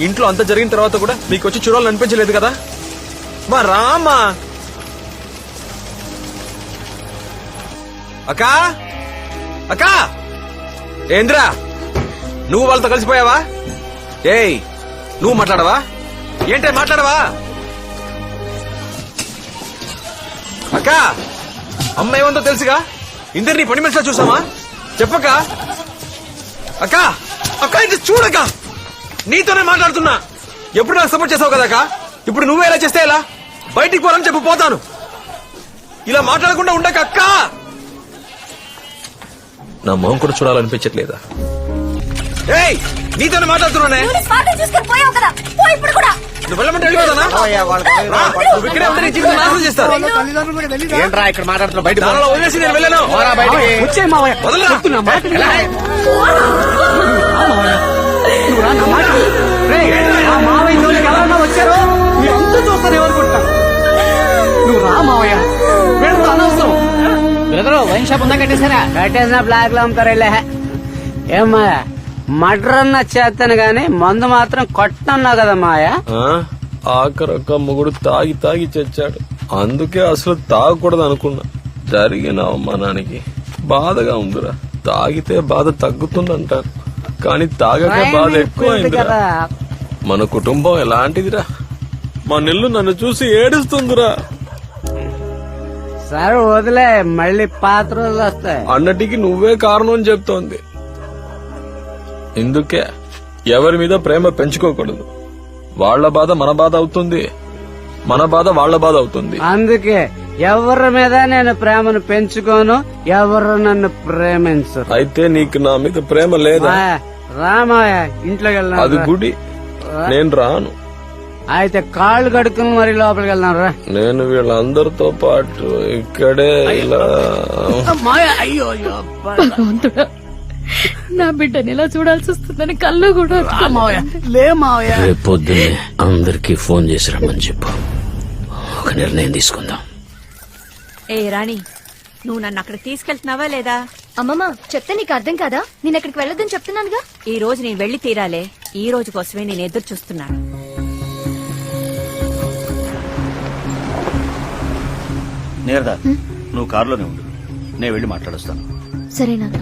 ఇంట్లో అంత జరిగిన తర్వాత కూడా మీకు వచ్చి చూడాలని అనిపించలేదు కదా. మా రామ్మా. అక్కా అక్కా ఏంద్రా నువ్వు వాళ్ళతో కలిసిపోయావా? ఏయ్ నువ్వు మాట్లాడవా? ఏంటే మాట్లాడవా? అక్కా అమ్మ ఏమందో తెలుసుగా. ఇందరినీ పని మనిషిలో చూసామా? చెప్పక్క. అక్క అక్క ఇది చూడక నీతోనే మాట్లాడుతున్నా. ఎప్పుడు నాకు సపోర్ట్ చేసావు కదా అక్క. ఇప్పుడు నువ్వే ఎలా చేస్తే ఎలా? బయటికి పోవాలని చెప్పి పోతాను. ఇలా మాట్లాడకుండా ఉండక అక్క. నా మొహం కూడా చూడాలనిపించట్లేదా? ఏయ్ నీతోనే మాట్లాడుతున్నానే. నువ్వు వెళ్ళమంటే వెళ్ళిపోతానా? నువ్వు ఇక్కడే ఉంటే నీ జీవితం నాశనం చేస్తారు. ఏంట్రా ఇక్కడ మాట్లాడుతున్నా? బయట దానిలో వదిలేసి నేను వెళ్ళాను. వచ్చే మావయ్య వదలరా. చెప్తున్నా మాట విను. నువ్వు రా, నా మాట విను. రేయ్, ఆ మావయ్య జోలికి ఎవరన్నా వచ్చారో మీరంతా చూస్తారు ఎవరుకుంటా. నువ్వు రా మావయ్య, వీళ్ళతో అనవసరం. బ్రదరు వైన్ షాప్ ఉందా కట్టేశారా? కట్టేసిన బ్లాక్ లో అమ్ముతారు. ఏమ్మా మర్డర్ అన్న చేస్తాను గాని మందు మాత్రం కొట్టన్నావు కదా మాయా. ఆఖరొక్క మొగుడు తాగి తాగి చచ్చాడు. అందుకే అసలు తాగకూడదు అనుకున్నా. జరిగిన అవమానానికి బాధగా ఉందిరా. తాగితే బాధ తగ్గుతుందంటారు కానీ తాగకే బాధ ఎక్కువైందిరా. మన కుటుంబం ఎలాంటిదిరా. మా నిల్లు నన్ను చూసి ఏడుస్తుందిరా. సరే వదిలే, మళ్ళీ పాత రోజులు వస్తాయి. అన్నటికి నువ్వే కారణం అని చెప్తోంది. ఇందుకే ఎవరి మీద ప్రేమ పెంచుకోకూడదు. వాళ్ల బాధ మన బాధ అవుతుంది, మన బాధ వాళ్ల బాధ అవుతుంది. అందుకే ఎవరి మీద నేను ప్రేమను పెంచుకోను, ఎవరు నన్ను ప్రేమించరు. అయితే నీకు నా మీద ప్రేమ లేదా? రామాయ ఇంట్లోకి అది వెళ్దాం. గుడి, నేను రాను. అయితే కాళ్ళు కడుక్కుని మరి లోపలికి వెళ్దాం రా. నేను వీళ్ళందరితో పాటు ఇక్కడే ఇలా అయ్యో అయ్యో భగవంతుడా, నా బిడ్డని ఇలా చూడాల్సి వస్తుందని కళ్ళు కూడా మావయ్య లే మావయ్య. రేపు పొద్దున్నే అందరికీ ఫోన్ చేసి రమ్మని చెప్పు. ఒక నిర్ణయం తీసుకుందాం. ఏ రాణి, నువ్వు నన్ను అక్కడికి తీసుకెళ్తున్నావా లేదా? అమ్మమ్మ చెప్తే నీకు అర్థం కాదా? నేను అక్కడికి వెళ్ళొద్దని చెప్తున్నానుగా. ఈ రోజు నేను వెళ్లి తీరాలే. ఈ రోజు కోసమే నేను ఎదురు చూస్తున్నాను. నేరదా నువ్వు కారులోనే ఉండు, నేను వెళ్ళి మాట్లాడొస్తాను. సరే నాన్న.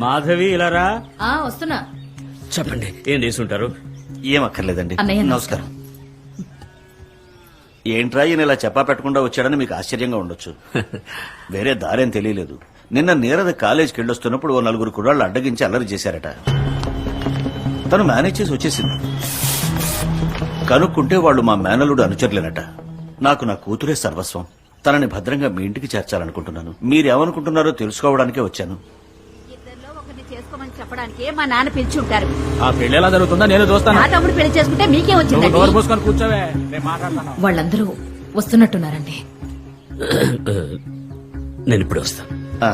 మాధవి ఇలారా. వస్తున్నా. చెప్పండి ఏం తీసుకుంటారు? ఏం అక్కర్లేదండి. అన్నయ్య, నమస్కారం. ఏంట్రా ఈయన ఇలా చెప్పా పెట్టకుండా వచ్చాడని మీకు ఆశ్చర్యంగా ఉండొచ్చు. వేరే దారేం తెలియలేదు. నిన్న నీరద కాలేజీకి వెళ్ళొస్తున్నప్పుడు ఓ నలుగురు కుర్రాళ్ళు అడ్డగించి అల్లరి చేశారట. తను మేనేజ్ చేసి వచ్చేసింది. కనుక్కుంటే వాళ్ళు మా మేనలుడు అనుచరులేనట. నాకు నా కూతురే సర్వస్వం. తనని భద్రంగా మీ ఇంటికి చేర్చాలనుకుంటున్నాను. మీరేమనుకుంటున్నారో తెలుసుకోవడానికే వచ్చాను. ఇద్దరిలో ఒకరిని చేసుకోమని చెప్పడానికి మా నాన్న పిలిచుంటారు. ఆ పెళ్లి ఎలా జరుగుతుందా నేను చూస్తాను. నా తమ్ముడు పెళ్లి చేసుకుంటే మీకేం నువ్వు వచ్చింది? డోర్ మూసుకొని కూర్చోవే, నేను మాట్లాడతాను. వాళ్ళందరూ వస్తున్నట్టున్నారండి. నేను ఇప్పుడు వస్తాను. ఆ,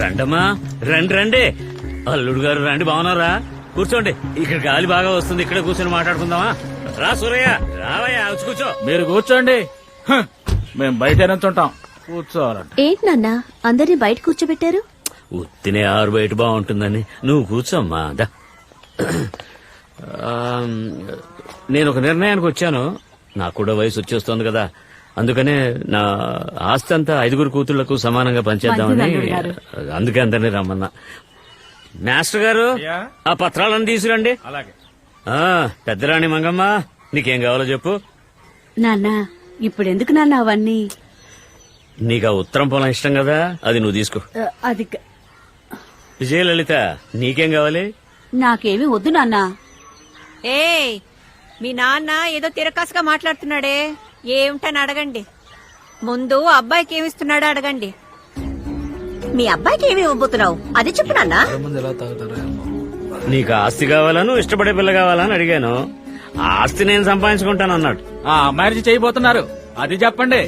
రండమ్మా, రండి రండి. అల్లుడు గారు రండి, బాగున్నారా? కూర్చోండి. ఇక్కడ గాలి బాగా వస్తుంది, ఇక్కడ కూర్చొని మాట్లాడుకుందామా? రా సూరయ్య, రావయ్యా, వచ్చి కూర్చో. మీరు కూర్చోండి, మేము బయట నుంచుంటాం. కూర్చోవాలంటే ఏంటి నాన్న అందరినీ బయట కూర్చోబెట్టారు? ఉత్తినే ఆరు బయట బాగుంటుందని. నువ్వు కూర్చోమ్మా. దా. నేను ఒక నిర్ణయానికి వచ్చాను. నాకు కూడా వయసు వచ్చేస్తోంది కదా, అందుకనే నా ఆస్తి అంతా 5 కూతుళ్లకు సమానంగా పంచేద్దామని. అందుకే అందరినీ రమ్మన్నా. మాస్టర్ గారు, ఆ పత్రాలను తీసుకురండి. అలాగే. పెద్దరాణి మంగమ్మ, నీకేం కావాలో చెప్పు. నాన్న ఇప్పుడు ఎందుకు నాన్న అవన్నీ? నీకు ఆ ఉత్తరం పొలం ఇష్టం కదా, అది నువ్వు తీసుకో. అది విజయలలిత, నీకేం కావాలి? నాకేమీ వద్దు నాన్న. ఏ మీ నాన్న ఏదో తిరకాసుగా మాట్లాడుతున్నాడే, ఏమిటని అడగండి. ముందు అబ్బాయికి ఏమిస్తున్నాడో అడగండి. మీ అబ్బాయికి ఏమి ఇవ్వబోతున్నావు అది చెప్పు నాన్న. నీకు ఆస్తి కావాలను ఇష్టపడే పిల్ల కావాలని అడిగాను. ఆ ఆస్తి నేను సంపాదించుకుంటాను అన్నాడు. ఆ మ్యారేజ్ చేయబోతున్నారు అది చెప్పండి.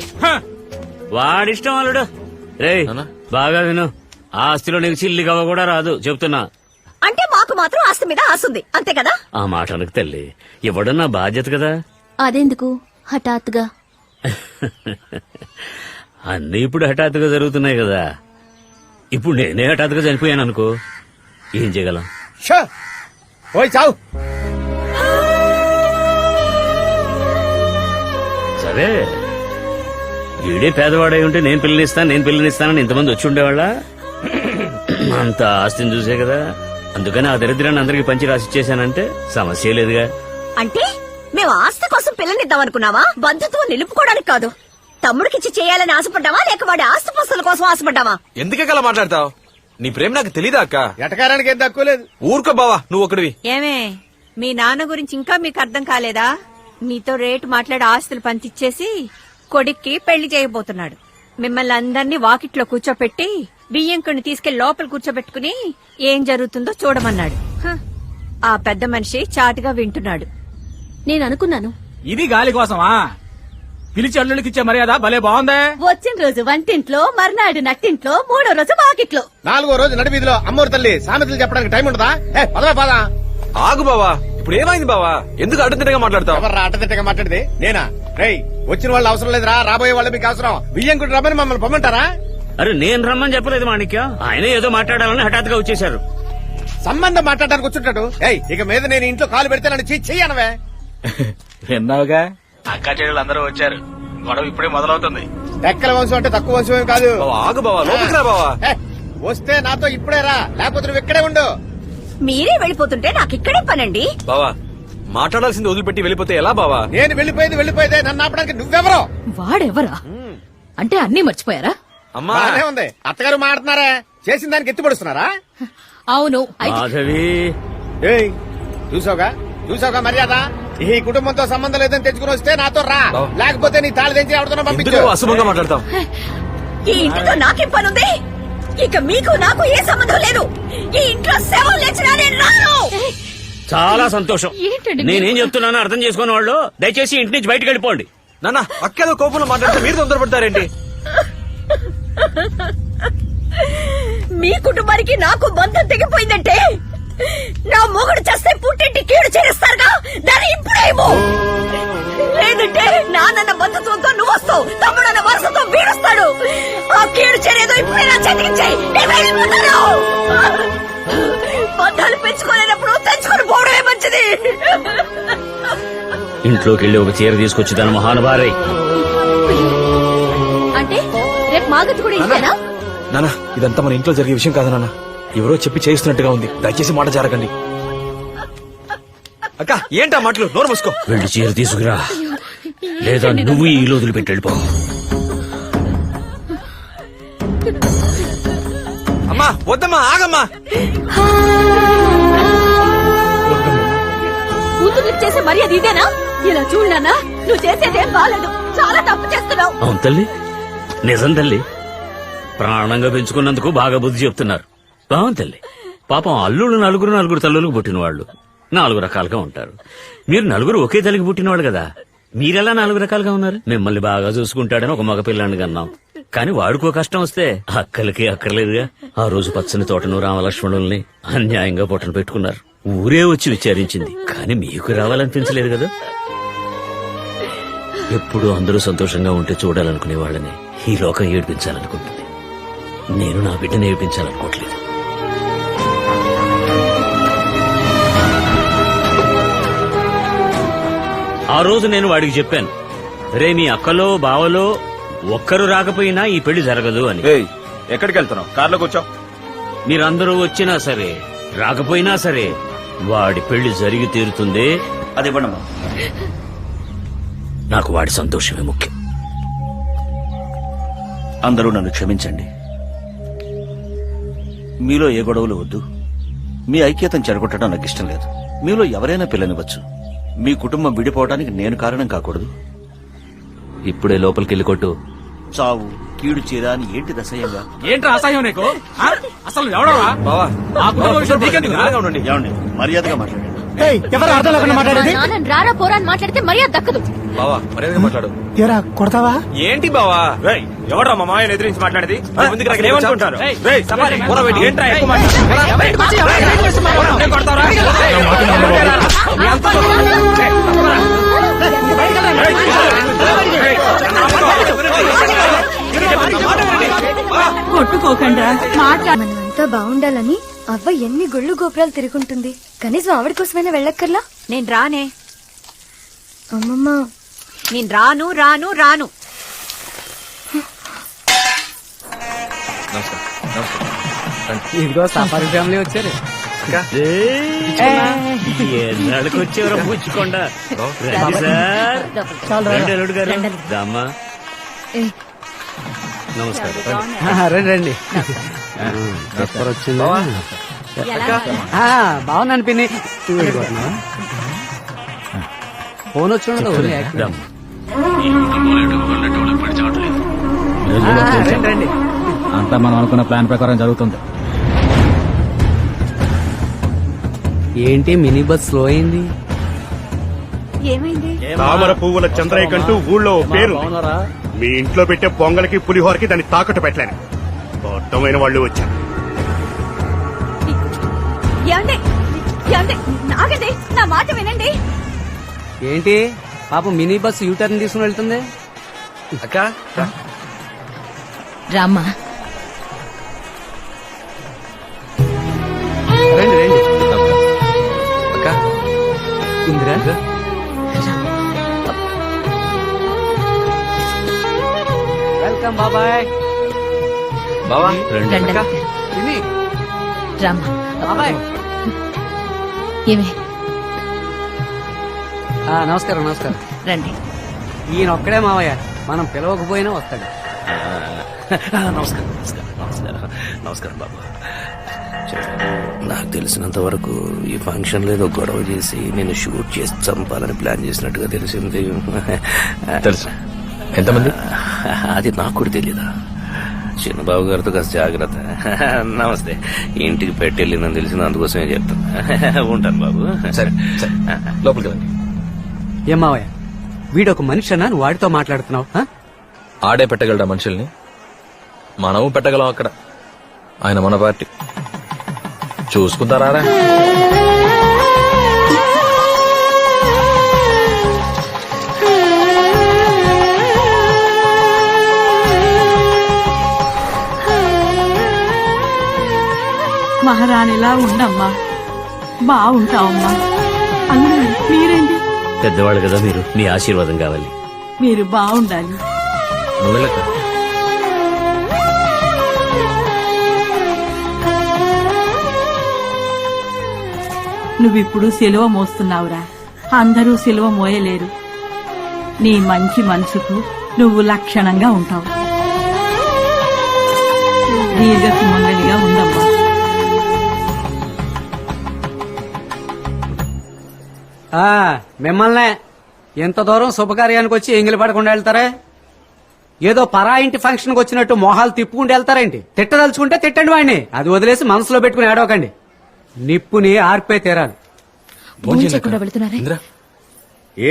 వాడిష్టం అల్లుడు. రేయ్ బాగా విను, ఆ ఆస్తిలో నీకు చిల్లి గవ్వ కూడా రాదు చెప్తున్నా. అంటే మాకు మాత్రం ఆస్తి మీద ఆశ ఉంది అంతే కదా. ఆ మాట అనకు తల్లి, ఇవ్వడం నా బాధ్యత కదా. అదెందుకు హఠాత్తుగా? అన్నీ ఇప్పుడు హఠాత్తుగా జరుగుతున్నాయి కదా. ఇప్పుడు నేనే హఠాత్తుగా చనిపోయాను అనుకో, ఏం చేయగలం? పోయి చావు. సరే, వీడే పేదవాడై ఉంటే నేను పిల్లనిస్తానని ఇంతమంది వచ్చి ఉండేవాళ్ళ. అంత ఆస్తిని చూసే కదా, అందుకని ఆ దరిద్రాన్ని అందరికి పంచి రాసిచ్చేశానంటే సమస్య లేదుగా. అంటే మేము ఆస్తి కోసం పిల్లనిద్దాం అనుకున్నావా? బంధుత్వం నిలుపుకోవడానికి కాదు. తమ్ముడికిచ్చి చేయాలని ఆశపడ్డావా లేక వాడి ఆస్తి పస్తుల కోసం ఆశపడ్డావా? ఎందుకే అలా మాట్లాడతావు? నీ ప్రేమ నాకు తెలీదా అక్క? ఎటకారానికి ఏం తక్కువ లేదు. ఊరుకో బావా, నువ్వు ఒకటివి. ఏమే, మీ నాన్న గురించి ఇంకా మీకు అర్థం కాలేదా? మీతో రేటు మాట్లాడి ఆస్తులు పంచిచ్చేసి కొడుక్కి పెళ్లి చేయబోతున్నాడు. మిమ్మల్ని అందరినీ వాకిట్లో కూర్చోపెట్టి బియ్యంకుని తీసుకెళ్లి లోపల కూర్చోబెట్టుకుని ఏం జరుగుతుందో చూడమన్నాడు. ఆ పెద్ద మనిషి చాటుగా వింటున్నాడు. నేను అనుకున్నాను ఇది గాలి కోసమా? పిలిచి అల్లుడికి ఇచ్చే మర్యాద భలే బాగుందే. వచ్చిన రోజు వంటింట్లో, మర్నాడు నట్టింట్లో, మూడో రోజు వాకిట్లో, 4వ రోజు నడివీధిలో అమ్మోరు తల్లి సామెతలు చెప్పడానికి టైం ఉండదా? పదవా పదా. ఆగు బావా, ఇప్పుడు ఏమైంది బావా? ఎందుకు అడ్డదిడ్డగా మాట్లాడతావు? ఎవరు అడ్డదిట్టగా మాట్లాడితే నేనా? రేయ్, వచ్చిన వాళ్ళు అవసరం లేదురా, రాబోయే వాళ్ళు మీకు అవసరం. బియ్యంకుడు రమ్మని మమ్మల్ని పొమ్మంటారా? అరే నేను రమ్మని చెప్పలేదు మాణిక్యం, ఆయన ఏదో మాట్లాడాలని హఠాత్తుగా వచ్చేశారు. సంబంధం మాట్లాడడానికి వచ్చుంటాడు. ఇక మీద నేను ఇంట్లో కాలు పెడితే నన్ను చెయ్యనవే. విన్నావుగా, అక్క చెల్లెలు అందరూ వచ్చారు, గొడవ ఇప్పుడే మొదలవుతుంది. ఎక్కల వంశం అంటే తక్కువ వంశం ఏం కాదు. ఆగు బావా, లోపలికి రా బావా. వస్తే నాతో ఇప్పుడే రా, లేకపోతే నువ్వు ఇక్కడే ఉండు. మీరే వెళ్ళిపోతుంటే నాకు ఇక్కడే పనండి. బావా, మాట్లాడాల్సింది వదిలిపెట్టి వెళ్ళిపోతే ఎలా బావా? నేను వెళ్ళిపోయేదే, నన్ను ఆపడానికి నువ్వెవరో. వాడెవరా అంటే అన్నీ మర్చిపోయారా? అమ్మా బానే ఉంది, అత్తగారు మాట్లాడుతున్నారా? చేసిన దానికి ఎత్తుపడుస్తున్నారా? అవును. మాధవి, చూసావుగా మర్యాద. ఈ కుటుంబంతో సంబంధం లేదని తెచ్చుకుని వస్తే నాతో రా, లేకపోతే నీ తాళి తెంచి ఎవరితో పంపించు. ఎందుకు అశుభంగా మాట్లాడతాం? ఈ ఇంటితో నాకేం పనుంది? ఇక మీకు నాకు ఏ సంబంధం లేదు. ఈ ఇంట్లో శవం లేచినా నేను రాను. చాలా సంతోషం. నేనేం చెప్తున్నానో అర్థం చేసుకున్న వాళ్ళు దయచేసి ఇంటి నుంచి బయటకు వెళ్ళిపోండి. నాన్న, అక్కేదో కోపంలో మాట్లాడితే మీరు తొందరపడతారేంటి? మీ కుటుంబానికి నాకు బంధం తెగిపోయిందంటే నా మొగుడు చేస్తే పుట్టింటి కీడు చేస్తారుగా, దాన్ని ఇప్పుడేమో. లేదంటే నాన్న బంధుత్వంతో నువ్వు వస్తావు, తమ్ముడన్న వరుసతో వీడుస్తాడు. ఆ కీడు చేరేదో ఇప్పుడే నా చేతికిచ్చాయి. బంధాలు పెంచుకోలేనప్పుడు తెంచుకొని పోవడమే మంచిది. ఇంట్లోకి వెళ్ళి ఒక చీర తీసుకొచ్చి దాని మహానుభారై. అంటే రేపు మాగతి కూడా ఇచ్చానా? నాన్న, ఇదంతా మన ఇంట్లో జరిగే విషయం కాదు నాన్న. ఎవరో చెప్పి చేయిస్తున్నట్టుగా ఉంది, దయచేసి మాట జారకండి. అక్క, ఏంటా మాటలు? నోరు మూసుకో. వెళ్ళి చీర తీసుకురా, లేదా నువ్వు ఈ ఇల్లు వదిలిపెట్టి వెళ్ళిపో. అమ్మా వద్దమ్మా, ఆగమ్మా. కూతురు చేసే మర్యాద ఇదేనా? ఇలా చూడనా, నువ్వు చేసేదేం బాలేదు, చాలా తప్పు చేస్తున్నావు. అవును తల్లి, నిజం తల్లి. ప్రాణంగా పెంచుకున్నందుకు బాగా బుద్ధి చెప్తున్నారు. బాగుంది తల్లి. పాపం అల్లుళ్ళు నలుగురు తల్లులకు పుట్టిన వాళ్ళు 4 రకాలుగా ఉంటారు. మీరు నలుగురు ఒకే తల్లికి పుట్టినవాళ్ళు కదా, మీరెలా 4 రకాలుగా ఉన్నారు? మిమ్మల్ని బాగా చూసుకుంటాడని ఒక మగ పిల్లాన్ని కన్నాం, కానీ వాడికో కష్టం వస్తే అక్కలకి అక్కర్లేదుగా. ఆ రోజు పచ్చని తోటను రామలక్ష్మణుల్ని అన్యాయంగా పొట్టను పెట్టుకున్నారు. ఊరే వచ్చి విచారించింది, కానీ మీకు రావాలనిపించలేదు కదా. ఎప్పుడు అందరూ సంతోషంగా ఉంటే చూడాలనుకునే వాళ్ళని ఈ లోకం ఏడిపించాలనుకుంటుంది. నేను నా బిడ్డను ఏడిపించాలనుకోవట్లేదు. ఆ రోజు నేను వాడికి చెప్పాను, రే మీ అక్కలో బావలో ఒక్కరు రాకపోయినా ఈ పెళ్లి జరగదు అని. ఎక్కడికి వెళ్తున్నావు? కార్లో కూర్చో. మీరందరూ వచ్చినా సరే రాకపోయినా సరే వాడి పెళ్లి జరిగి తీరుతుంది. అది ఇవ్వండమ్మా. నాకు వాడి సంతోషమే ముఖ్యం. అందరూ నన్ను క్షమించండి. మీలో ఏ గొడవలు వద్దు. మీ ఐక్యతను చెడగొట్టడం నాకు ఇష్టం లేదు. మీలో ఎవరైనా పిల్లనివ్వచ్చు. మీ కుటుంబం విడిపోవడానికి నేను కారణం కాకూడదు. ఇప్పుడే లోపలికి వెళ్ళి కొట్టు. చావు కీడు చీర అని ఏంటి రసయ్యంగా? ఏంట్రా అసహ్యం నీకు ఆ? అసలు ఎవడరా బావా ఆ కుటుంబ విషయం నీకెందుకురా? ఏమండి మర్యాదగా మాట్లాడండి. ఎవరు అర్థం లేకుండా మాట్లాడేది? నాన్న రారా పోరా అని మాట్లాడితే మర్యాద దక్కదు. బావా మర్యాదగా మాట్లాడు. ఏరా కొడతావా? ఏంటి బావా? ఎవడ్రా మా మాయను ఎదిరించి మాట్లాడేది? ముందుకు రా, ఏమనుకుంటారు? రేయ్, సవారి, పోరా బయటికి. ఏంట్రా ఎక్కువ కొట్టుకోకండా మనమంతా బాగుండాలని అవ్వ ఎన్ని గుళ్ళు గోపురాలు తిరుగుంటుంది. కనీసం ఆవిడ కోసమైనా వెళ్ళక్కర్లా? నేను రానే, అమ్మమ్మ నేను రాను రాను రాను. ఇదిగో సఫారీ ఫ్యామిలీ వచ్చారు. ఎన్నాళ్ళకి వచ్చేవరా పుచ్చుకోండా సార్. రండి, అల్లుడు గారు. దామ్మా. నమస్కారం. రండి రండి. వచ్చిందా? బాగున్నాను పిన్ని. ఫోన్ వచ్చి దామ్మా. రండి. అంతా మనం అనుకున్న ప్లాన్ ప్రకారం జరుగుతుంది. ఏంటి మినీ బస్ స్లో అయింది? ఏమైంది? తామర పువ్వుల చంద్రయ్య కంటూ ఊళ్ళో ఓ పేరు ఉంది. మీ ఇంట్లో పెట్టే పొంగల్కి పులిహోరకి దాన్ని తాకట్టు పెట్టలేను. అర్థమైన వాళ్ళు వచ్చారు. ఏమండి? ఏమండి? నాగండి, నా మాట వినండి. ఏంటి పాపం మినీ బస్ యూటర్న్ తీసుకుని వెళ్తుంది. అక్క రామ్మా. రండి రండి. అక్క ఇందిరా వెల్కమ్ బాబాయ్. బావా రండి. అక్క పిన్ని రామ్మా. బాబాయ్. ఏమే నమస్కారం నమస్కారం. రండి. ఈయన ఒక్కడే మావయ్య, మనం పిలవకపోయినా వస్తాడు. నమస్కారం నమస్కారం నమస్కారం నమస్కారం బాబు. నాకు తెలిసినంత వరకు ఈ ఫంక్షన్ లో ఏదో గొడవ చేసి నేను షూట్ చేసి చంపాలని ప్లాన్ చేసినట్టుగా తెలిసింది. తెలుసు. ఎంతమంది? అది నాకు కూడా తెలీదా. చిన్నబాబు గారితో కాస్త జాగ్రత్త. నమస్తే. ఇంటికి పెట్టెళ్ళిందని తెలిసింది, అందుకోసమే చెప్తాను. ఉంటాను బాబు. సరే సరే లోపలికి రండి. ఏం మావయ్య, వీడొక మనిషినా నువ్వు వాడితో మాట్లాడుతున్నావు? ఆడే పెట్టగలడా మనుషుల్ని? మనము పెట్టగలం అక్కడ. ఆయన మన పార్టీ చూసుకుంటారా? మహారాణిలా ఉండమ్మా, బాగుంటావమ్మా. అల్లుడు మీరేంటి? పెద్దవాళ్ళు కదా మీరు, మీ ఆశీర్వాదం కావాలి. మీరు బాగుండాలి. నువ్వు వెళ్ళక. నువ్విప్పుడు సిలువ మోస్తున్నావురా, అందరూ సిలువ మోయలేరు. నీ మంచి మనసుకు నువ్వు లక్షణంగా ఉంటావు. దీర్ఘ సుమంగళిగా ఉండమ్మా. మిమ్మల్నే ఎంత దూరం శుభకార్యానికి వచ్చి ఎంగిలి పడకుండా వెళ్తారా? ఏదో పరా ఇంటి ఫంక్షన్ కి వచ్చినట్టు మొహాలు తిప్పుకుంటూ వెళ్తారేంటి? తిట్టదలుచుకుంటే తిట్టండి వాడిని, అది వదిలేసి మనసులో పెట్టుకుని ఏడవకండి. నిప్పుని ఆర్పే తీరాలి. ఇంద్రా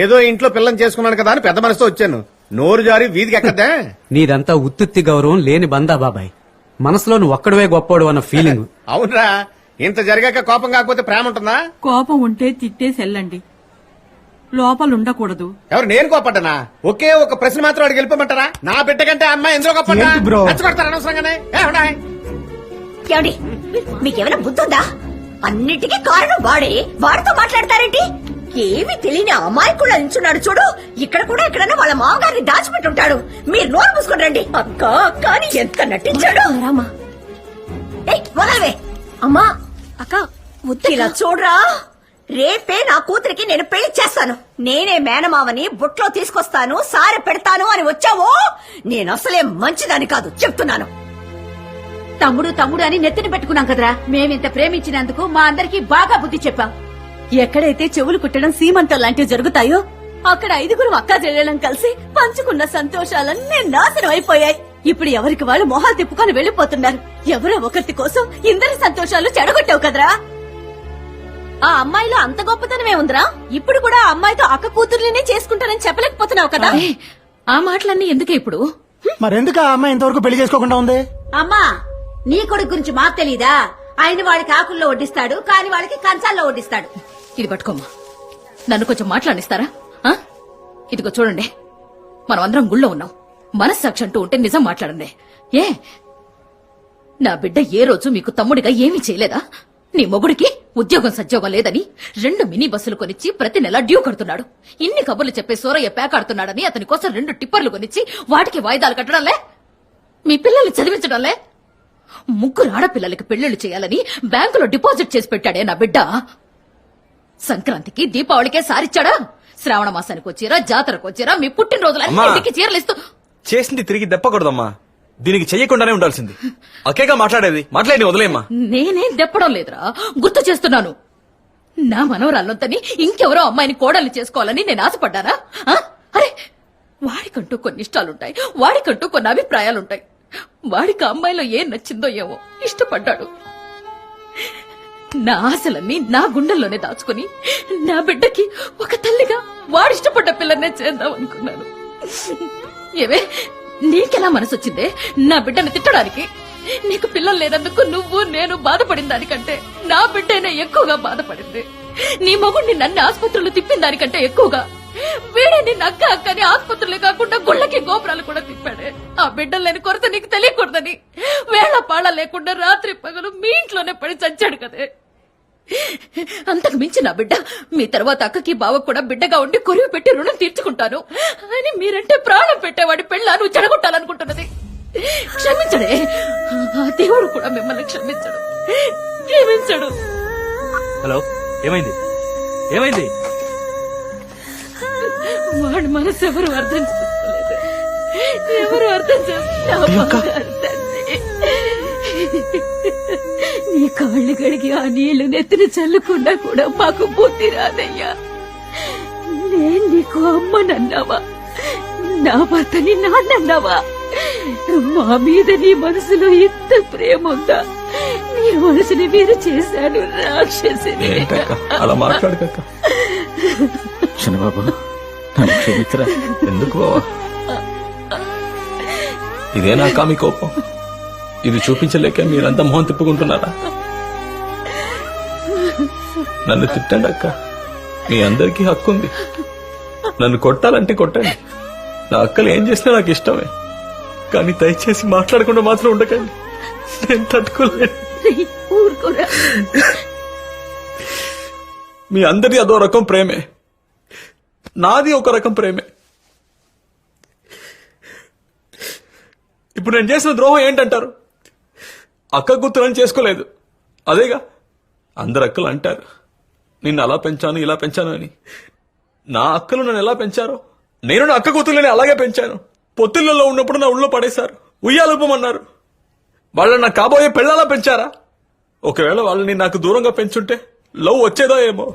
ఏదో ఇంట్లో పిల్లని చేసుకున్నాను కదా అని పెద్ద మనసుతో వచ్చాను. నోరు జారి వీధికి ఎక్కద్దా? నీదంతా ఉత్తుత్తి గౌరవం లేని బందా బాబాయ్. మనసులో నువ్వు ఒక్కడవే గొప్పోడు అన్న ఫీలింగ్. అవునరా, ఇంత జరిగాక కోపం కాకపోతే ప్రేమ ఉంటుందా? కోపం ఉంటే తిట్టేసి వెళ్ళండి, లోపల ఉండకూడదు. ఎవరు నేను కోపడ్డానా? ఒకే ఒక ప్రశ్న మాత్రం అడిగి వెళ్ళిపోమంటారా? నా బిడ్డ కంటే అమ్మాయి ఎందులో కోపడ్డా? రెచ్చగొడతారు అనవసరంగానే. ఏమండి, మీకేమైనా బుద్ధుందా? అన్నిటికీ కారణం వాడే. వాడితో మాట్లాడతారేంటి? ఏమి తెలియని అమాయకుడు నించున్నాడు చూడు. ఇక్కడ కూడా ఎక్కడన్నా వాళ్ళ మామగారిని దాచిపెట్టుంటాడు. మీరు నోరు మూసుకొని రండి. అక్క అక్క అని ఎంత నటించాడు. రామా వదలవే. అమ్మా అక్క ఇలా చూడరా, రేపే నా కూతురికి నేను పెళ్లి చేస్తాను. నేనే మేనమావని బుట్లో తీసుకొస్తాను, సారె పెడతాను అని వచ్చావో నేను అసలే మంచిదాని కాదు చెప్తున్నాను. తమ్ముడు తమ్ముడు అని నెత్తిన పెట్టుకున్నాం కదరా. మేమింత ప్రేమించినందుకు మా అందరికీ బాగా బుద్ధి చెప్పాం. ఎక్కడైతే చెవులు కుట్టడం సీమంతం లాంటివి జరుగుతాయో అక్కడ 5 అక్క చెల్లెళ్ళం కలిసి పంచుకున్న సంతోషాలన్నీ నాశనం అయిపోయాయి. ఇప్పుడు ఎవరికి వాళ్ళు మొహాలు తిప్పుకొని వెళ్లిపోతున్నారు. ఎవరో ఒకరి కోసం ఇందరి సంతోషాలు చెడగొట్టావు కదరా. ఆ అమ్మాయిలో అంత గొప్పతనమే ఉందిరా. ఇప్పుడు కూడా ఆ అమ్మాయితో అక్క కూతుర్లనే చేసుకుంటానని చెప్పలేకపోతున్నావు కదా. ఆ మాటలన్నీ ఎందుకే ఇప్పుడు? మరెందుకు ఆ అమ్మాయి ఇంతవరకు పెళ్లి చేసుకోకుండా ఉంది? అమ్మా, నీ కొడుకు గురించి మాకు తెలీదా? ఆయన వాడికి ఆకుల్లో వడ్డిస్తాడు, కాని వాళ్ళకి కంచాల్లో వడ్డిస్తాడు. ఇది పట్టుకోమ్మా. నన్ను కొంచెం మాట్లాడిస్తారా? ఇదిగో చూడండి, మనం అందరం గుళ్ళో ఉన్నాం. మనస్సాక్షి అంటూ ఉంటే నిజం మాట్లాడండి. నా బిడ్డ ఏ రోజు మీకు తమ్ముడిగా ఏమీ చేయలేదా? నీ మొగుడికి ఉద్యోగం సద్యోగం లేదని 2 మినీ బస్సులు కొనిచ్చి ప్రతి నెల డ్యూ కడుతున్నాడు. ఇన్ని కబుర్లు చెప్పే సూరయ్య పేకాడుతున్నాడని అతని కోసం 2 టిప్పర్లు కొనిచ్చి వాటికి వాయిదాలు కట్టడంలే. మీ పిల్లల్ని చదివించడంలే. 3 ఆడపిల్లలకి పెళ్లిళ్లు చేయాలని బ్యాంకులో డిపాజిట్ చేసి పెట్టాడే నా బిడ్డ. సంక్రాంతికి దీపావళికే సారిచ్చాడా? శ్రావణ మాసానికి వచ్చారా, జాతరకు వచ్చారా, మీ పుట్టినరోజులన్నింటికి చీరలిస్తూ చేసింది తిరిగి దెప్పకూడదమ్మా. దీనికి చెయ్యకుండానే ఉండాల్సింది. అకేగా మాట్లాడేది, మాట్లాడి వదిలేమ్మా. నేనేం దెప్పడం లేదురా, గుర్తు చేస్తున్నాను. నా మనవరాళ్ళంతని ఇంకెవరో అమ్మాయిని కోడల్ని చేసుకోవాలని నేను ఆశపడ్డానా? అరే, వాడికంటూ కొన్ని ఇష్టాలుంటాయి, వాడికంటూ కొన్ని అభిప్రాయాలుంటాయి. వాడికి అమ్మాయిలో ఏం నచ్చిందో ఏమో ఇష్టపడ్డాడు. నా ఆశలన్నీ నా గుండెల్లోనే దాచుకుని నా బిడ్డకి ఒక తల్లిగా వాడిష్టపడ్డ పిల్లనే చేద్దాం అనుకున్నాను. ఏవే, నీకెలా మనసొచ్చిందే నా బిడ్డను తిట్టడానికి? నీకు పిల్లలు లేనందుకు నువ్వు నేను బాధపడిన దానికంటే నా బిడ్డనే ఎక్కువగా బాధపడింది. నీ మొగుడిని నన్ను ఆసుపత్రులు తిప్పిన దానికంటే ఎక్కువగా వీడే నిన్న అక్క అక్కని ఆసుపత్రులే కాకుండా గుళ్ళకి గోపురాలు కూడా తిప్పాడే. ఆ బిడ్డలు లేని కొరత నీకు తెలియకూడదని వేళ పాళ లేకుండా రాత్రి పగలు మీ ఇంట్లోనే పడి చచ్చాడు కదే. అంతకు మించి నా బిడ్డ మీ తర్వాత అక్కకి బావకు కూడా బిడ్డగా ఉండి కొరివి పెట్టి రుణం తీర్చుకుంటాను అని మీరంటే ప్రాణం పెట్టేవాడి పెళ్ళ నువ్వు చెడగొట్టాలనుకుంటున్నది. క్షమించడే, ఆ దేవుడు కూడా మిమ్మల్ని క్షమించడు. హలో, ఏమైంది? ఏమైంది? వాడి మనసు ఎవరు అర్థం చేసుకోలేదు. ఎవరు అర్థం చేస్తున్నారు? నీ కాళ్ళు కడిగి ఆ నీళ్లు నెత్తిన చల్లకుండా కూడా మాకు బుద్ధి రాదయ్యా. నేను నీకు అమ్మనన్నావా? నా భర్తని నాన్నన్నావా? మా మీద నీ మనసులో ఎంత ప్రేమ ఉందా? నీ మనసుని మీరు చేశాను రాక్షసిని. అలా మాట్లాడక చిన్నబాబు, నన్ను క్షమించరా. ఎందుకు బావా? ఇదే నా కామి కోపం. ఇది చూపించలేక మీరంతా మొహం తిప్పుకుంటున్నారా? నన్ను తిట్టండి అక్క, మీ అందరికీ హక్కు ఉంది. నన్ను కొట్టాలంటే కొట్టండి. నా అక్కలు ఏం చేసినా నాకు ఇష్టమే. కానీ దయచేసి మాట్లాడకుండా మాత్రం ఉండకండి. నేను తట్టుకోలేను. మీ అందరి అదో రకం ప్రేమే, నాది ఒక రకం ప్రేమే. ఇప్పుడు నేను చేసిన ద్రోహం ఏంటంటారు? అక్క కూతురని చేసుకోలేదు, అదేగా. అందరు అక్కలు అంటారు నిన్ను అలా పెంచాను ఇలా పెంచాను అని. నా అక్కలు నన్ను ఎలా పెంచారో నేను నా అక్క కూతుర్లని అలాగే పెంచాను. పొత్తిళ్లలో ఉన్నప్పుడు నా ఊళ్ళో పడేశారు, ఉయ్యాలూపమన్నారు. వాళ్ళని నా కాబోయే పెళ్ళాలా పెంచారా? ఒకవేళ వాళ్ళని నాకు దూరంగా పెంచుంటే లవ్ వచ్చేదో ఏమో.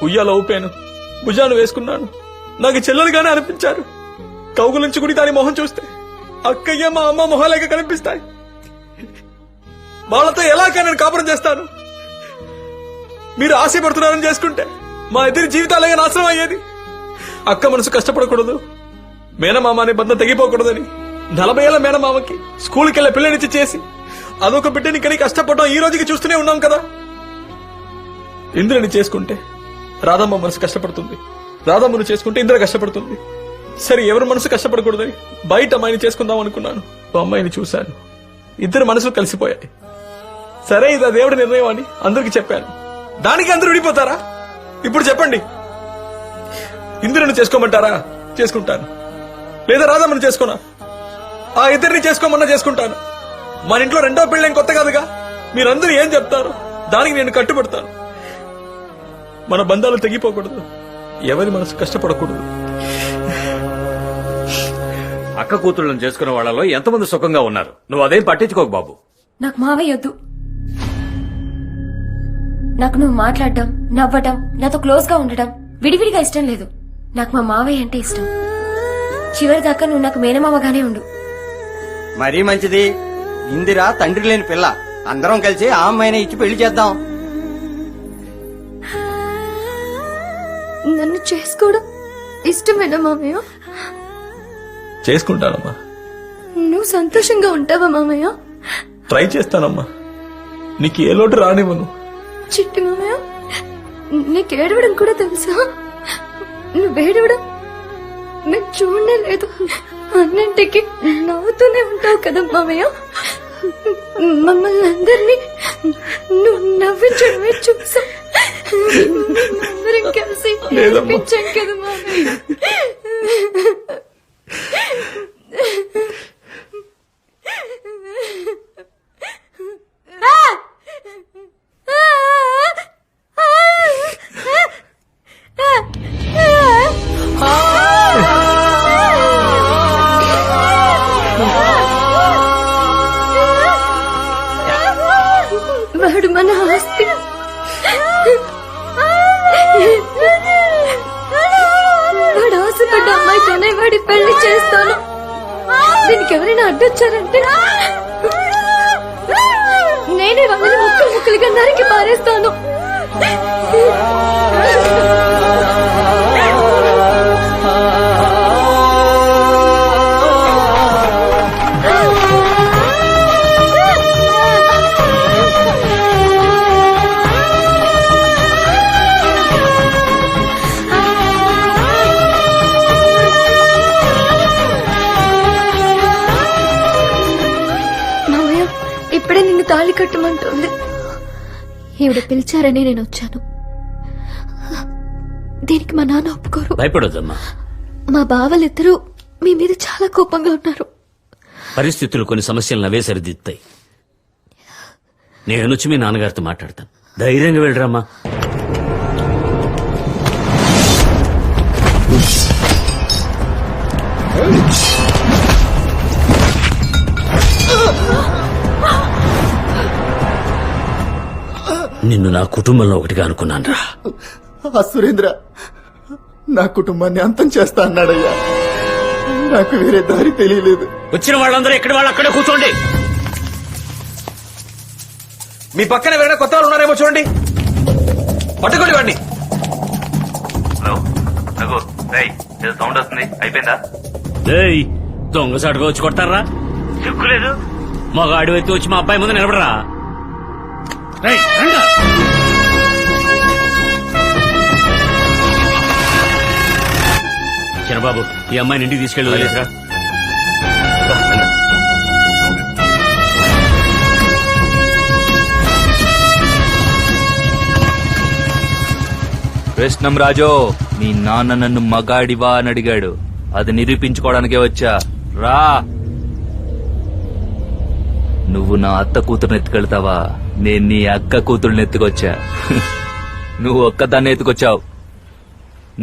ఉయ్యాల ఊపాను, భుజాలు వేసుకున్నాను, నాకు చెల్లెలుగానే అనిపించారు. కౌగులించుకుని దాని మొహం చూస్తే అక్కయ్య మా అమ్మ మొహాలేక కనిపిస్తాయి. వాళ్ళతో ఎలాగా నేను కాపురం చేస్తాను? మీరు ఆశపడుతున్నారని చేసుకుంటే మా ఇద్దరి జీవితాలుగా నాశనం అయ్యేది. అక్క మనసు కష్టపడకూడదు, మేనమామ అనే బంధం తెగిపోకూడదని 40 ఏళ్ల మేనమామకి స్కూల్కి వెళ్ళే పిల్లనిచ్చి చేసి అదొక బిడ్డని కని కష్టపడడం ఈ రోజుకి చూస్తూనే ఉన్నాం కదా. ఇంద్రుని చేసుకుంటే రాధమ్మ మనసు కష్టపడుతుంది, రాధమ్మను చేసుకుంటే ఇంద్ర కష్టపడుతుంది. సరే, ఎవరి మనసు కష్టపడకూడదని బయట అమ్మాయిని చేసుకుందాం అనుకున్నాను. ఓ అమ్మాయిని చూశాను, ఇద్దరు మనసులు కలిసిపోయాయి. సరే, ఇది దేవుడి నిర్ణయం అని అందరికి చెప్పాను. దానికి అందరూ విడిపోతారా? ఇప్పుడు చెప్పండి, ఇంద్రుని చేసుకోమంటారా? చేసుకుంటాను. లేదా రాధమ్మని చేసుకోనా? ఆ ఇద్దరిని చేసుకోమన్నా చేసుకుంటాను. మన ఇంట్లో రెండో పెళ్ళేం కొత్త కాదుగా. మీరందరూ ఏం చెప్తారు దానికి నేను కట్టుబడతాను. మన బంధాలు తెగిపోకూడదు, ఎవరి మనసు కష్టపడకూడదు. అక్క కూతుళ్ళని చేసుకున్న వాళ్ళలో ఎంతమంది సుఖంగా ఉన్నారు? నువ్వు అదేం పట్టించుకోకు బాబు. నాకు మావయ్య వద్దు. నాకు నువ్వు మాట్లాడడం, నవ్వడం, నాతో క్లోజ్ గా ఉండడం విడివిడిగా ఇష్టం లేదు. నాకు మా మావయ్య అంటే ఇష్టం. చివరి దాకా నువ్వు నాకు మేనమామగానే ఉండు. మరీ మంచిది. ఇందిరా తండ్రి లేని పిల్ల. అందరం కలిసి ఆ అమ్మాయిని ఇచ్చి పెళ్లి చేద్దాం. నన్ను చేసుకోవడం ఇష్టమేనా మామయ్య? చేసుకుంటానమ్మా, నువ్వు సంతోషంగా ఉంటావా మామయ్య? ట్రై చేస్తానమ్మా, నీకు ఏ లోటు రానివ్వను. చిట్టి మామయ్య, నీకు ఏడవడం కూడా తెలుసా? నువ్వు ఏడవడం నేను చూడనే లేదు. అన్నింటికి నవ్వుతూనే ఉంటావు కదా మామయ్య. మమ్మల్ని అందరినీ నువ్వు నవ్వించడమే చూసా. అందరం కలిసి నవ్వించాం కదా మామయ్య. వాడు మన ఆస్తి. వాడు ఆశపడ్డ అమ్మాయితోనే వాడి పెళ్లి చేస్తాను. దీనికి ఎవరైనా అడ్డొచ్చారంటే నేనే వాళ్ళని ముక్కలు ముక్కలుగా నరికి పారేస్తాను. ఇప్పుడే నిన్ను తాళి కట్టమంటుంది. ఈవిడ పిలిచారని నేను వచ్చాను. దీనికి మా నాన్న ఒప్పుకోరు. భయపడొద్దమ్మా, మా బావలిద్దరూ మీ మీద చాలా కోపంగా ఉన్నారు. పరిస్థితులు కొన్ని సమస్యలు అవే సరిదిద్దుతాయి. నేను వచ్చి మీ నాన్నగారితో మాట్లాడతాను. ధైర్యంగా వెళ్ళరామ్మా. నిన్ను నా కుటుంబంలో ఒకటిగా అనుకున్నాను రా. ఆ సురేంద్ర నా కుటుంబాన్ని అంతం చేస్తా అన్నాడయ్యా. నాకు వేరే దారి తెలియలేదు. వచ్చిన వాళ్ళందరూ ఎక్కడ వాళ్ళు అక్కడే కూర్చోండి. మీ పక్కన ఎవరైనా కొత్త వాళ్ళు ఉన్నారేమో చూడండి, పట్టుకోండి వాడిని. సౌండ్ వస్తుంది, అయిపోయిందా? ఏయ్, దొంగసాటుగా వచ్చి కొడతారా? చెక్కులేదు. మగాడు అయితే వచ్చి మా అబ్బాయి ముందు నిలబడరా. చిన్నబాబు, ఈ అమ్మాయిని ఇంటికి తీసుకెళ్ళి వదిలేసరా. కృష్ణం రాజు, మీ నాన్న నన్ను మగాడివా అని అడిగాడు. అది నిరూపించుకోవడానికే వచ్చా. రా. నువ్వు నా అత్త కూతురుని ఎత్తుకెళ్తావా? నేను నీ అక్క కూతురుని ఎత్తుకొచ్చా. నువ్వు ఒక్కదాన్ని ఎత్తుకొచ్చావు,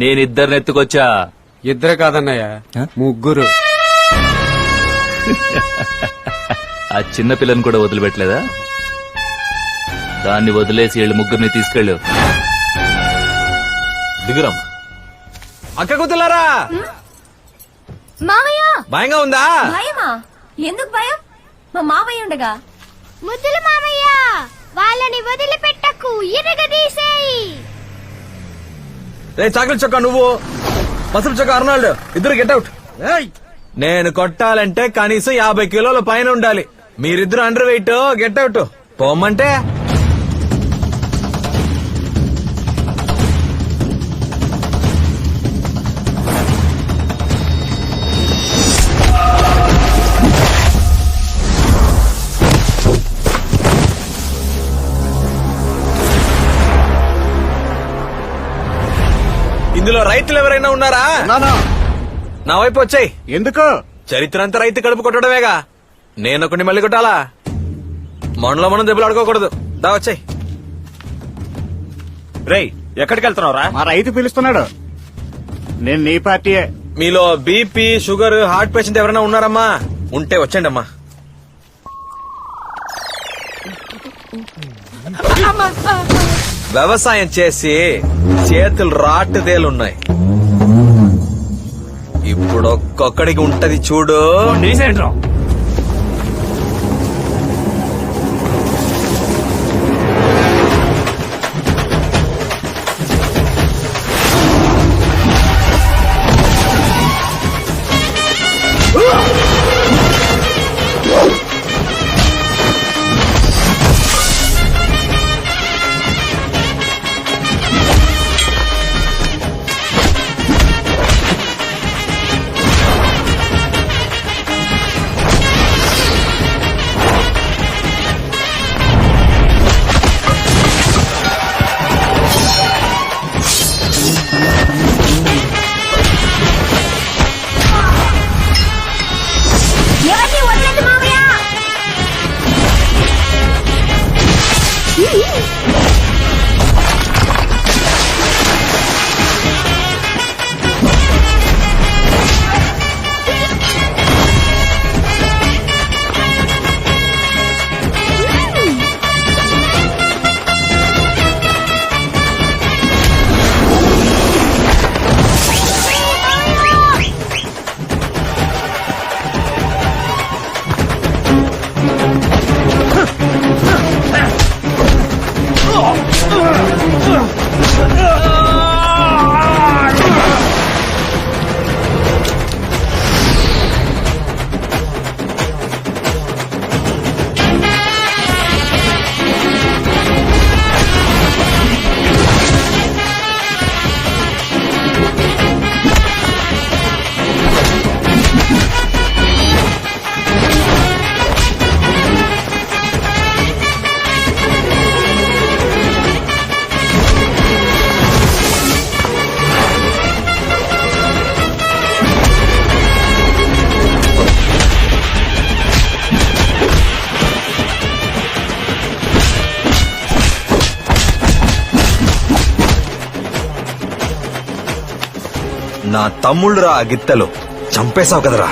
నేనిద్దరిని ఎత్తుకొచ్చా. ఇద్దరు కాదన్నయ్య, ముగ్గురు. ఆ చిన్న పిల్లని కూడా వదిలిపెట్టలేదా? దాన్ని వదిలేసి వీళ్ళు ముగ్గురిని తీసుకెళ్ళు. దిగురాం. అక్క కూతులారా, మావయ్య భయంగా ఉందా? భయమా? ఎందుకు భయం? మా మావయ్య ఉండగా. ముద్దుల మామయ్య, వాళ్ళని వదిలిపెట్టకు, ఇరగదీసేయి. రే చాక్లెట్ చొక్కా నువ్వు, పసుపు చొక్కా అర్నాల్డ్, ఇద్దరు గెట్ అవుట్. నేను కొట్టాలంటే కనీసం 50 కిలోల పైన ఉండాలి. మీరిద్దరు అండర్ వెయిట్, గెట్ అవుట్. పోమంటే ఇందులో రైతులు ఎవరైనా ఉన్నారా? నా వైపు వచ్చాయి. ఎందుకు? చరిత్ర అంతా రైతు కడుపు కొట్టడమేగా. నేనొకటి మళ్ళీ కొట్టాలా? మనలో మనం దెబ్బలు ఆడుకోకూడదు. దా వచ్చాయి. రేయ్, ఎక్కడికి వెళ్తున్నావురా? మా రైతు పిలుస్తున్నాడు. నేను నీ పార్టీయే. మీలో బీపీ, షుగర్, హార్ట్ పేషెంట్ ఎవరైనా ఉన్నారమ్మా? ఉంటే వచ్చండి అమ్మా. వ్యవసాయం చేసి చేతులు రాటుదేలున్నాయి. ఇప్పుడు ఒక్కొక్కడికి ఉంటది చూడు. ఎవరిని వదలొద్దు మామయ్య. నా తమ్ముళ్ళు రా గిత్తలు చంపేశావు కదరా.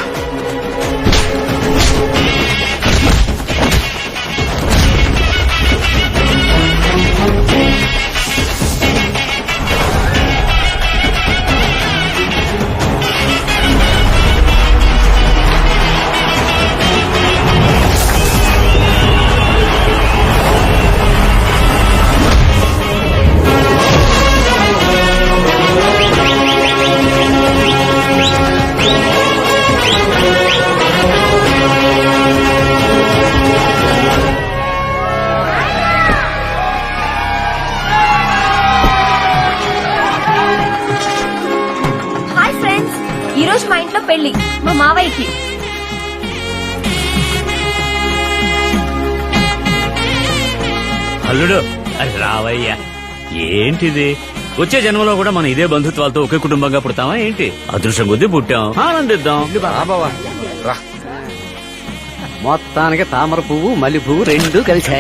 హాయ్ ఫ్రెండ్స్, ఈ రోజు మా ఇంట్లో పెళ్లి, మా మావయ్యకి. అల్లుడు అది రావయ్యా. ఏంటిది? వచ్చే జన్మలో కూడా మనం ఇదే బంధుత్వాలతో ఒకే కుటుంబంగా పుడతామా ఏంటి? అదృష్టం కొద్దీ పుట్టాం, ఆనందిద్దాం. మొత్తానికి తామర పువ్వు మల్లె పువ్వు రెండు కలిసి